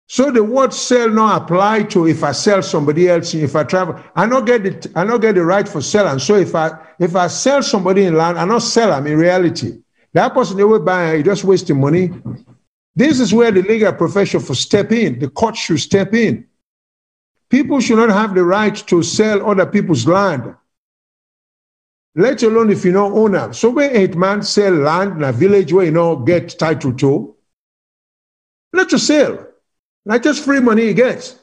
So the word sell not apply to if I sell somebody else, if I travel. I not get the right for sell. And so if I sell somebody in land, I not sell them in reality. That person they will buy, he just wasting money. This is where the legal profession for step in. The court should step in. People should not have the right to sell other people's land, let alone if you don't own them. So when 8 man sell land in a village where you don't get title to, not to sell. Not just free money he gets.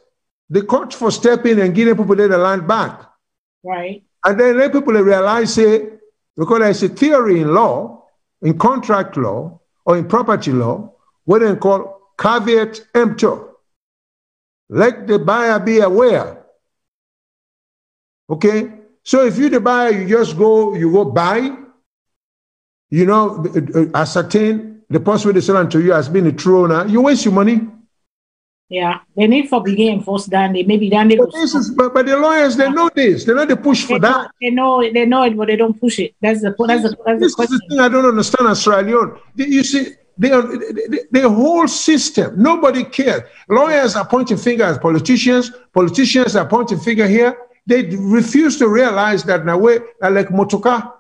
The court for step in and giving people the land back. Right. And then let people realize, say, because there's a theory in law, in contract law, or in property law, what they call caveat emptor. Let the buyer be aware. Okay? So if you the buyer, you go buy, you know, ascertain the person they sell to you has been a true owner, you waste your money. Yeah, they need for begin enforce that. They maybe then they but the lawyers, they know this. They know they push for that. They know it, but they don't push it. That's the question. This is the thing I don't understand, Australia. You see, the whole system, nobody cares. Lawyers are pointing fingers at politicians. Politicians are pointing finger here. They refuse to realize that in a way, like motorcar,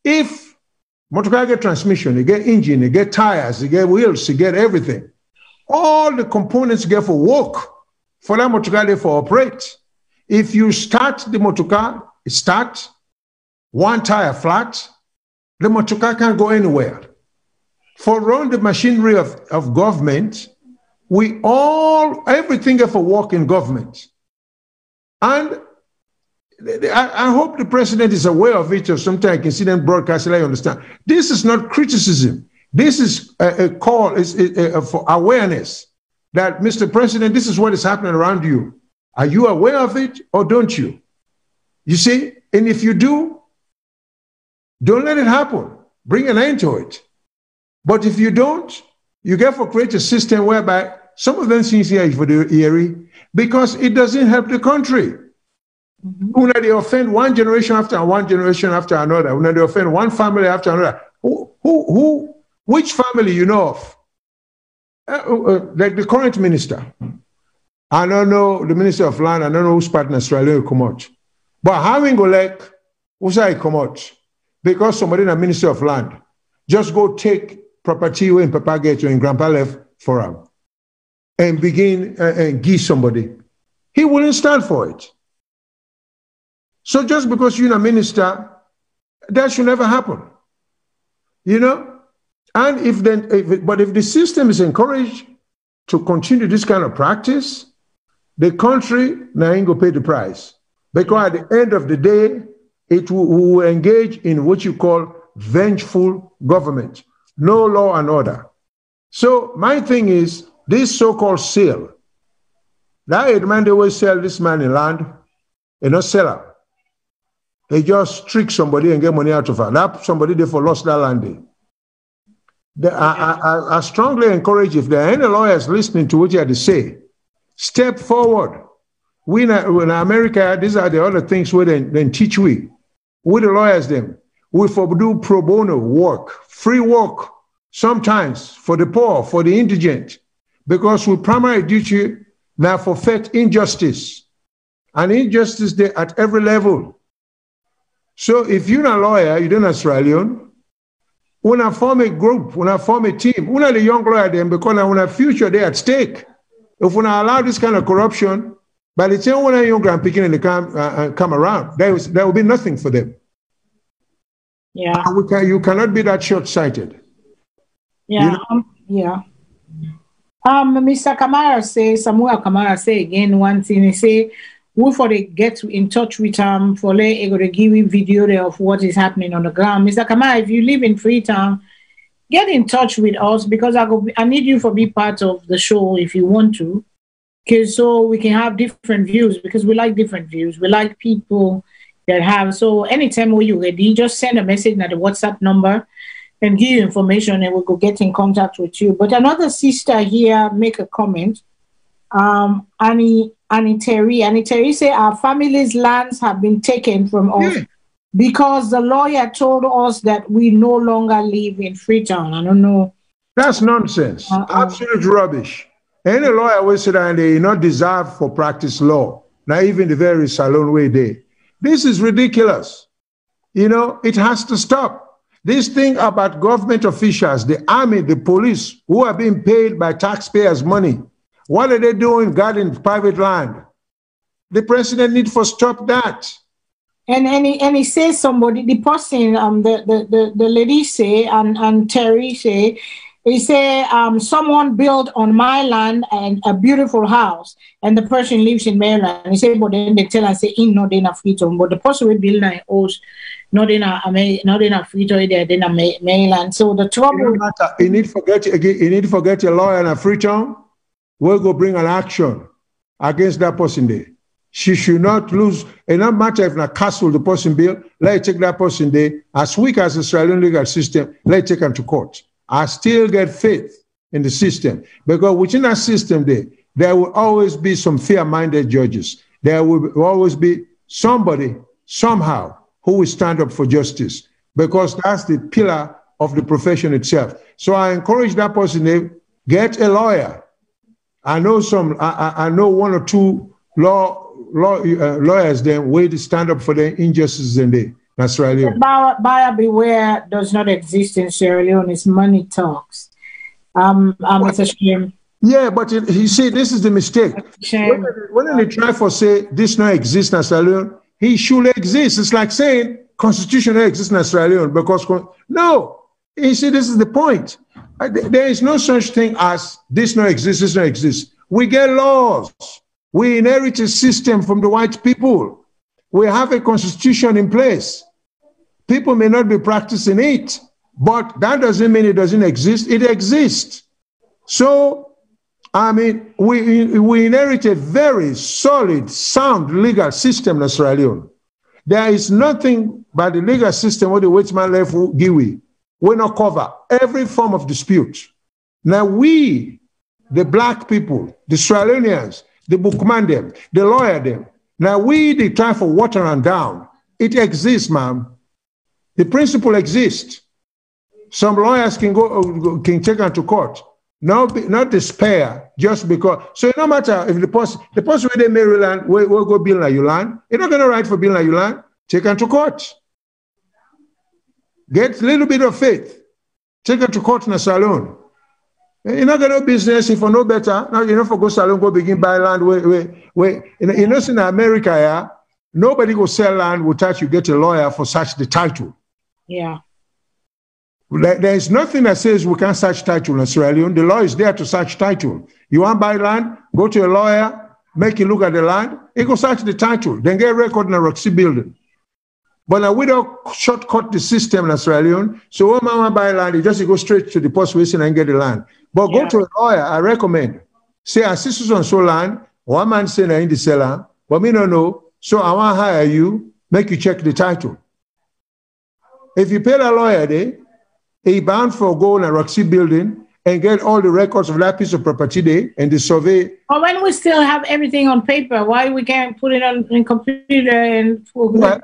if motorcar get transmission, they get engine, they get tires, they get wheels, they get everything. All the components get for work for that motorcar for operate. If you start the motorcar, it starts, one tire flat, the motorcar can't go anywhere. For run the machinery of government, everything get for work in government. And I hope the president is aware of it, or sometimes I can see them broadcasting, I understand. This is not criticism. This is a call for awareness that, Mr. President, this is what is happening around you. Are you aware of it or don't you? You see, and if you do, don't let it happen. Bring an end to it. But if you don't, you get to create a system whereby some of them things here for the eerie because it doesn't help the country. When they offend one generation after one generation after another, when they offend one family after another, which family you know of? Like the current minister. I don't know the Minister of Land, I don't know whose partner Australia will come out. But having go like, who's I come out? Because somebody in the Minister of Land just go take property when Papa gets or in Grandpa left for him and begin and give somebody. He wouldn't stand for it. So just because you're a minister, that should never happen. You know? And if the system is encouraged to continue this kind of practice, the country now ain't gonna pay the price. Because at the end of the day, it will engage in what you call vengeful government, no law and order. So my thing is, this so-called sale, that man they will sell this man in land, and not seller. They just trick somebody and get money out of her. That somebody therefore lost that land. I strongly encourage, if there are any lawyers listening to what you have to say, step forward. We in America, these are the other things we then teach we. We the lawyers them. We do pro bono work, free work, sometimes for the poor, for the indigent, because we primary duty now for fight injustice. And injustice there at every level. So if you're not a lawyer, you're not Australian, when I form a group, when I form a team, when I the young lawyer them, because when a future they at stake. If we not allow this kind of corruption, by the time when a young grand picking and they come around, there will be nothing for them. Yeah. You cannot be that short-sighted. Yeah. You know? Mr. Kamara say, Samuel Kamara say again one thing. He say, we for they get in touch with for they go to give you video there of what is happening on the ground. Mr. Kamara, if you live in Freetown, get in touch with us, because I need you for be part of the show if you want to, because so we can have different views, because we like different views. We like people that have. So anytime when you're ready, just send a message at the WhatsApp number and give you information, and we'll go get in contact with you. But another sister here make a comment. Annie Terry say our family's lands have been taken from us because the lawyer told us that we no longer live in Freetown. I don't know. That's nonsense. Absolute rubbish. Any lawyer will sit down and they not deserve for practice law. Not even the very SALONE way there. This is ridiculous. You know, it has to stop. This thing about government officials, the army, the police, who are being paid by taxpayers' money. What are they doing guarding private land? The president needs to stop that. And he says somebody, the person, the lady say, and Terry say, he say, someone built on my land and a beautiful house, and the person lives in Maryland. He said, but then they tell us, say, in not in a Freetown, but the person will build a house, not in a Freetown, they're in a Maryland. So the trouble. You need to forget your lawyer in a Freetown. We'll go bring an action against that person there. She should not lose. It not matter if not castle the person bill, let it take that person there. As weak as the Australian legal system, let it take them to court. I still get faith in the system, because within that system there will always be some fair-minded judges. There will always be somebody, somehow, who will stand up for justice, because that's the pillar of the profession itself. So I encourage that person there, get a lawyer. I know I know one or two lawyers then way to stand up for the injustices in Sierra Leone. Buyer beware does not exist in Sierra Leone. It's money talks. It's a shame. Yeah, but you see, this is the mistake. When they try for say this not exist in Sierra Leone, he should exist. It's like saying constitution exists in Sierra Leone because no. You see, this is the point. There is no such thing as this no exists, this no exists. We get laws. We inherit a system from the white people. We have a constitution in place. People may not be practicing it, but that doesn't mean it doesn't exist. It exists. So, I mean, we inherit a very solid, sound legal system in Sierra Leone. There is nothing by the legal system what the Waitman left give we. We not cover every form of dispute. Now we, the black people, the Sierra Leoneans, the bookman them, the lawyer them, now we the try for water and down. It exists, ma'am. The principle exists. Some lawyers can can take them to court. Not despair just because. So it no matter if the person where they Maryland will go build like you land, you're not gonna write for building like you land, take them to court. Get a little bit of faith. Take her to court in a SALONE. You're not going to business if you know better. Now you know for go SALONE, go begin buy land. You know, in America, yeah, nobody go sell land without you get a lawyer for such the title. Yeah. There is nothing that says we can't search title in Sierra Leone. The law is there to search title. You want to buy land, go to a lawyer, make you look at the land, he go search the title, then get a record in a Roxy building. But now we don't shortcut the system in Sierra Leone. So when man buy land, he just go straight to the post station and get the land. But go to a lawyer, I recommend. Say, assist on so land, one man saying in the seller, but me no know. So I want to hire you, make you check the title. If you pay the lawyer there, he bound for go in a Roxy building and get all the records of that piece of property there and the survey. But when we still have everything on paper, why we can't put it on in computer and? But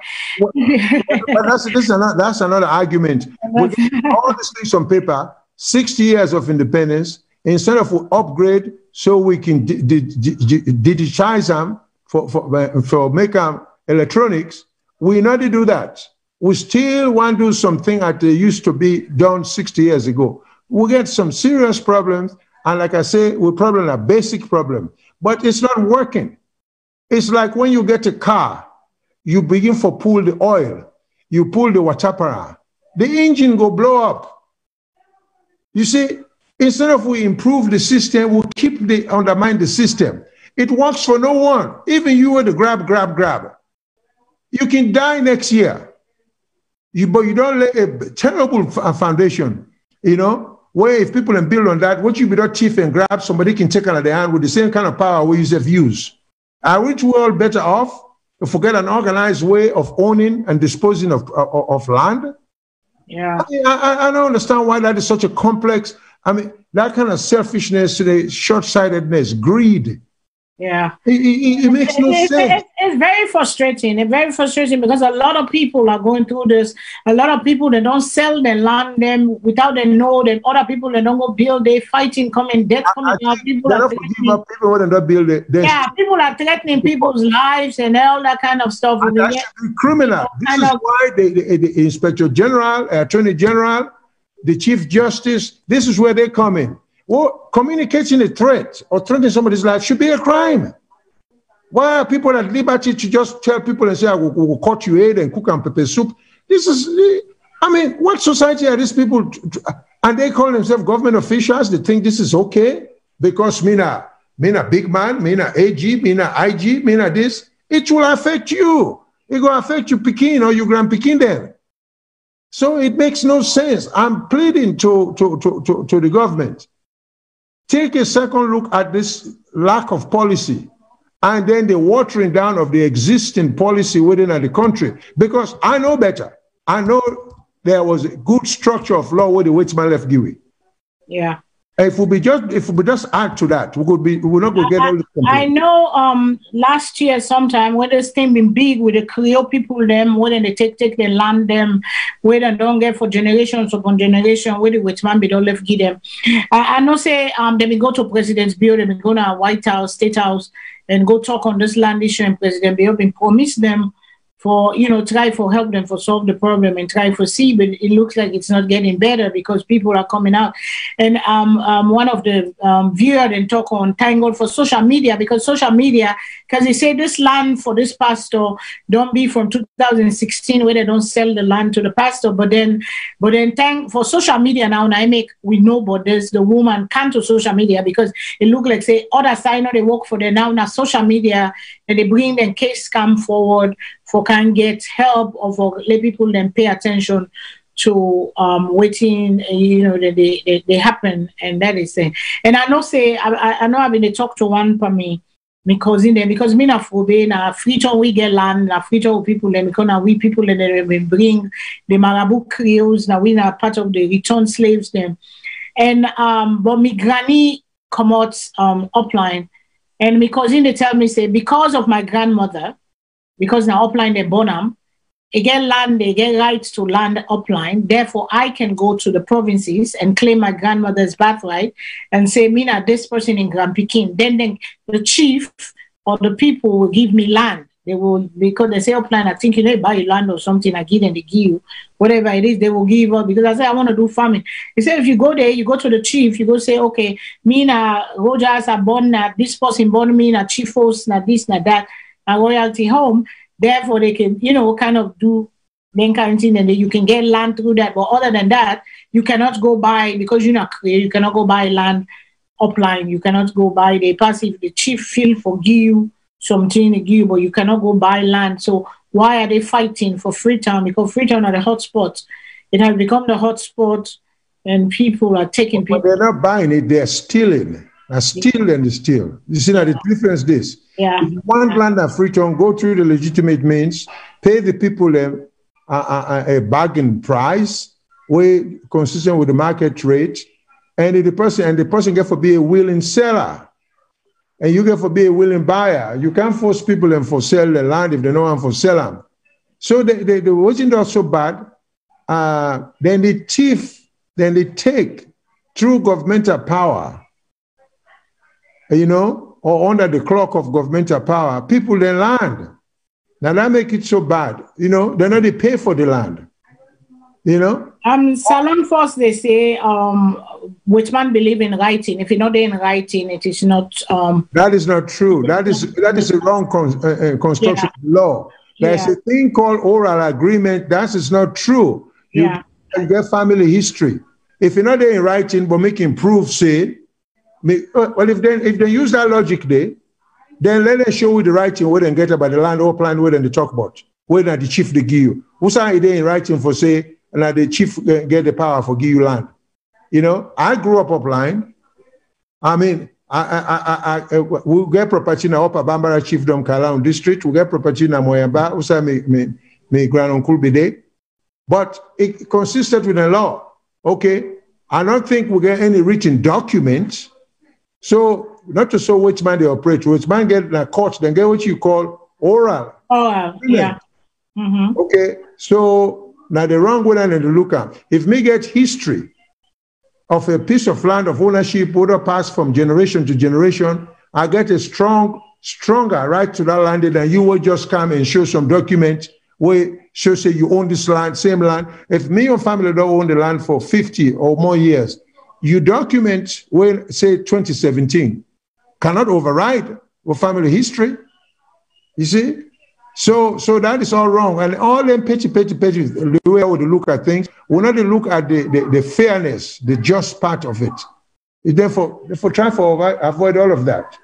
that's another argument. We get all these things on paper. 60 years of independence. Instead of upgrade, so we can digitize them for make them electronics, we not to do that. We still want to do something that used to be done 60 years ago. We get some serious problems, and like I say, we're probably a basic problem, but it's not working. It's like when you get a car, you begin to pull the oil, you pull the water para, the engine go blow up. You see, instead of we improve the system, we undermine the system. It works for no one. Even you with the grab. You can die next year. But you don't lay a terrible foundation, you know, where if people can build on that, what you be not thief and grab, somebody can take out of the hand with the same kind of power we have used. Are we all better off to forget an organized way of owning and disposing of land? Yeah. I don't understand why that is such a complex. I mean, that kind of selfishness, short-sightedness, greed. Yeah. It makes no sense. It's very frustrating. It's very frustrating because a lot of people are going through this. A lot of people, they don't sell their land them without they know that other people, they don't go build, they fighting coming, death coming out. People are people are threatening people's lives and all that kind of stuff. And that should be criminal. This is why the Inspector General, Attorney General, the Chief Justice, this is where they come in. Well, communicating a threat or threatening somebody's life should be a crime. Why are people at liberty to just tell people and say, we'll cut you head and cook and pepper soup? This is, I mean, what society are these people? And they call themselves government officials. They think this is okay because me na big man, me na AG, me na IG, me na this. It will affect you. It will affect you Pekin or your grand Pekin then. So it makes no sense. I'm pleading to the government. Take a second look at this lack of policy and then the watering down of the existing policy within the country. Because I know better. I know there was a good structure of law where the Waitzman left Giwi. Yeah. If we just add to that, we will not go get all the complaints. I know last year sometime when this thing been big with the Creole people them, when they take the land them, where they don't get for generations upon generation, where the Waitzman be don't left give them. I know say they may go to President's Bureau, they may go to White House, State House, and go talk on this land issue, and President Bureau been promise them for, you know, try for help them for solve the problem and try for see, but it looks like it's not getting better because people are coming out. And one of the viewers and talk on thank God for social media, because social media, because they say this land for this pastor don't be from 2016 where they don't sell the land to the pastor, but then thank for social media now, and I make we know, but there's the woman come to social media because it look like say other side they work for them now social media and they bring them case come forward for can get help or for let people then pay attention to waiting, you know, that they happen, and that is it. And I know say I know I've been talk to one for me cousin there because me na fobe na future we get land na future people then because now we people then they bring the Marabout Creoles now we na part of the return slaves them. And but me granny come out upline, and my cousin they tell me say because of my grandmother, because now upline they born them, they get land, they get rights to land upline. Therefore, I can go to the provinces and claim my grandmother's birthright and say, Mina, this person in Grand Pekin. Then the chief or the people will give me land. They will, because they say upline, I think you know, buy land or something, I give them, they give you, whatever it is, they will give up. Because I say, I want to do farming. He said, if you go there, you go to the chief, you go say, okay, Mina, Rogers are born, this person born me, chief host, this, that, a royalty home. Therefore, they can, you know, kind of do then kind of thing, and then you can get land through that. But other than that, you cannot go buy, because you're not clear, you cannot go buy land upline. You cannot go buy the passive. The chief feel for give you something to give you, but you cannot go buy land. So why are they fighting for Freetown? Because Freetown are the hotspot. It has become the hotspot and people are taking people. But they're not buying it, they're stealing. Steal and steal. You see now the difference this. Yeah. If you want land at Freetown, go through the legitimate means, pay the people a bargain price, way consistent with the market rate, and the person get to be a willing seller. And you get to be a willing buyer. You can't force people and for sell the land if they don't want for sell them. So they wasn't that so bad. Then they take through governmental power, or under the clock of governmental power, people then land. Now that make it so bad, they not they pay for the land, Salon first they say, which man believe in writing. If you're not in writing, it is not. That is not true. That is a wrong construction of law. There's a thing called oral agreement. That is not true. You get family history. If you're not there in writing, but making proof, say, well, if they use that logic there, then let them show you the writing where they get about the land or plan where they talk about. Where the chief they give you. Who's are they in writing for say, and the chief get the power for give you land? I grew up upline. I mean, we get property in Upper Bambara Chiefdom Kalaun district. We get property in Moyamba. Who's my grand uncle be there. But it consisted with the law. Okay. I don't think we get any written documents. So not to show which man they operate, which man get in a court, then get what you call oral. Oral, yeah. Mm-hmm. Okay, so now the wrong way to look at. If me get history of a piece of land of ownership, would pass from generation to generation, I get a stronger right to that land than you will just come and show some document where show say you own this land, same land. If me or family don't own the land for 50 or more years, you document when, say, 2017, cannot override with family history. You see? So that is all wrong. And all them petty, the way I would look at things, we not look at the fairness, the just part of it. Therefore try to avoid all of that.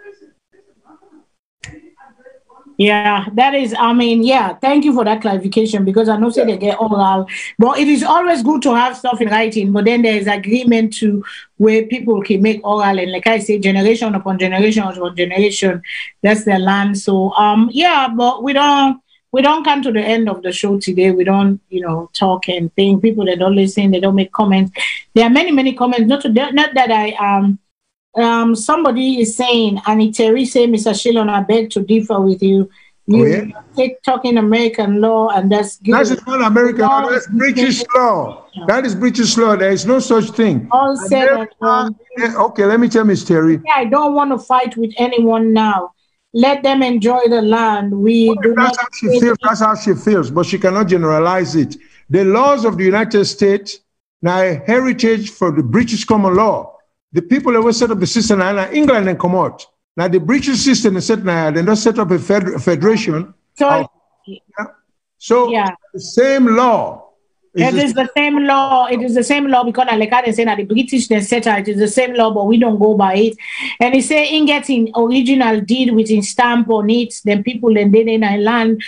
Yeah, that is, thank you for that clarification, because I know say they get oral, but it is always good to have stuff in writing, but then there is agreement to where people can make oral, and like I say, generation upon generation, that's their land. So, but we don't come to the end of the show today. We don't, talk and think. People that don't listen, they don't make comments. There are many comments, not that I, somebody is saying, and Terry say, Mr. Shillon, I beg to differ with you. You take talking American law, and that's good. That is not American law, that's British law. That is British law. There is no such thing. All said and okay, let me tell Miss Terry. I don't want to fight with anyone now. Let them enjoy the land. That's how she feels, but she cannot generalize it. The laws of the United States now a heritage for the British common law. The people that will set up the system in England and come out. Now the British system is set now, they don't set up a federation. So the same law. It is the same law. It is the same law because like I say that the British they set it is the same law, but we don't go by it. And he say in getting original deed with in stamp on it, then people and then in a land.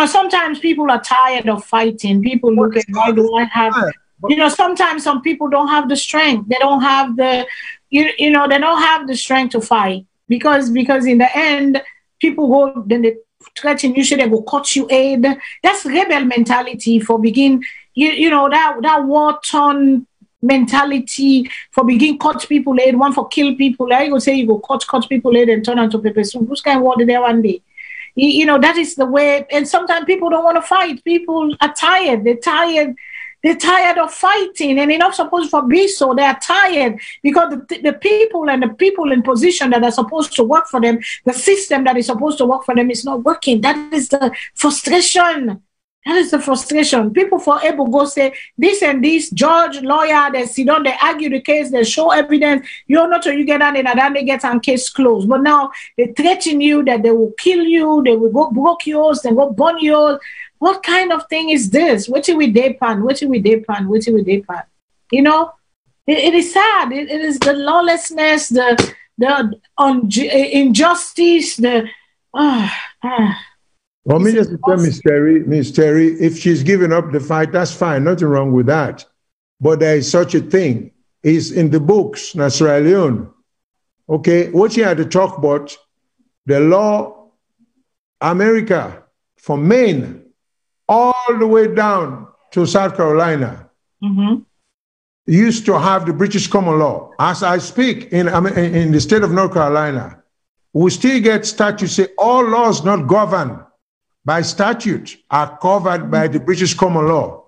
Sometimes people are tired of fighting. People look at why do I have sometimes some people don't have the strength. They don't have the they don't have the strength to fight because in the end people go then they threaten you, they go cut you aid. That's rebel mentality for begin. That war-torn mentality for begin cut people aid, one for kill people. I go say you go cut people aid and turn onto pepper soup. Who's kind of war did there one day? That is the way. And sometimes people don't want to fight. People are tired. They're tired of fighting, and they're not supposed to be so. They are tired because the people and the people in position that are supposed to work for them, the system that is supposed to work for them is not working. That is the frustration. That is the frustration. People for able go say this and this, judge, lawyer, they sit down, they argue the case, they show evidence. You're not sure you get on and then they get on case closed. But now they threaten you that they will kill you, they will go broke yours, they go burn yours. What kind of thing is this? What we depan? It is sad. It is the lawlessness, the injustice, Well, me just tell Miss Terry, if she's giving up the fight, that's fine. Nothing wrong with that. But there is such a thing is in the books, in Sierra Leone. Okay, what you had to talk about, the law, America, from Maine, all the way down to South Carolina, used to have the British common law. As I speak, in the state of North Carolina, we still get statutes say all laws not governed by statute are covered by the British common law.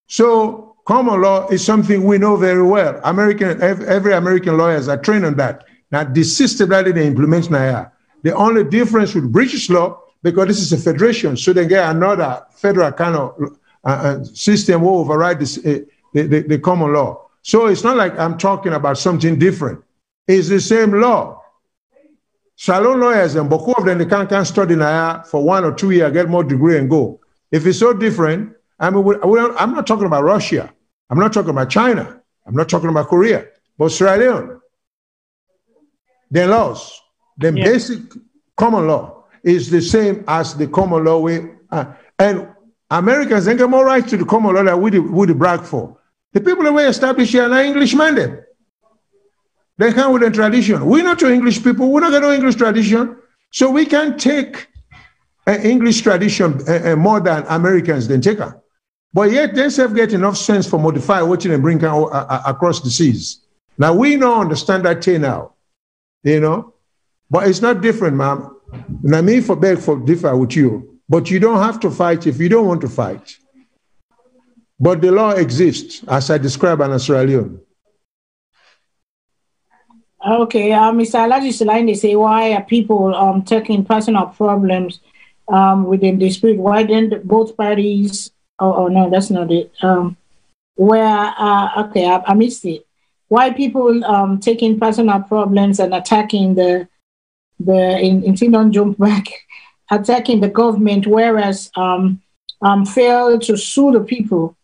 So common law is something we know very well. Every American lawyers are trained on that. Now, the system that they implement now, the only difference with British law, because this is a federation, so they get another federal kind of system will override this, the common law. So it's not like I'm talking about something different. It's the same law. SALONE lawyers and Boko of them, they can't study now for 1 or 2 years, get more degree and go. If it's so different, I mean, I'm not talking about Russia. I'm not talking about China. I'm not talking about Korea. But Sierra Leone, their laws, the basic common law is the same as the common law. And Americans, they get more rights to the common law that we brag for. The people that were established here are English-minded. They come with a tradition. We're not English people. We're not going to English tradition. So we can take an English tradition more than Americans then take her. But yet they self get enough sense for modify what and bring across the seas. Now we don't understand that thing now, you know. But it's not different, ma'am. And I mean for beg for differ with you. But you don't have to fight if you don't want to fight. But the law exists, as I described in Sierra Leone. Okay, Mr. Alaji Sulain, they say, why are people taking personal problems within the dispute? Why didn't both parties? Oh no, that's not it. Okay, I missed it. Why people taking personal problems and attacking don't jump back, attacking the government, whereas fail to sue the people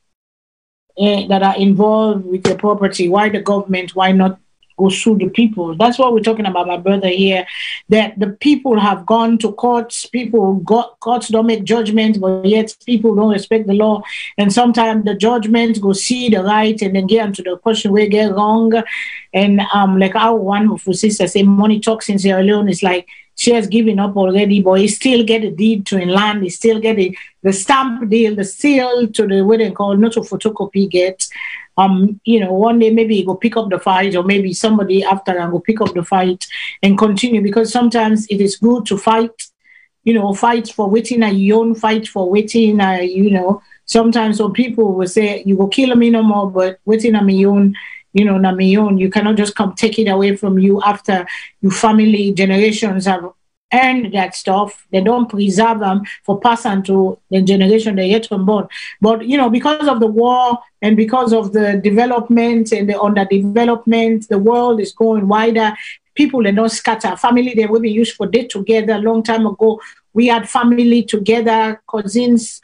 that are involved with the property? Why the government? Why not go sue the people? That's what we're talking about, my brother here, that the people have gone to courts, courts don't make judgments, but yet people don't respect the law. And sometimes the judgments go see the right and then get into the question where get wrong. And like our one of our sisters say, money talks in Sierra Leone is like she has given up already, but he still get a deed to land, he still get the stamp deal, the seal to the what they call not to photocopy get. You know, one day maybe he go pick up the fight, or maybe somebody after and go pick up the fight and continue, because sometimes it is good to fight, you know, fight for waiting at your own, fight for waiting, you know, sometimes some people will say, you go kill me no more, but waiting at my own, you know, na my own, you cannot just come take it away from you after your family generations have earned that stuff. They don't preserve them for passing to the generation they yet unborn. But, you know, because of the war and because of the development and the underdevelopment, the world is going wider. People, they don't scatter. Family, they will be used for day together. A long time ago, we had family together, cousins,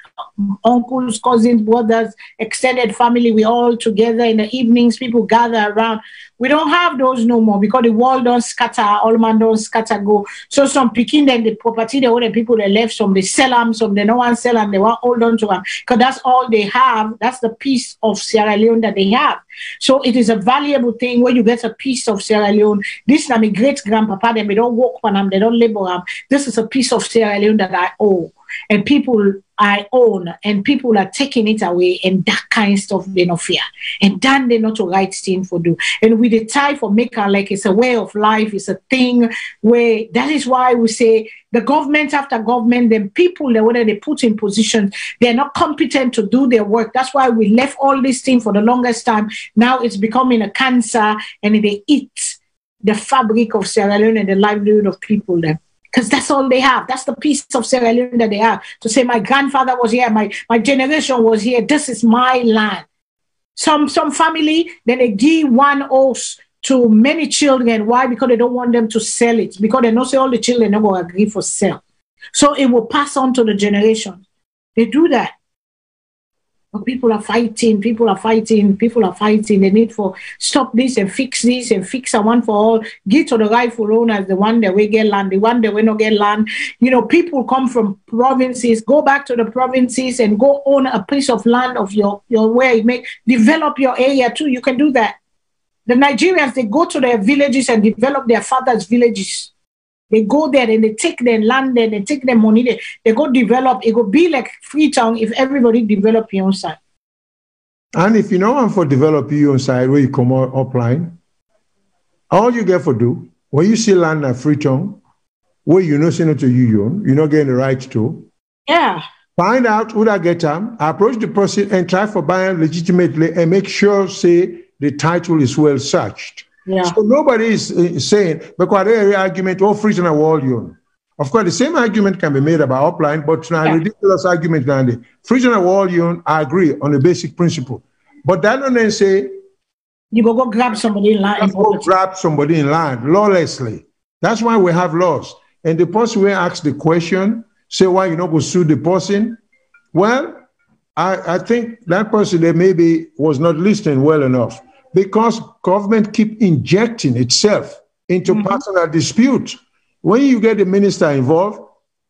uncles, cousins, brothers, extended family. We all together in the evenings. People gather around. We don't have those no more because the world don't scatter. All man don't scatter go. So some picking them the property, the other people they left, some they sell them, some they no one sell them, they want hold on to them because that's all they have. That's the piece of Sierra Leone that they have. So it is a valuable thing when you get a piece of Sierra Leone. This is my great grandpapa. They don't work on them, they don't labor them. This is a piece of Sierra Leone that I owe. And people I own, and people are taking it away, and that kind of stuff they no fear. And then they not the right thing for do. And with the tie for maker, like it's a way of life, it's a thing where that is why we say the government after government, then people that whether they put in position, they're not competent to do their work. That's why we left all this thing for the longest time. Now it's becoming a cancer, and they eat the fabric of Sierra Leone and the livelihood of people there. Because that's all they have. That's the piece of Sierra Leone that they have. To say my grandfather was here, my generation was here, this is my land. Some family, then they give one house to many children. Why? Because they don't want them to sell it. Because they know say all the children don't go agree for sale. So it will pass on to the generation. They do that. But people are fighting, people are fighting. They need for stop this and fix a one for all. Give to the rightful owners, the one that we get land, the one that we not get land. You know, people come from provinces, go back to the provinces and go own a piece of land of your where you make, develop your area too. You can do that. The Nigerians, they go to their villages and develop their fathers' villages. They go there and they take their land there, they take their money there. They go develop. It will be like Freetown if everybody develop your own side. And if you know one for develop your own side where you come out upline, all you get for do, when you see land at Freetown, where you know send it to you, you're not getting the right to. Yeah. Find out who that get them, approach the person and try for buying legitimately and make sure, say, the title is well searched. Yeah. So nobody is saying, because the argument, oh, Freetown and wall you. Of course, the same argument can be made about upline, but now ridiculous argument than the Freetown and wall you, I agree on the basic principle. But that don't then say, you go grab somebody in land. Go grab somebody in land lawlessly. That's why we have laws. And the person will ask the question, say why you not go sue the person. Well, I think that person there maybe was not listening well enough because government keep injecting itself into personal dispute. When you get the minister involved,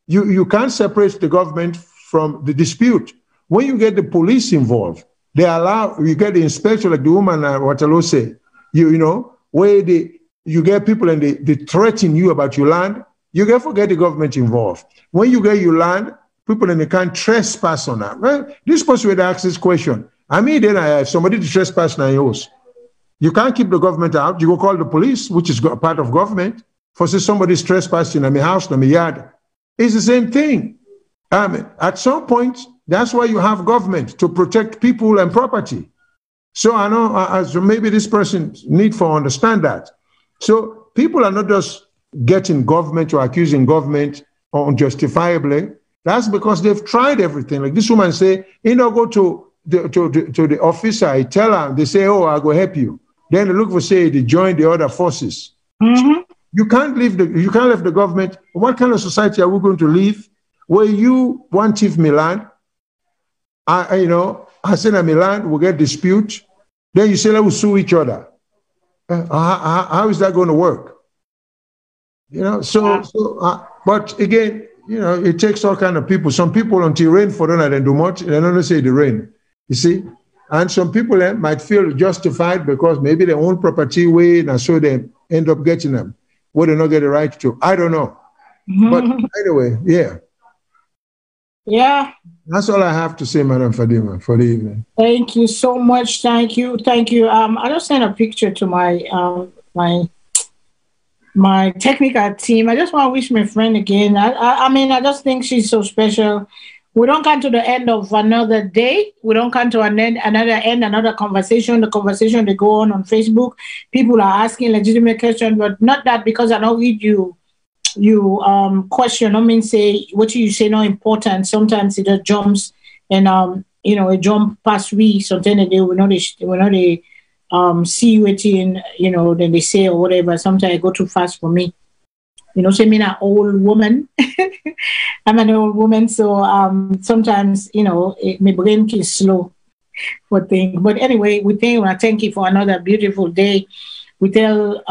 you can't separate the government from the dispute. When you get the police involved, they allow, you get the inspector like the woman Waterloo say, you know, where you get people and they threaten you about your land, you can forget the government involved. When you get your land, people and they can't trespass on that. Well, this person would ask this question. I mean, then I have somebody to trespass on yours. You can't keep the government out. You go call the police, which is a part of government, for say somebody's trespassing in my house, in my yard. It's the same thing. I mean, at some point, that's why you have government, to protect people and property. So I know so maybe this person need to understand that. So people are not just getting government or accusing government unjustifiably. That's because they've tried everything. Like this woman say, you know, go to the officer, I tell her, they say, oh, I'll go help you. Then they look for say they join the other forces. So you can't leave the government. What kind of society are we going to live where you want to give me land? I said I'm land, we'll get dispute. Then you say let's sue each other. How is that going to work? You know, but again, you know, it takes all kind of people. Some people until rain for them and do much, and don't say the rain. You see? And some people might feel justified because maybe their own property way, and so they end up getting them where they not get the right to. I don't know. But anyway, yeah. Yeah. That's all I have to say, Madam Fadima, for the evening. Thank you so much. Thank you. Thank you. I just sent a picture to my my technical team. I just want to wish my friend again. I mean, I just think she's so special. We don't come to the end of another day. We don't come to another conversation. The conversation they go on Facebook. People are asking legitimate questions, but not that because I don't read you question. I mean, say what you say not important. Sometimes it just jumps and you know, it jump past we. Sometimes they will not see waiting, you know, then they say or whatever. Sometimes I go too fast for me. You know, so I'm an old woman. I'm an old woman, so sometimes, you know, my brain is slow for things. But anyway, we thank you for another beautiful day. We tell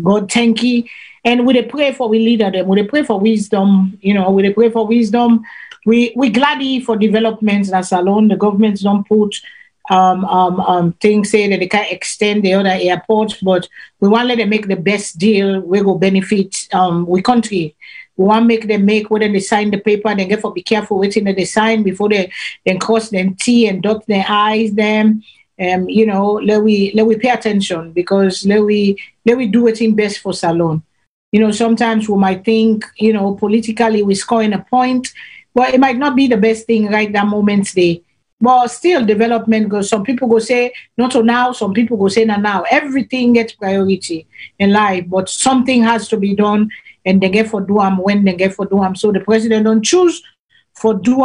God thank you. And we pray for we leader them. We pray for wisdom, you know, we pray for wisdom. We gladly for developments that SALONE. The governments don't put things say that they can't extend the other airports, but we want to let them make the best deal. We go benefit we country. We want to make them make whether they sign the paper, then get for be careful waiting that they sign before they then cross them T and dot their I's them. You know, let we pay attention because let we do what's in best for SALONE. You know, sometimes we might think, you know, politically we're scoring a point, but it might not be the best thing right that moment today. But still development goes. Some people go say not to now, some people go say not now. Everything gets priority in life, but something has to be done and they get for do when they get for do. So the president don't choose for do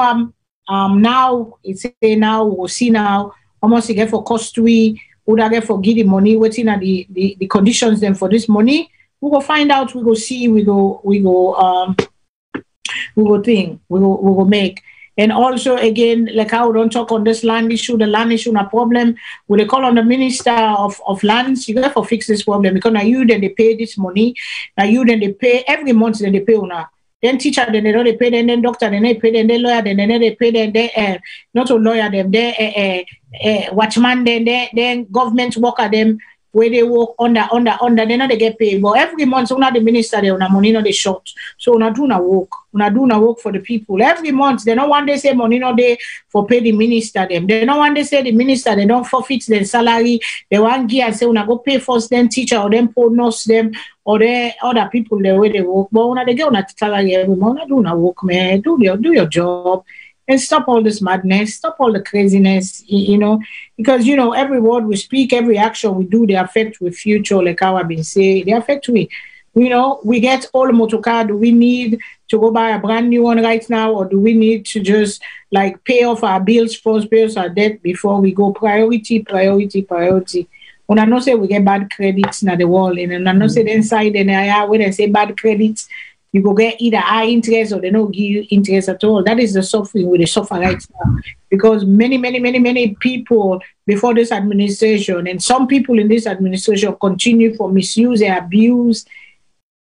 now. It's say now, we'll see now. Almost he get for cost we would I get for give the money, waiting at the conditions then for this money. We go find out, we go see, we go make. And also, again, like how we don't talk on this land issue, the land issue, no problem. When they call on the minister of lands, you got to fix this problem because now you then they pay this money. Now you then they pay every month, then they pay on then teacher, then they know they pay them, then doctor, then they pay them, then lawyer, then they pay them, then not a lawyer, them, then watchman, then government worker, them, where they work under, they know they get paid. But every month, so now the minister, they on money, no they short. So una do na work for the people. Every month, they don't want they say money no they for pay the minister them. They don't want they say the minister, they don't forfeit their salary. They want give and say una go pay first, then teacher or then poor nurse them or the other people the way they work. But una they get una salary every month. Una do na work, man. Do your job. And stop all this madness, stop all the craziness, because, every word we speak, every action we do, they affect with future, like how I've been saying, they affect we. We get all the motor car, do we need to go buy a brand new one right now, or do we need to just, pay off our bills first, pay off our debt before we go? Priority. When I know say we get bad credits in the world, and I know say inside the area, when I say bad credits, you go get either high interest or they don't give you interest at all. That is the suffering we suffer right now. Because many people before this administration, and some people in this administration continue for misuse and abuse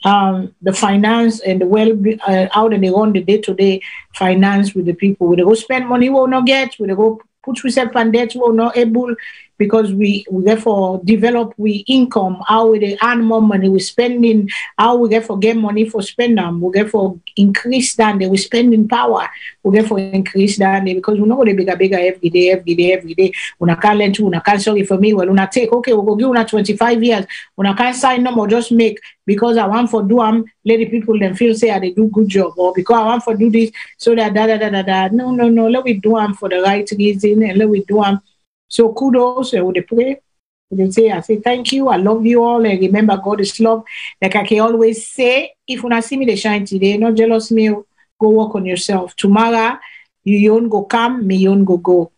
the finance and the how they run the day-to-day finance with the people. We go spend money we will not get, we go put ourselves on debt we will not able, because we therefore develop we income, how we earn more money, we spending, how we therefore get money for spend them, we therefore increase that, we spending power, we therefore increase that, because we know they bigger every day. When I can't lend to, when I can't sorry for me, well, when I take, okay, we'll go give una 25 years, when I can't sign them or just make, because I want for do them, let the people then feel say they do good job, or because I want for do this, so that No, let we do them for the right reason, and let we do them. So kudos, would they pray? Would they say, I say thank you, I love you all, and remember God is love. Like I can always say, if you not see me they shine today, not jealous me, go work on yourself. Tomorrow, you own go come, me own go.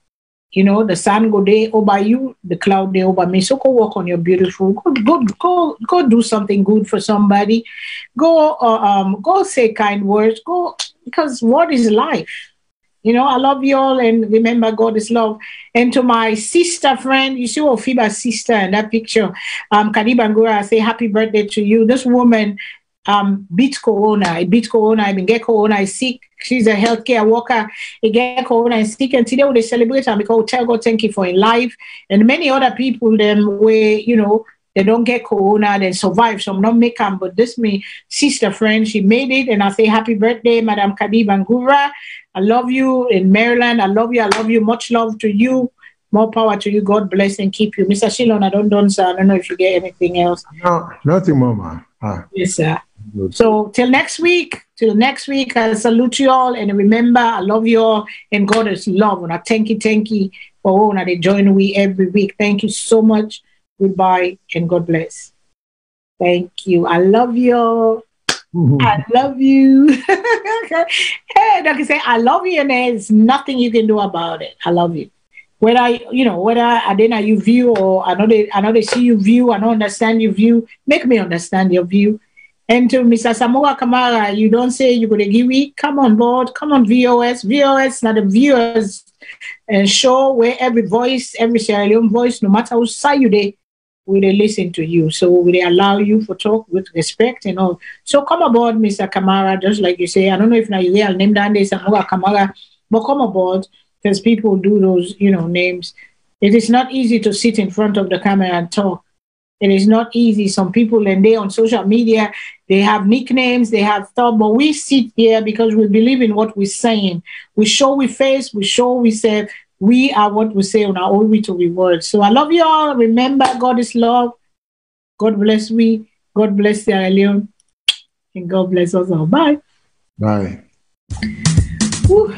The sun go day over you, the cloud day over me. So go work on your beautiful. Go do something good for somebody. Go say kind words. Go, because what is life? I love you all, and remember God is love. And to my sister friend, you see Ofiba's sister in that picture, Kadibangura, I say happy birthday to you. This woman beat Corona. I been get Corona, I sick. She's a healthcare worker. I get Corona, I sick. And today they celebrate her because tell God thank you for her life. And many other people, them where, they don't get Corona, they survive. Some not make them, but this me sister friend, she made it. And I say happy birthday, Madam Kadibangura. I love you in Maryland. I love you. Much love to you. More power to you. God bless and keep you. Mr. Shilon, I don't know, sir. I don't know if you get anything else. No, nothing more, man. Yes, sir. Good. So till next week, I salute you all. And remember, I love you all. And God is love. And I thank you for all that they join we every week. Thank you so much. Goodbye and God bless. Thank you. I love you. I love you. Hey, like I say, I love you, and there's nothing you can do about it. I love you. Whether I didn't you view or I know they see you view, I don't understand your view. Make me understand your view. And to Mr. Samoa Kamara, you don't say you're gonna give me. Come on board, come on VOS, not the viewers show where every voice, every Sierra Leone voice, no matter who side you they. Will they listen to you? So will they allow you to talk with respect and all? So come aboard, Mr. Kamara, just like you say. I don't know if now you real name down there, Samoa Kamara, but come aboard, because people do those, names. It is not easy to sit in front of the camera and talk. It is not easy. Some people, and they on social media, they have nicknames, they have thought, but we sit here because we believe in what we're saying. We show we face, we show we say. We are what we say on our own way to reward. So I love you all. Remember, God is love. God bless we. God bless Sierra Leone. And God bless us all. Bye. Bye. Woo.